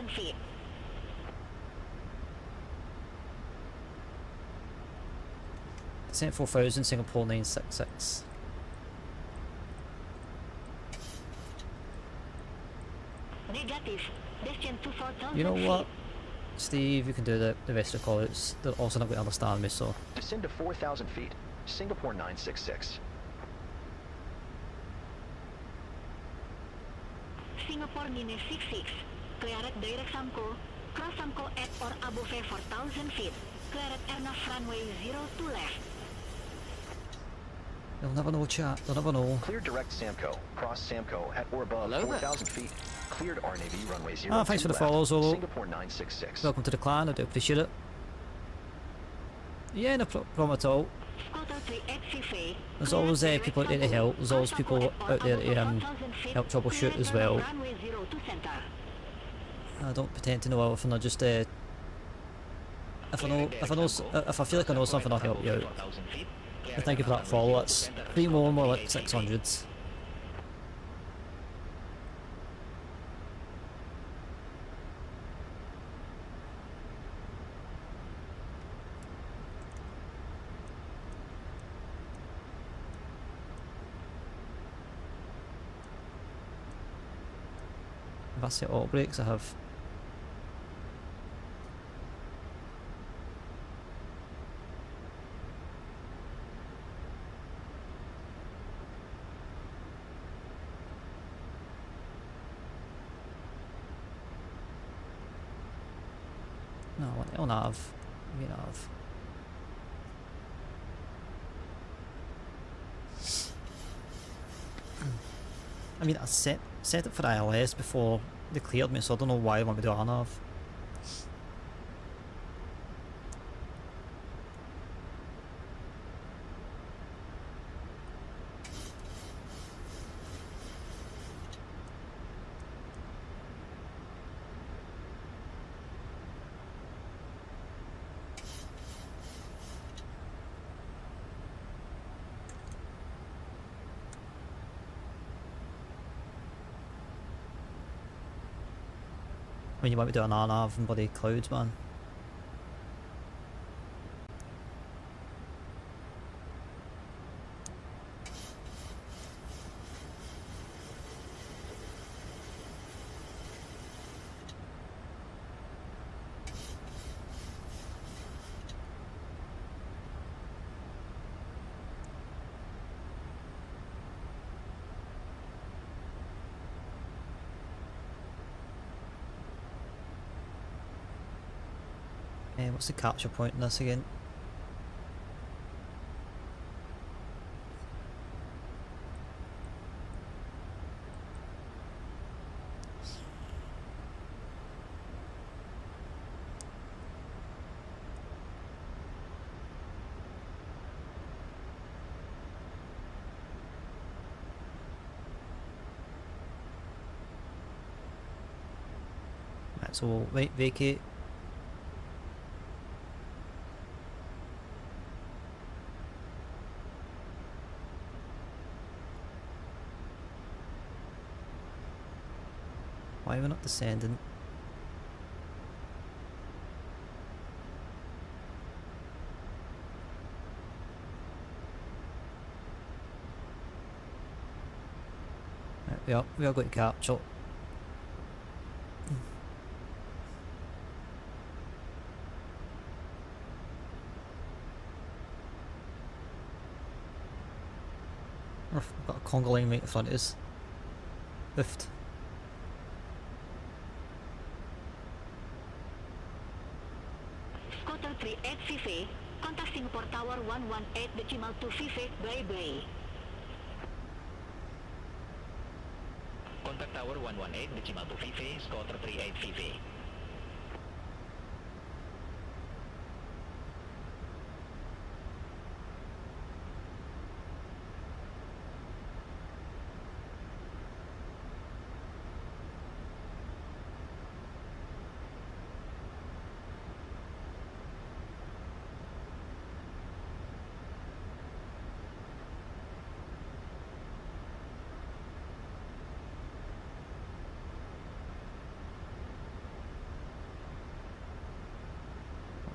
Descent 4000, Singapore 966. You know what, Steve, you can do the rest of the callouts. They're also not going to understand me, so. Descend to 4,000 feet, Singapore 966. Singapore 966. Clear at direct Samco. Cross Samco at or above 4,000 feet. Clear at aircraft runway 02 left. They'll never know, chat. They'll never know. Cleared direct Samco. Cross Samco at or above 4,000 feet. Cleared RNAV runway 02 Ah, thanks for the left. follow, Zolo. Singapore 966. Welcome to the clan. I do appreciate it. Yeah, no problem at all. There's always people out there to help. There's always people out there to help troubleshoot as well. I don't pretend to know everything. I just if I feel like I know something, I'll help you out. But thank you for that follow. That's 3 more like 600s. If I set auto brakes, I have. No, I don't have. I mean, I have. I mean, I set it for ILS before they cleared me, so I don't know why they want me to do ANAV. When you might be doing ANAV and bloody clouds, man. What's the capture point in this again? Right, so we'll vacate. Why are we not descending? Right, we are going to capture. We've got a conga line right in front of us. Oofed. Scotter 38 Fife, contact Singapore Tower 118.2 Fife, bye-bye. Contact Tower 118.2 Fife, Scotter 38 Fife.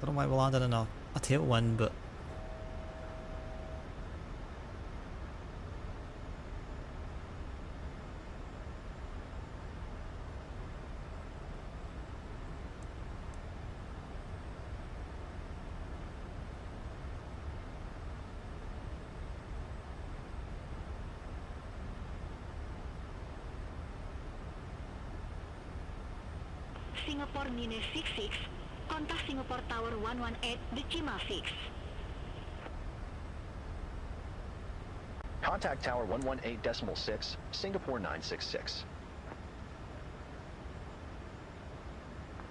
don't know why we landed in a tailwind, but Singapore Nine 66, contact Singapore Tower 118, Decimal 6. Contact Tower 118.6, Singapore 966.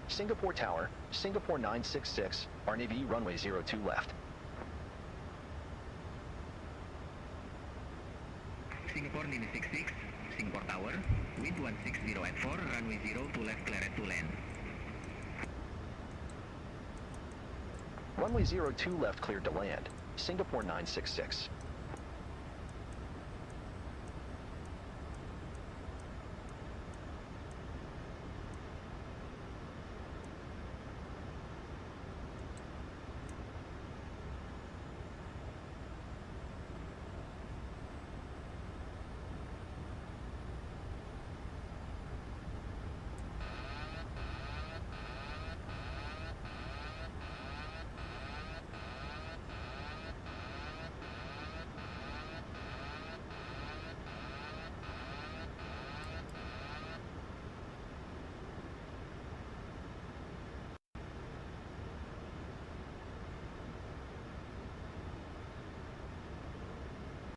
Singapore Tower, Singapore 966, RNAV runway 02 left. Singapore 966, Singapore Tower, wind 160 at 4, runway 02 left, cleared to land. Runway 02 left cleared to land, Singapore 966.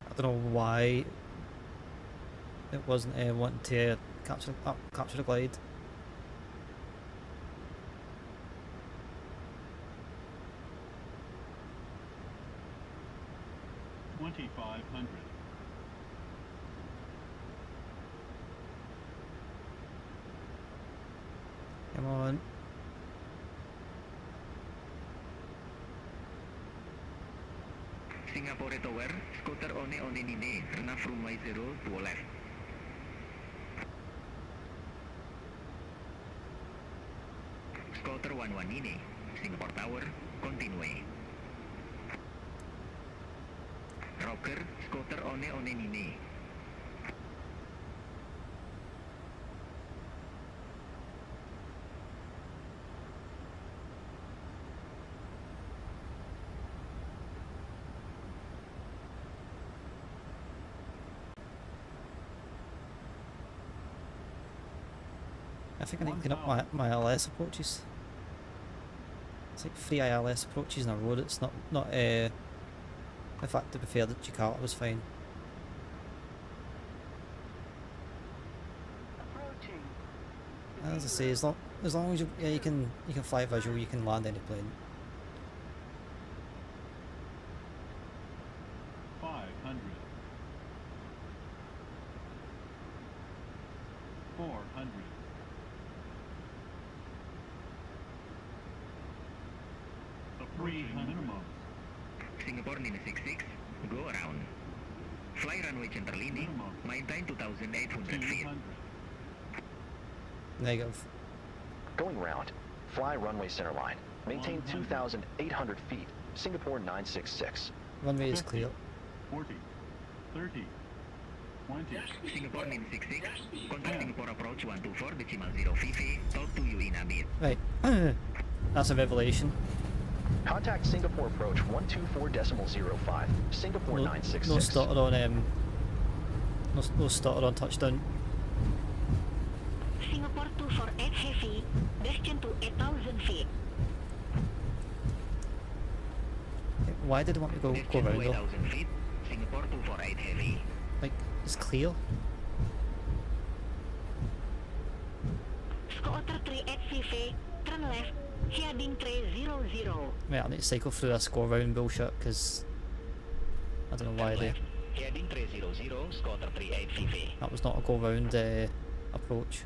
I don't know why it wasn't wanting to capture the glide. Come on. Singapore Tower, scooter one nine, enough runway 02 left. Scooter 119, Singapore Tower, continue. Rocker, scooter one nine. I think I need to get up my ILS approaches. It's like 3 ILS approaches in a row. It's not in fact, to be fair, that Jakarta was fine. As I say, as long as you can fly visual, you can land any plane. 500. 400. Approaching minimum. Singapore 966, go around. Fly runway centerline, maintain 2,800 feet. Negative. Going round. Fly runway centerline. Maintain 2,800 feet. Singapore 966. Runway is clear. 40. 30. 20. Singapore 966, contact Singapore approach 124, decimal 050, talk to you in a bit. Right. That's a revelation. Contact Singapore approach 124.05, Singapore 966. No started on no started on touchdown. Singapore 248 heavy, destined to 8,000 feet. Why did it want me to go around though? 8,000 feet, Singapore 248 heavy. Like, it's clear. Scooter 38 turn left, heading 300. Right, I need to cycle through this go around bullshit because I don't know why they. Heading 300, Scooter 38 That was not a go round approach.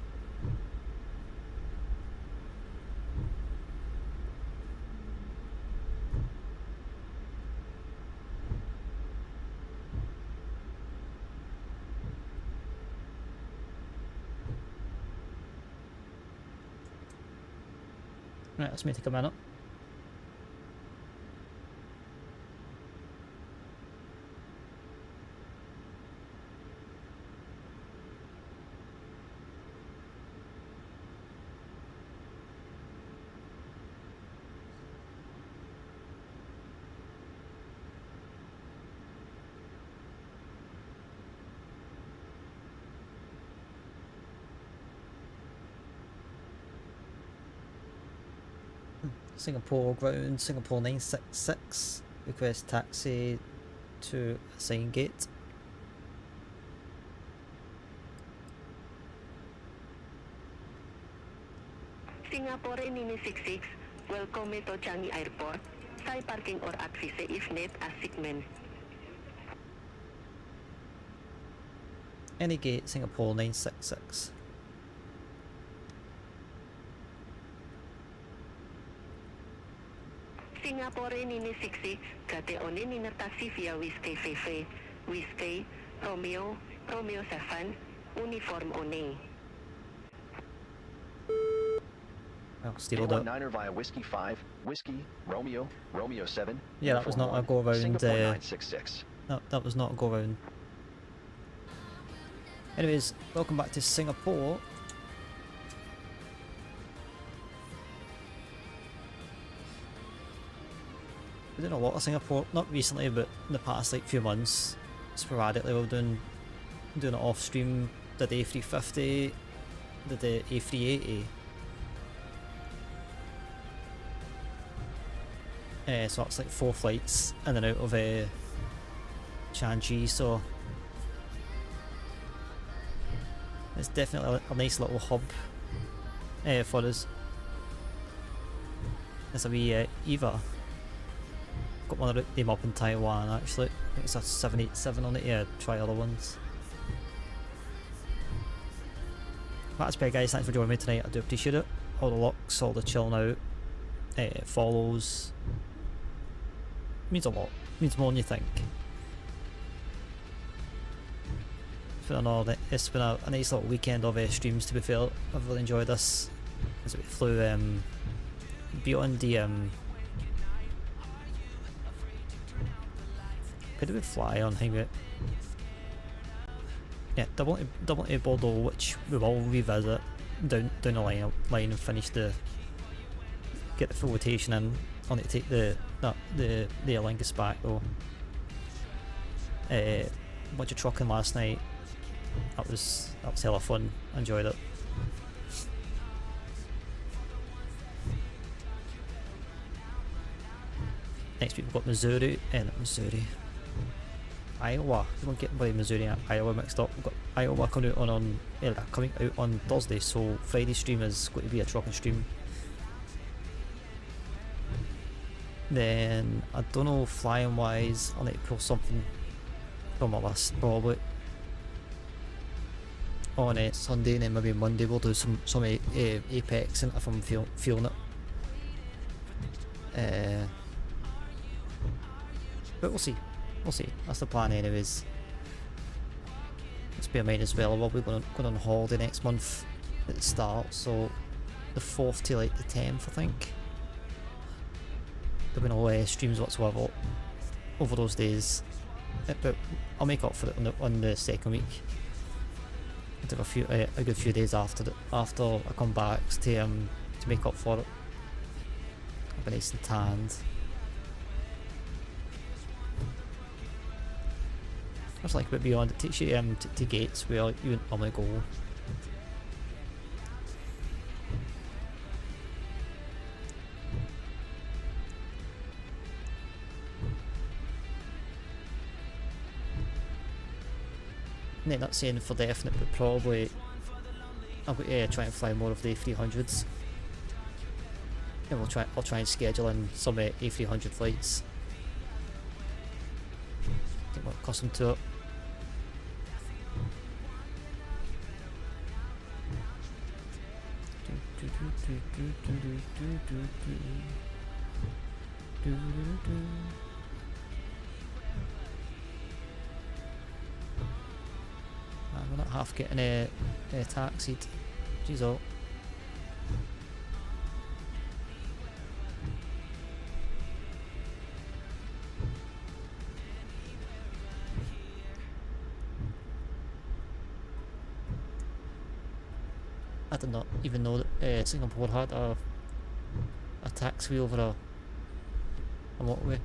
Right, this may take a minute. Singapore ground, Singapore 966. Request taxi to assign gate. Singapore 966, welcome to Changi Airport. Say parking or access if need assignment. Any gate, Singapore 966. Singapore 966, kate one niner taxi via Whiskey VV, Whiskey, Romeo, Romeo 7, uniform one. Oh, steal that. Niner via Whiskey 5, Whiskey, Romeo, Romeo 7. Yeah, that was not a go around. Singapore 966. That was not a go around. Anyways, welcome back to Singapore. We're doing a lot of Singapore, not recently, but in the past like few months, sporadically. We're doing it off stream. Did the A350, did the A380. So it's like 4 flights in and out of Changi, so it's definitely a nice little hub for us. There's a wee Eva. Got one of them up in Taiwan actually. I think it's a 787 on it. Yeah, try other ones. That's big, guys. Thanks for joining me tonight. I do appreciate it. All the locks, all the chilling out, follows. Means a lot. Means more than you think. It's been a nice little weekend of streams, to be fair. I've really enjoyed this. As we flew beyond the where did we fly on? Hang it. Yeah, double A Bordeaux, which we will revisit down the line and finish get the full rotation in. I'll need to take the Aer Lingus back though. Bunch of trucking last night. That was hella fun. I enjoyed it. Next week we've got Missouri, Iowa. Don't get by Missouri and Iowa mixed up. We've got Iowa coming out on Thursday, so Friday's stream is going to be a trucking stream. Then I don't know, flying wise, I'll need to pull something from my list probably on Sunday, and then maybe Monday we'll do some Apex and if I'm feeling it. But we'll see. That's the plan anyways. Let's bear in mind as well, we'll be going on holiday next month at the start, so the 4th to like the 10th I think. There'll be no streams whatsoever over those days, but I'll make up for it on the second week. I'll take a good few days after I come back to make up for it. I'll be nice and tanned. It's like a bit beyond. It takes you to gates where you wouldn't normally go. I'm not saying for definite, but probably I'll try and fly more of the A300s. And I'll try and schedule in some A300 flights. Get more accustomed to it. We're not half getting taxied. Jeez, oh. I did not even know that Singapore had a taxiway over a motorway.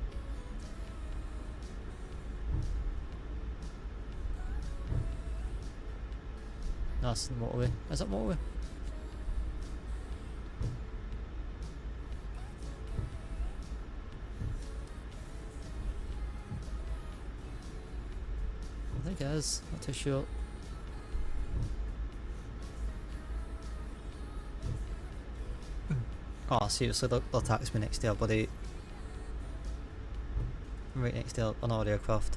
No, it's the motorway. Is it motorway? think it is, not too sure. Oh, seriously, they'll tax me next to our buddy. Right next to another aircraft.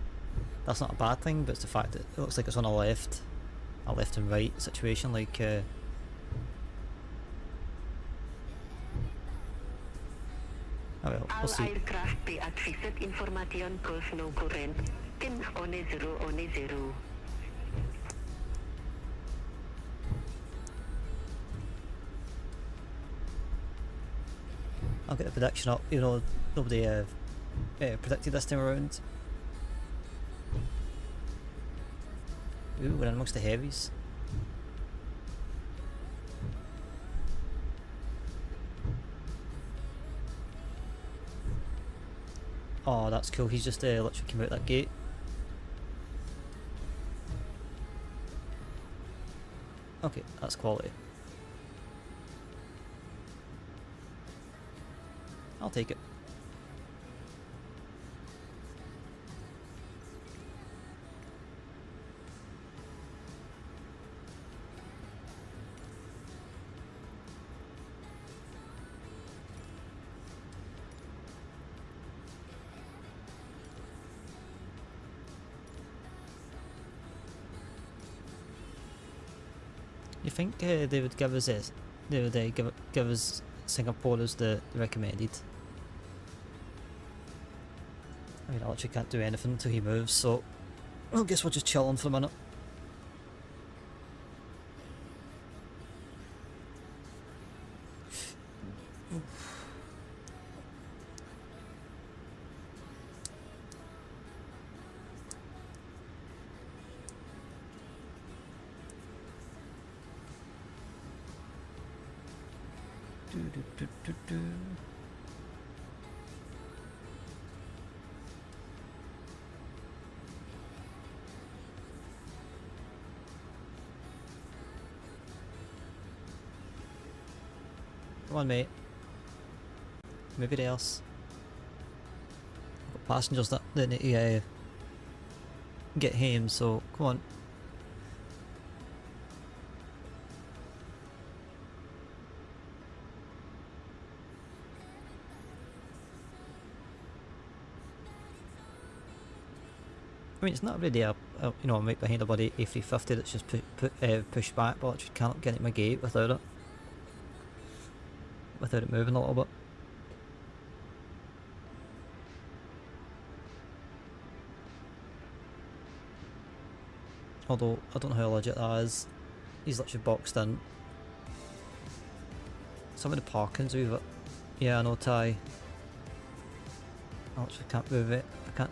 That's not a bad thing, but it's the fact that it looks like it's on a left and right situation, like oh well, we'll see. aircraft be advised information cause no current. Tin one 0 one 0. I'll get the prediction up, you know, nobody predicted this time around. Ooh, we're in amongst the heavies. Oh, that's cool, he's just literally came out that gate. Okay, that's quality. I'll take it. You think they would give us this? They would give us Singapore as the recommended. I mean, I literally can't do anything until he moves, so I guess we'll just chill on for a minute. Come on, mate. Maybe else. Got passengers that need to get home, so come on. I mean, it's not really a you know, I'm right behind a bloody A350 that's just pushed back, but I just can't get into my gate without it. Without it moving a little bit. Although, I don't know how legit that is. He's literally boxed in. Some of the parking's with it. Yeah, I know, Ty. I literally can't move it. I can't.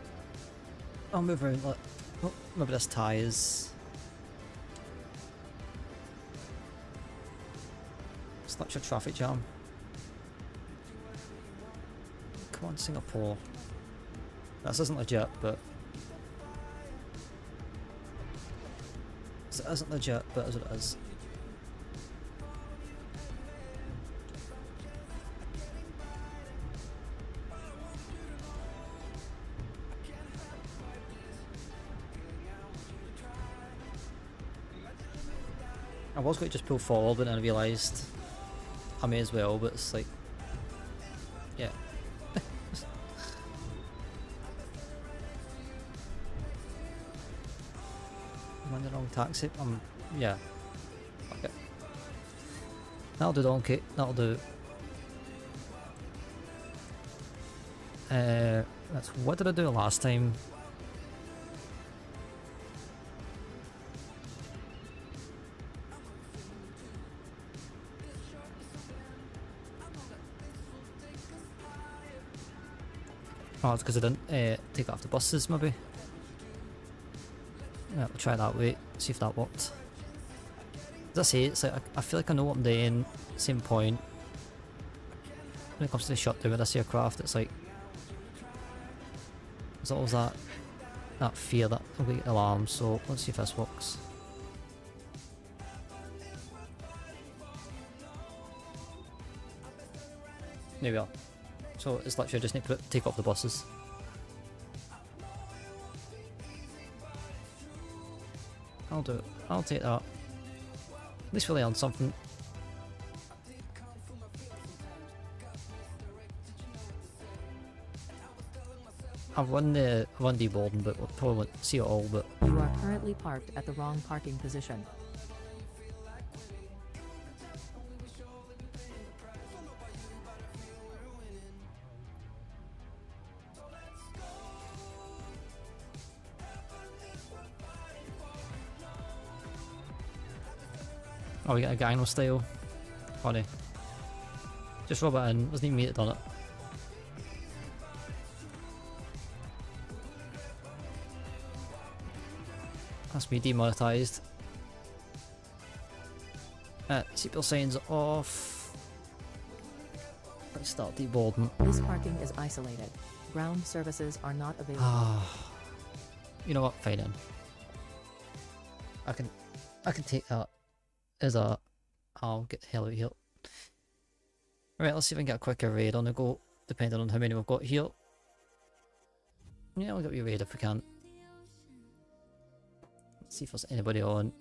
I'll move around. Like, oh, maybe this Ty is. It's literally a traffic jam. Come on, Singapore. This isn't legit, but it isn't legit, but as it is. I was going to just pull forward, but then I realised I may as well, but it's like, yeah. I'm in the wrong taxi. Yeah. Okay. That'll do, donkey. That'll do. That's what did I do last time? Oh, it's because I didn't take it off the buses, maybe. Yeah, we'll try that way, see if that worked. As I say, it's like I feel like I know what I'm doing. Same point. When it comes to the shutdown with this aircraft, it's like there's always that fear that I'm going to get alarms. So let's see if this works. There we are. So it's literally just need to take off the buses. I'll do it. I'll take that. At least we'll learn something. I've won the boarding, but we'll probably won't see it all, but... You are currently parked at the wrong parking position. Oh, we got a Gangnam style. Funny. Just rub it in. Wasn't even me that done it. That's me demonetized. Seatbelt signs off. Let's start deboarding. This parking is isolated. Ground services are not available. You know what? Fine then. I can take that as a... I'll get the hell out of here. Right, let's see if I can get a quicker raid on the go, depending on how many we've got here. Yeah, we'll get you raid if we can. Let's see if there's anybody on.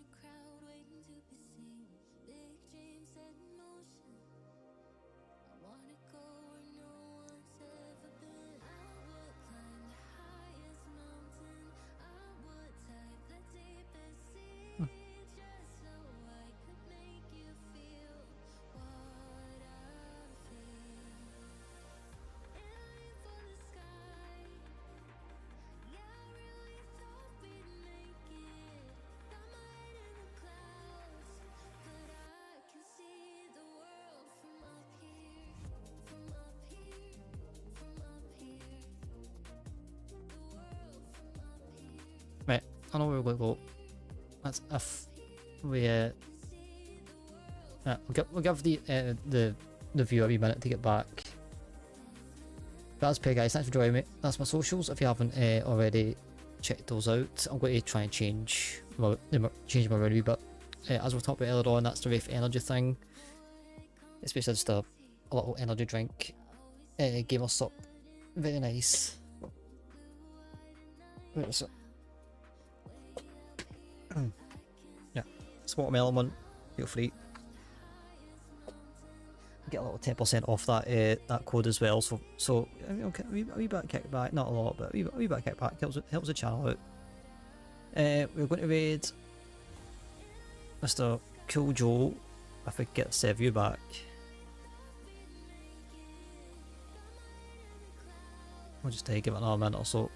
Right, I know where we're going to go. That's if we we'll give the viewer a wee minute to get back. But that's pay guys, thanks for joining me. That's my socials. If you haven't already checked those out, I'm going to try and change my run a wee bit. As we talked about earlier on, that's the Wraith energy thing. It's basically just a little energy drink. Gamer sup. Very nice. Wait, what's it? Yeah, it's watermelon one. Feel free. Get a little 10% off that that code as well. So I mean, okay, a wee bit of kickback, not a lot, but a wee bit of kickback helps the channel out. We're going to raid Mr. Cool Joe if we get Seview back. We'll just give it another minute or so.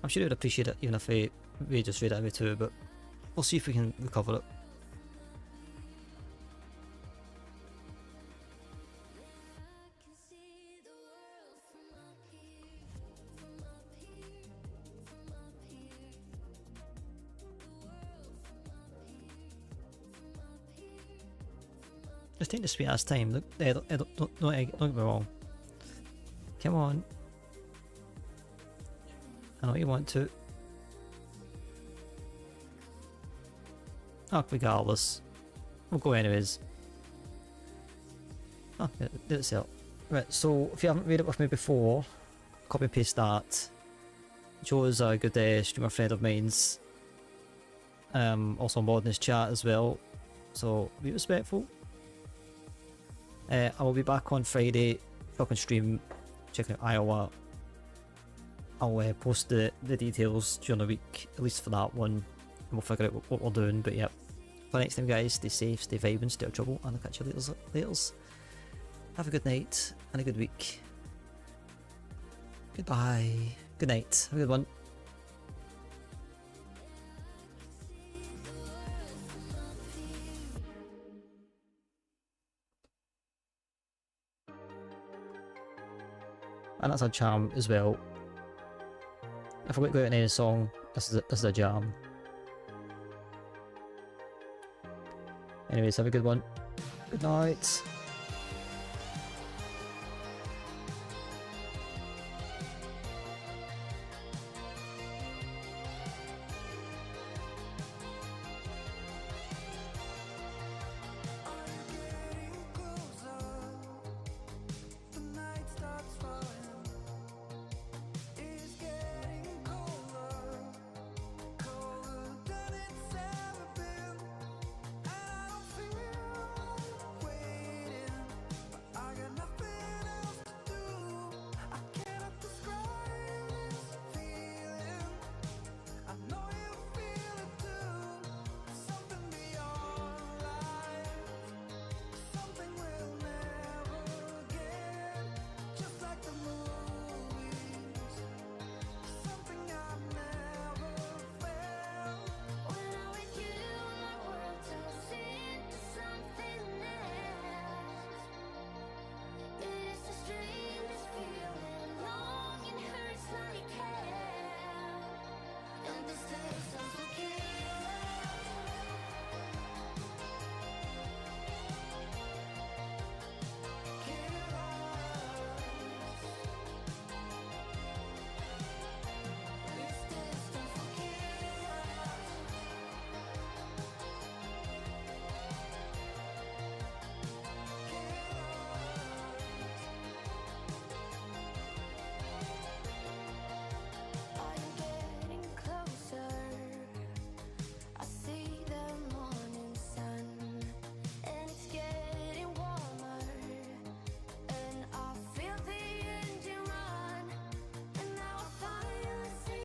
I'm sure he would appreciate it even if we just raid it every two, but we'll see if we can recover it. Just take the sweet ass time. Look, don't get me wrong. Come on. I know you want to. Oh, regardless. We'll go anyways. Oh, yeah, did it sell. Right, so if you haven't read it with me before, copy and paste that. Joe is a good streamer friend of mine's. Also mod in his chat as well. So be respectful. I will be back on Friday, fucking stream, checking out Iowa. I'll post the details during the week, at least for that one, and we'll figure out what we're doing, but yep. For next time guys, stay safe, stay vibing, stay out of trouble, and I'll catch you later. Have a good night, and a good week. Goodbye. Good night. Have a good one. And that's a jam as well. If we're going to go out in any song, this is a jam. Anyways, have a good one. Good night.